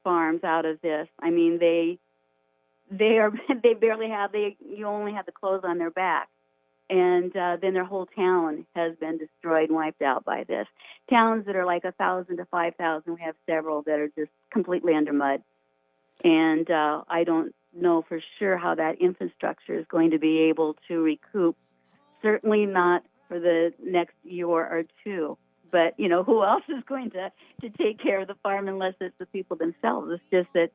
farms out of this. I mean, you only have the clothes on their back, and then their whole town has been destroyed and wiped out by this. Towns that are like 1,000 to 5,000, we have several that are just completely under mud, and I don't know for sure how that infrastructure is going to be able to recoup. Certainly not for the next year or two. But, who else is going to take care of the farm unless it's the people themselves? It's just that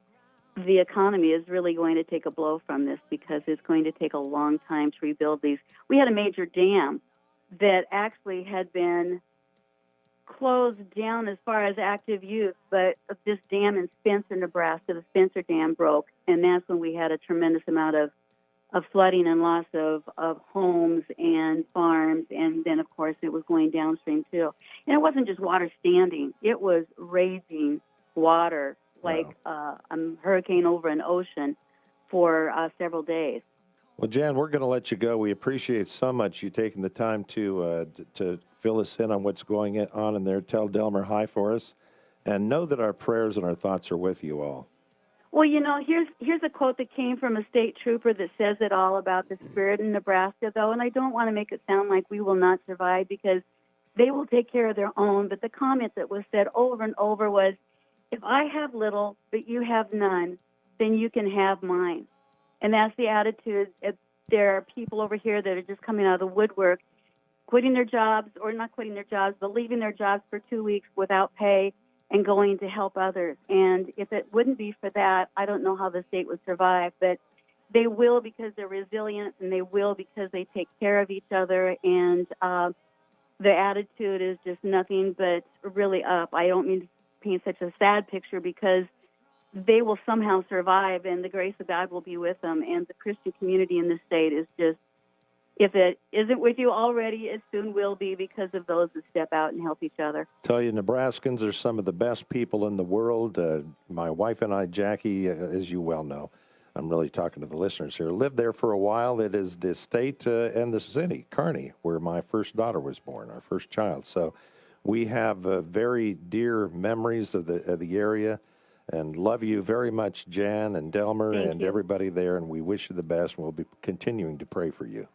the economy is really going to take a blow from this because it's going to take a long time to rebuild these. We had a major dam that actually had been closed down as far as active use, but this dam in Spencer, Nebraska, the Spencer Dam broke, and that's when we had a tremendous amount of flooding and loss of homes and farms, and then, of course, it was going downstream, too. And it wasn't just water standing. It was raging water, like a hurricane over an ocean for several days. Well, Jan, we're going to let you go. We appreciate so much you taking the time to fill us in on what's going on in there. Tell Delmer hi for us, and know that our prayers and our thoughts are with you all. Well, here's a quote that came from a state trooper that says it all about the spirit in Nebraska, though, and I don't want to make it sound like we will not survive because they will take care of their own. But the comment that was said over and over was, if I have little, but you have none, then you can have mine. And that's the attitude. There are people over here that are just coming out of the woodwork, quitting their jobs, or not quitting their jobs, but leaving their jobs for 2 weeks without pay and going to help others. And if it wouldn't be for that, I don't know how the state would survive. But they will because they're resilient, and they will because they take care of each other. And the attitude is just nothing but really up. I don't mean to paint such a sad picture because they will somehow survive, and the grace of God will be with them. And the Christian community in this state is just, if it isn't with you already, it soon will be because of those that step out and help each other. Tell you, Nebraskans are some of the best people in the world. My wife and I, Jackie, as you well know, I'm really talking to the listeners here, lived there for a while. It is the state and the city, Kearney, where my first daughter was born, our first child. So we have very dear memories of the area, and love you very much, Jan and Delmer. Thank and you. Everybody there, and we wish you the best, and we'll be continuing to pray for you.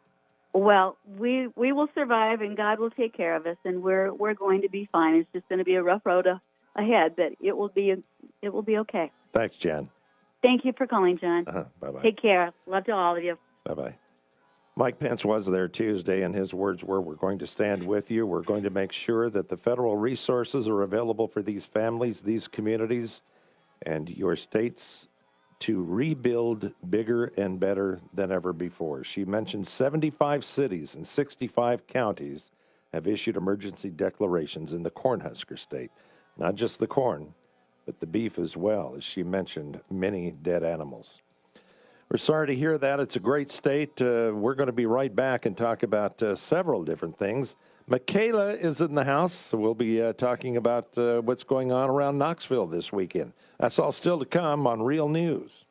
Well, we will survive, and God will take care of us, and we're going to be fine. It's just going to be a rough road ahead, but it will be okay. Thanks, Jan. Thank you for calling, John. Bye-bye. Take care. Love to all of you. Bye-bye. Mike Pence was there Tuesday, and his words were, we're going to stand with you. We're going to make sure that the federal resources are available for these families, these communities, and your states to rebuild bigger and better than ever before. She mentioned 75 cities and 65 counties have issued emergency declarations in the Cornhusker state. Not just the corn, but the beef as well, as she mentioned, many dead animals. We're sorry to hear that. It's a great state. We're going to be right back and talk about several different things. Michaela is in the house, so we'll be talking about what's going on around Knoxville this weekend. That's all still to come on Real News.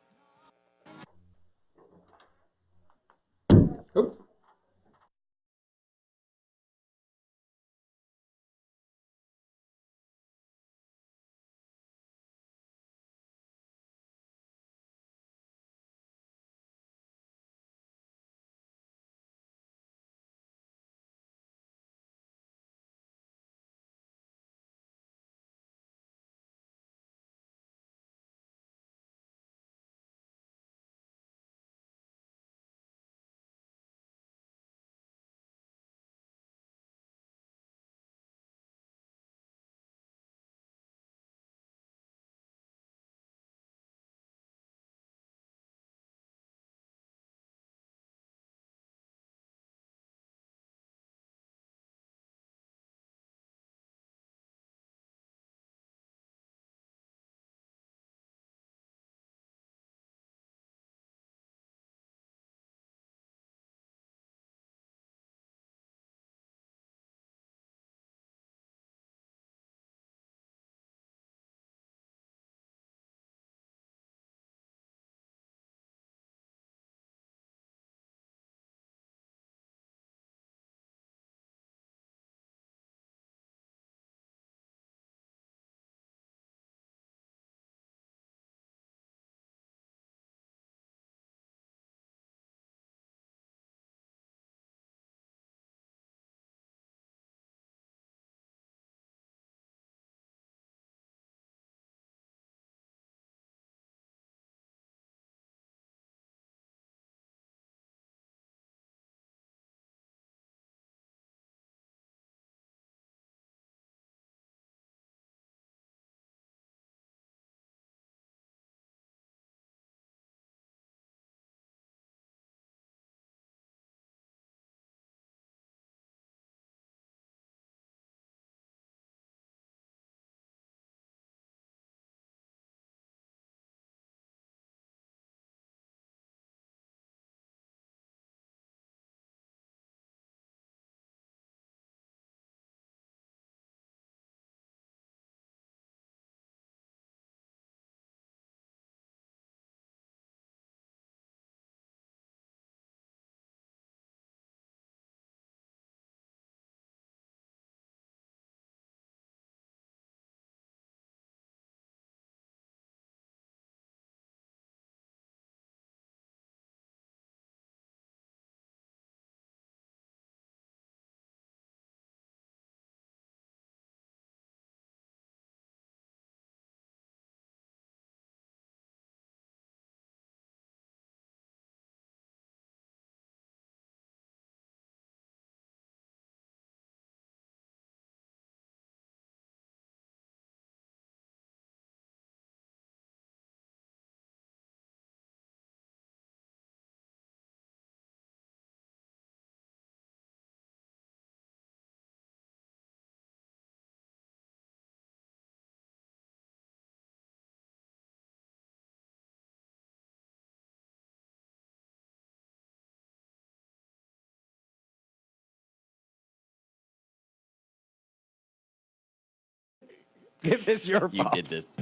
This is your fault. You did this.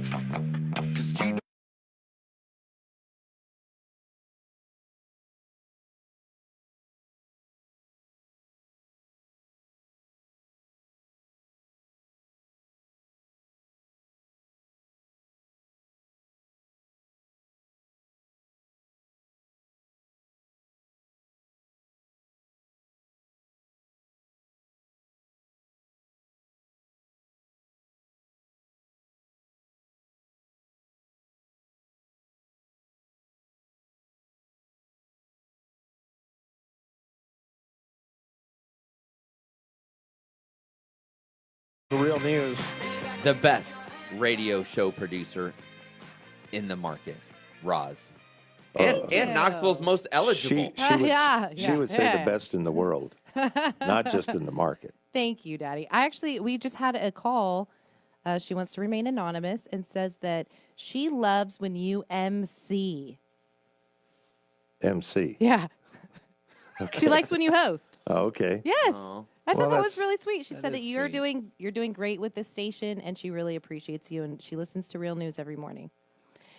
Real news. The best radio show producer in the market, Roz. And Knoxville's most eligible. She would say the best in the world, not just in the market. Thank you, Daddy. We just had a call. She wants to remain anonymous and says that she loves when you MC. MC. Yeah. Okay. She likes when you host. Oh, okay. Yes. Oh. I thought Well, that was that's- really sweet. She that said that is you're sweet. doing great with this station, and she really appreciates you, and she listens to Real News every morning.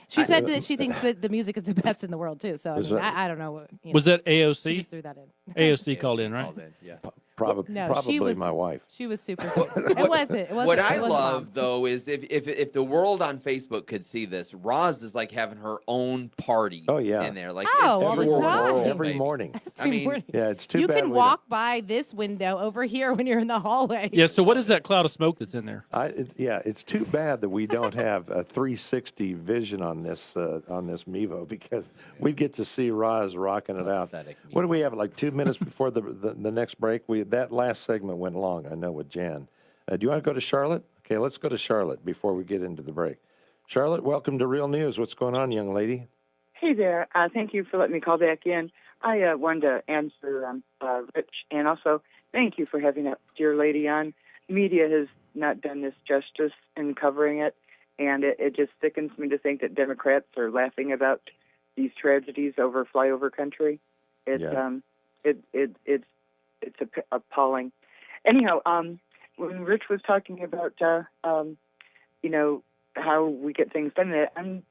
She said that she thinks that the music is the best in the world too. So Was I, that- I don't know. What, Was that She AOC? just threw that in. AOC called in, right? Yeah. Probably, No, probably she was, my wife. She was super sweet. It wasn't. What I it wasn't love Mom. though is if the world on Facebook could see this, Roz is like having her own party. Oh yeah. In there, like Oh, it's all the your time. world, Every baby. morning. I mean, morning. Yeah, it's too You bad can we walk by this window over here when you're in the hallway. Yeah, so what is that cloud of smoke that's in there? It's too bad that we don't have a 360 vision on this Mevo, because we'd get to see Roz rocking it out. What do we have? Like 2 minutes before the next break. That last segment went long. I know with Jan. Do you want to go to Charlotte? Okay, let's go to Charlotte before we get into the break. Charlotte, welcome to Real News. What's going on, young lady? Hey there. Thank you for letting me call back in. I wanted to answer Rich, and also thank you for having that dear lady on. Media has not done this justice in covering it, and it just sickens me to think that Democrats are laughing about these tragedies over flyover country. It's appalling. Anyhow, when Rich was talking about how we get things done, I'm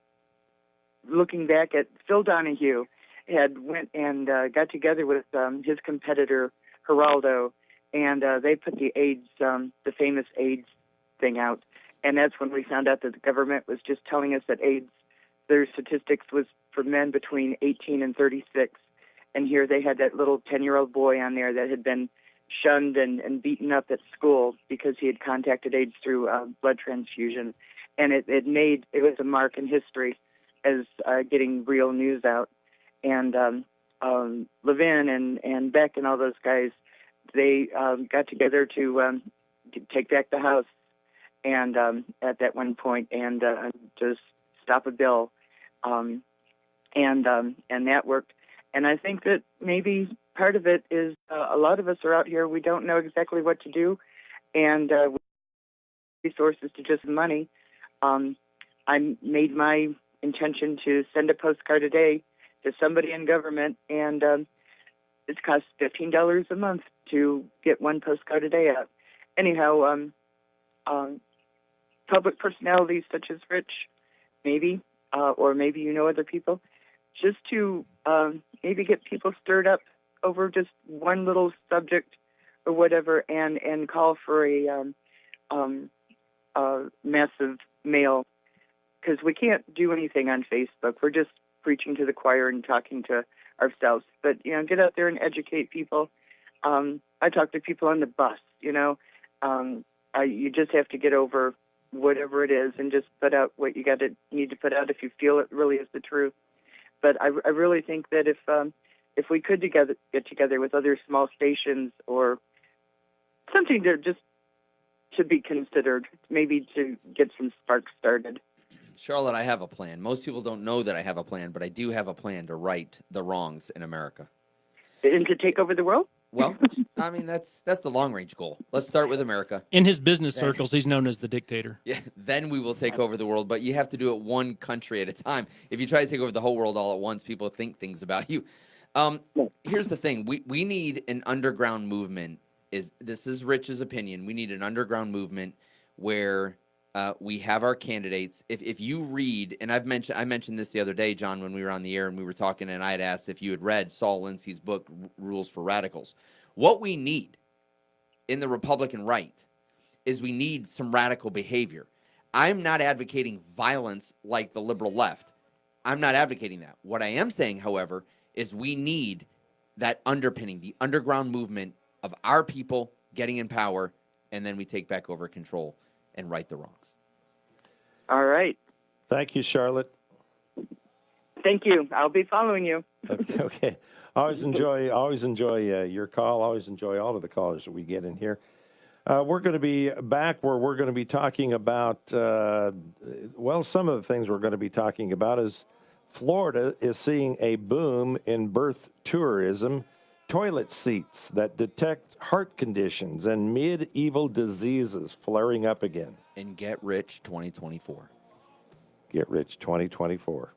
looking back at Phil Donahue had went and got together with his competitor Geraldo, and they put the famous AIDS thing out, and that's when we found out that the government was just telling us that AIDS, their statistics was for men between 18 and 36, and here they had that little 10-year-old boy on there that had been shunned and beaten up at school because he had contacted AIDS through blood transfusion, and it was a mark in history as getting Real News out. And Levin and Beck and all those guys, they got together to take back the House, and at that one point, and just stop a bill, and that worked. And I think that maybe part of it is a lot of us are out here, we don't know exactly what to do, and resources to just money. I made my intention to send a postcard a day to somebody in government, and it costs $15 a month to get one postcard a day out. Anyhow, public personalities such as Rich, maybe, or maybe you know other people, just to maybe get people stirred up over just one little subject or whatever, and call for a massive mail, because we can't do anything on Facebook. We're just preaching to the choir and talking to ourselves. But, get out there and educate people. I talk to people on the bus, you just have to get over whatever it is and just put out what you need to put out if you feel it really is the truth. But I really think that if we could get together with other small stations or something to be considered, maybe to get some sparks started. Charlotte, I have a plan. Most people don't know that I have a plan, but I do have a plan to right the wrongs in America. And to take over the world? Well, I mean, that's the long-range goal. Let's start with America. In his business circles, he's known as the dictator. Yeah, then we will take over the world, but you have to do it one country at a time. If you try to take over the whole world all at once, people think things about you. Here's the thing. We need an underground movement. This is Rich's opinion. We need an underground movement where We have our candidates. If you read, and I mentioned this the other day, John, when we were on the air and we were talking, and I had asked if you had read Saul Alinsky's book, Rules for Radicals. What we need in the Republican right is we need some radical behavior. I'm not advocating violence like the liberal left. I'm not advocating that. What I am saying, however, is we need that underpinning, the underground movement of our people getting in power, and then we take back over control and right the wrongs. All right. Thank you, Charlotte. Thank you. I'll be following you. Okay. Always enjoy your call. Always enjoy all of the callers that we get in here. We're going to be back where we're going to be talking about, some of the things we're going to be talking about is Florida is seeing a boom in birth tourism, toilet seats that detect heart conditions and medieval diseases flaring up again. And Get Rich 2024. Get Rich 2024.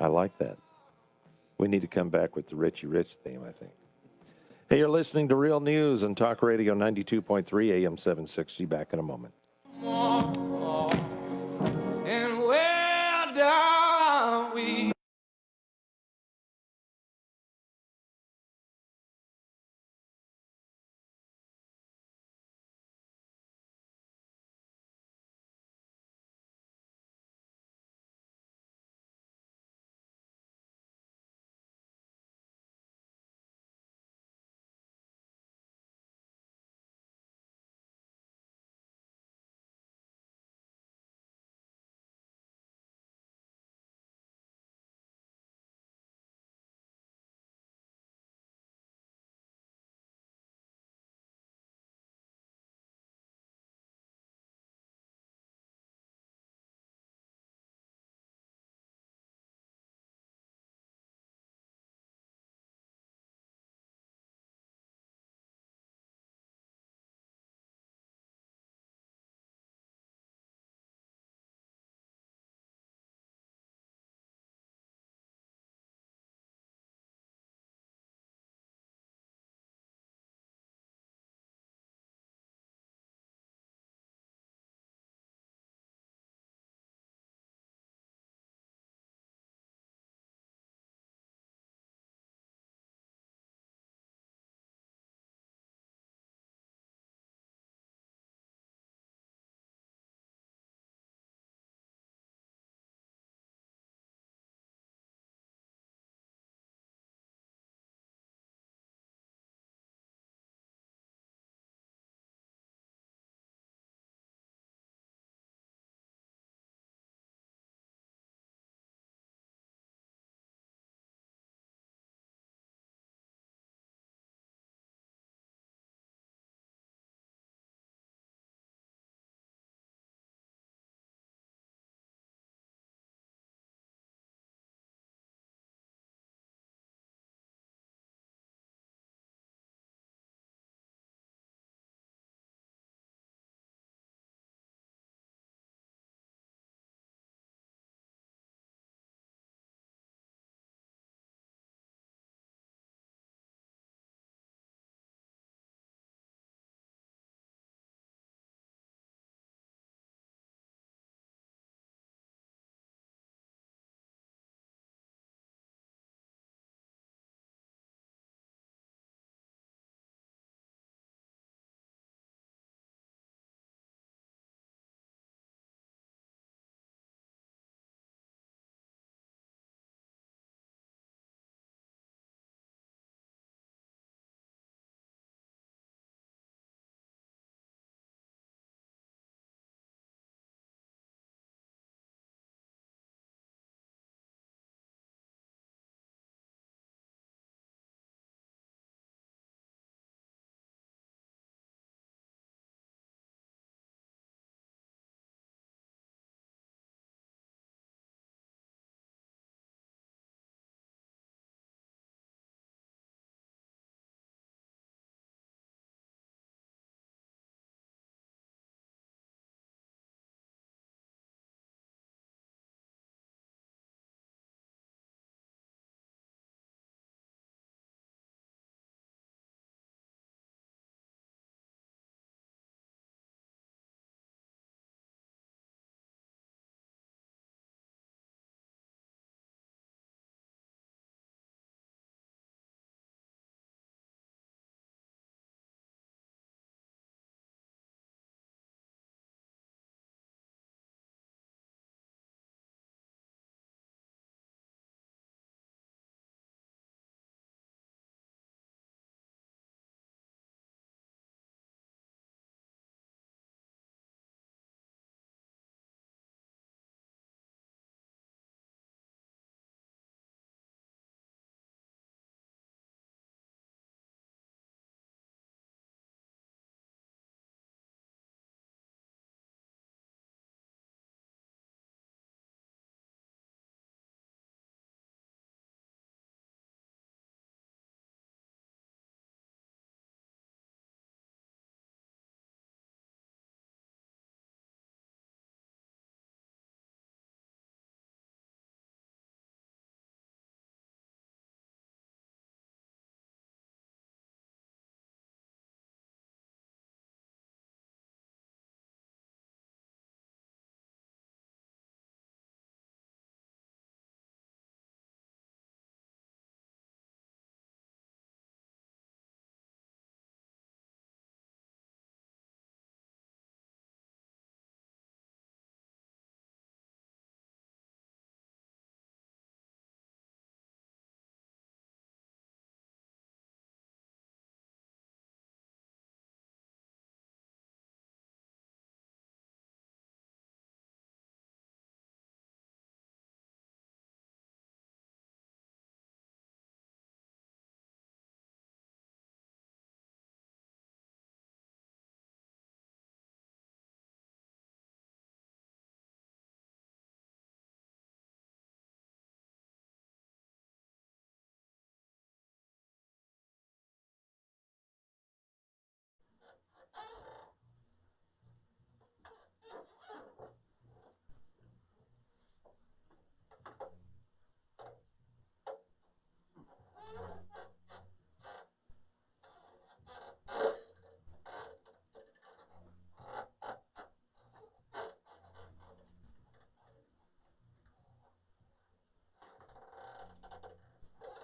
I like that. We need to come back with the Richie Rich theme, I think. Hey, you're listening to Real News on Talk Radio 92.3 AM 760. Back in a moment. And where down we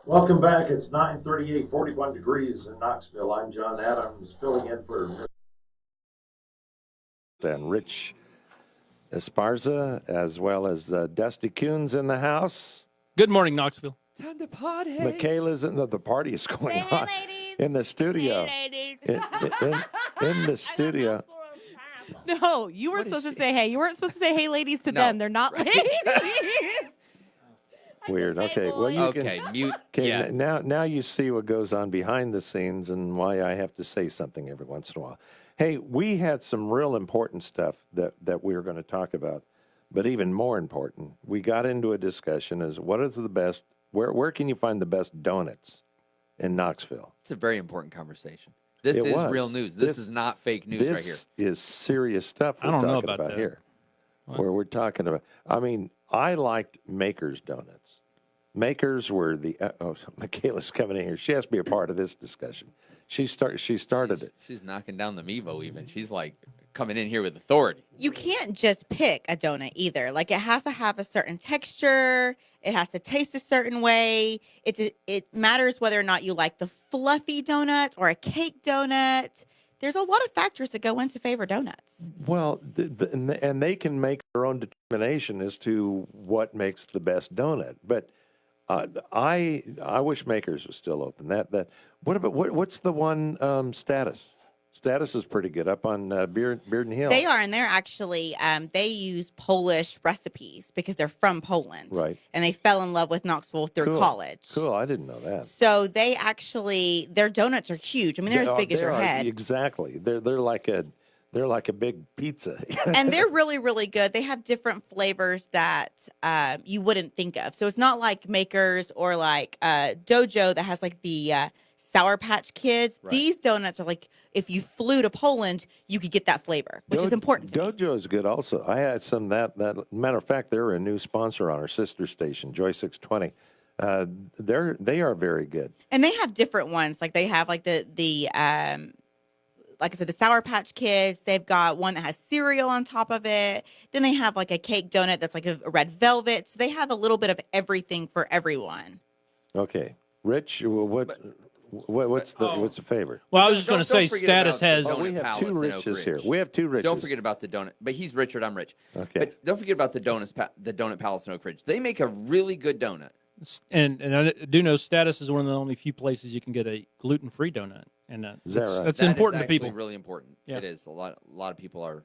Welcome back. It's 9:38, 41 degrees in Knoxville. I'm John Adams, filling in for and Rich Esparza, as well as Dusty Coons in the house. Good morning, Knoxville. Time to party. Michaela's in the party is going on in the studio. In the studio. No, you were supposed to say hey. You weren't supposed to say hey, ladies, to them. They're not ladies. Weird. Okay. Well, you Okay, can mute. Okay. Yeah. Now you see what goes on behind the scenes and why I have to say something every once in a while. Hey, we had some real important stuff that we were going to talk about, but even more important, we got into a discussion as what is the best. Where can you find the best donuts in Knoxville? It's a very important conversation. This It is was. real news. This is not fake news right here. This is serious stuff I we're don't know talking about that. here. Where we're talking about, I mean, I liked Maker's Donuts. Makers were Michaela's coming in here. She has to be a part of this discussion. She started it. She's knocking down the Mevo even. She's like coming in here with authority. You can't just pick a donut either. Like, it has to have a certain texture. It has to taste a certain way. It matters whether or not you like the fluffy donut or a cake donut. There's a lot of factors that go into favorite donuts. Well, and they can make their own determination as to what makes the best donut. But I wish Makers was still open. What's the one Status? Status is pretty good up on Bearden Hill. They are, and they're actually, they use Polish recipes because they're from Poland. Right. And they fell in love with Knoxville through college. Cool. I didn't know that. So they actually, their donuts are huge. I mean, they're as big as your head. Exactly. They're like a big pizza. And they're really, really good. They have different flavors that you wouldn't think of. So it's not like Makers or like Dojo that has like the Sour Patch Kids. Right. These donuts are like, if you flew to Poland, you could get that flavor, which is important to me. Dojo is good also. I had some that matter of fact, they're a new sponsor on our sister station, Joy 620. They are very good. And they have different ones. Like they have like the like I said, the Sour Patch Kids. They've got one that has cereal on top of it. Then they have like a cake donut that's like a red velvet. So they have a little bit of everything for everyone. Okay. Rich, what's the favorite? Well, I was just going to say Status has. We have two Riches here. We have two Riches. Don't forget about the donut. But he's Richard, I'm Rich. Okay. But don't forget about the Donut Palace in Oak Ridge. They make a really good donut. And I do know Status is one of the only few places you can get a gluten-free donut, and that's important to people. Really important. Yeah. It is. A lot of people are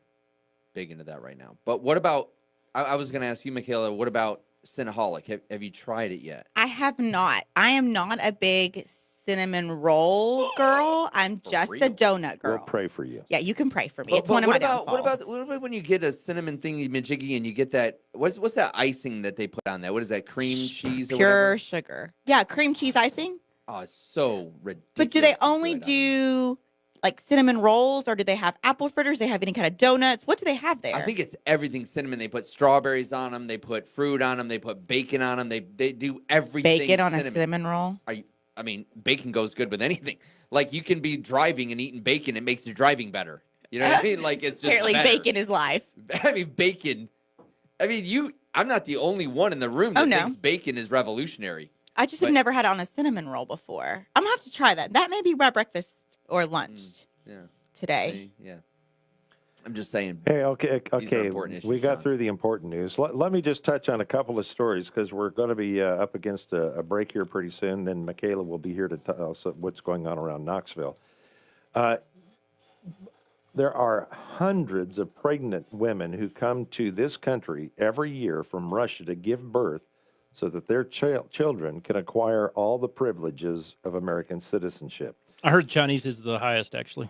big into that right now. But what about? I was going to ask you, Michaela. What about Cinnaholic? Have you tried it yet? I have not. I am not a big cinnamon roll girl. I'm just a donut girl. We'll pray for you. Yeah, you can pray for me. It's one of my downfalls. What about when you get a cinnamon thingy majiggy and you get that? What's that icing that they put on that? What is that? Cream cheese or pure whatever? sugar. Yeah, cream cheese icing. Oh, it's so ridiculous. But do they only do like cinnamon rolls, or do they have apple fritters? Do they have any kind of donuts? What do they have there? I think it's everything cinnamon. They put strawberries on them. They put fruit on them. They put bacon on them. They do everything. Bacon on cinnamon. a cinnamon roll. I mean, bacon goes good with anything. Like, you can be driving and eating bacon. It makes your driving better. You know what I mean? Like, it's just apparently better. bacon is life. I mean, bacon. I mean, I'm not the only one in the room that thinks bacon is revolutionary. I just have never had it on a cinnamon roll before. I'm gonna have to try that. That may be my breakfast or lunch. Today. Yeah. I'm just saying. Hey, okay. These are important issues, We got John. through the important news. Let me just touch on a couple of stories because we're going to be up against a break here pretty soon. Then Michaela will be here to tell us what's going on around Knoxville. There are hundreds of pregnant women who come to this country every year from Russia to give birth so that their children can acquire all the privileges of American citizenship. I heard Chinese is the highest, actually.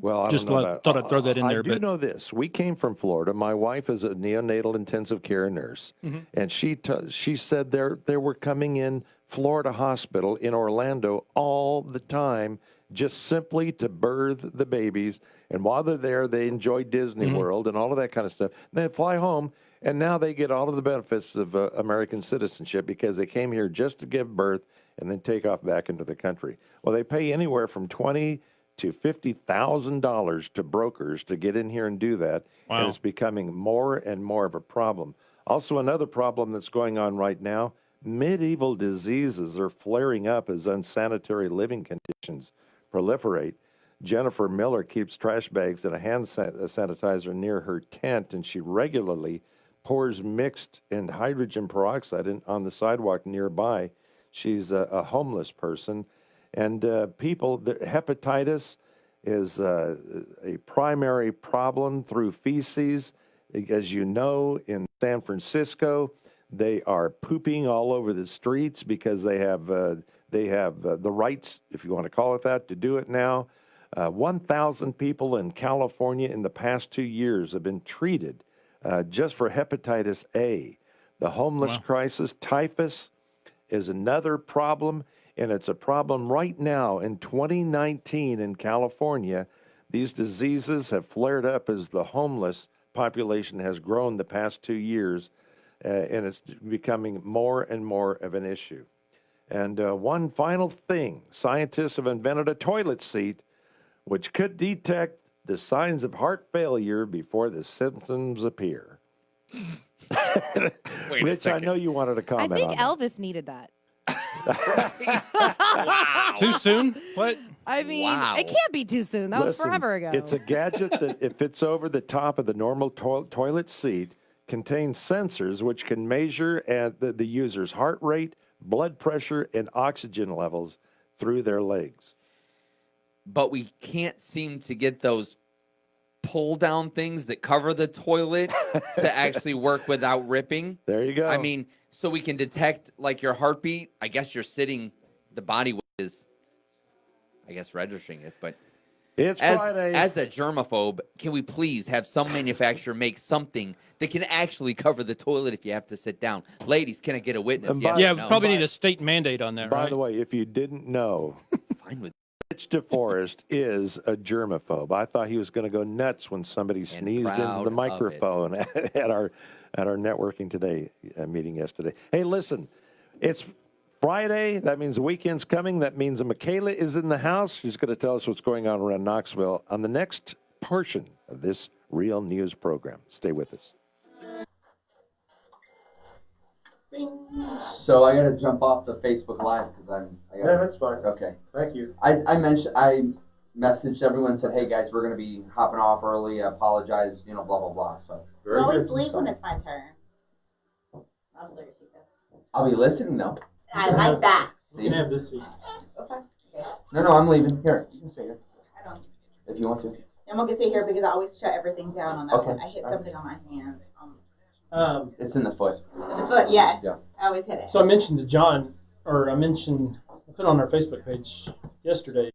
Well, I just don't know that. thought I'd throw that in there. I do know this. We came from Florida. My wife is a neonatal intensive care nurse, and she said they were coming in Florida Hospital in Orlando all the time, just simply to birth the babies. And while they're there, they enjoy Disney World and all of that kind of stuff. And they fly home, and now they get all of the benefits of American citizenship because they came here just to give birth and then take off back into the country. Well, they pay anywhere from $20,000 to $50,000 to brokers to get in here and do that. Wow. And it's becoming more and more of a problem. Also, another problem that's going on right now, Medieval diseases are flaring up as unsanitary living conditions proliferate. Jennifer Miller keeps trash bags and a hand sanitizer near her tent, and she regularly pours mixed and hydrogen peroxide on the sidewalk nearby. She's a homeless person. And hepatitis is a primary problem through feces. As you know, in San Francisco, they are pooping all over the streets because they have the rights, if you want to call it that, to do it now. 1,000 people in California in the past 2 years have been treated just for hepatitis A. The homeless crisis, typhus, is another problem, and it's a problem right now in 2019 in California. These diseases have flared up as the homeless population has grown the past 2 years, and it's becoming more and more of an issue. And one final thing, scientists have invented a toilet seat which could detect the signs of heart failure before the symptoms appear. Which I know you wanted to comment on. I think Elvis needed that. Too soon? What? I mean, it can't be too soon. That was forever ago. It's a gadget that, if it's over the top of the normal toilet seat, contains sensors which can measure the user's heart rate, blood pressure, and oxygen levels through their legs. But we can't seem to get those pull-down things that cover the toilet to actually work without ripping. There you go. I mean, so we can detect, like, your heartbeat. I guess you're sitting, the body weight is, I guess, registering it. But it's Friday. As a germaphobe, can we please have some manufacturer make something that can actually cover the toilet if you have to sit down? Ladies, can I get a witness? Yeah, we probably need a state mandate on that, By right? the way, if you didn't know, fine with Rich DeForest is a germaphobe. I thought he was going to go nuts when somebody sneezed into the microphone at our Networking Today meeting yesterday. Hey, listen, it's Friday. That means the weekend's coming. That means Michaela is in the house. She's going to tell us what's going on around Knoxville on the next portion of this Real News program. Stay with us. So I got to jump off the Facebook Live because Yeah, that's fine. Okay. Thank you. I messaged everyone and said, hey guys, we're going to be hopping off early. I apologize, blah, blah, blah. So You always leave when it's my turn. I'll still your seat though. I'll be listening though. I like that. See? You can have this seat. Okay. No, I'm leaving. Here, you can stay here. I don't. If you want to. I'm gonna sit here because I always shut everything down on that Okay. one. I hit something on my hand. It's in the foot. The foot, yes. Yeah. I always hit it. So I mentioned to John, I put on our Facebook page yesterday,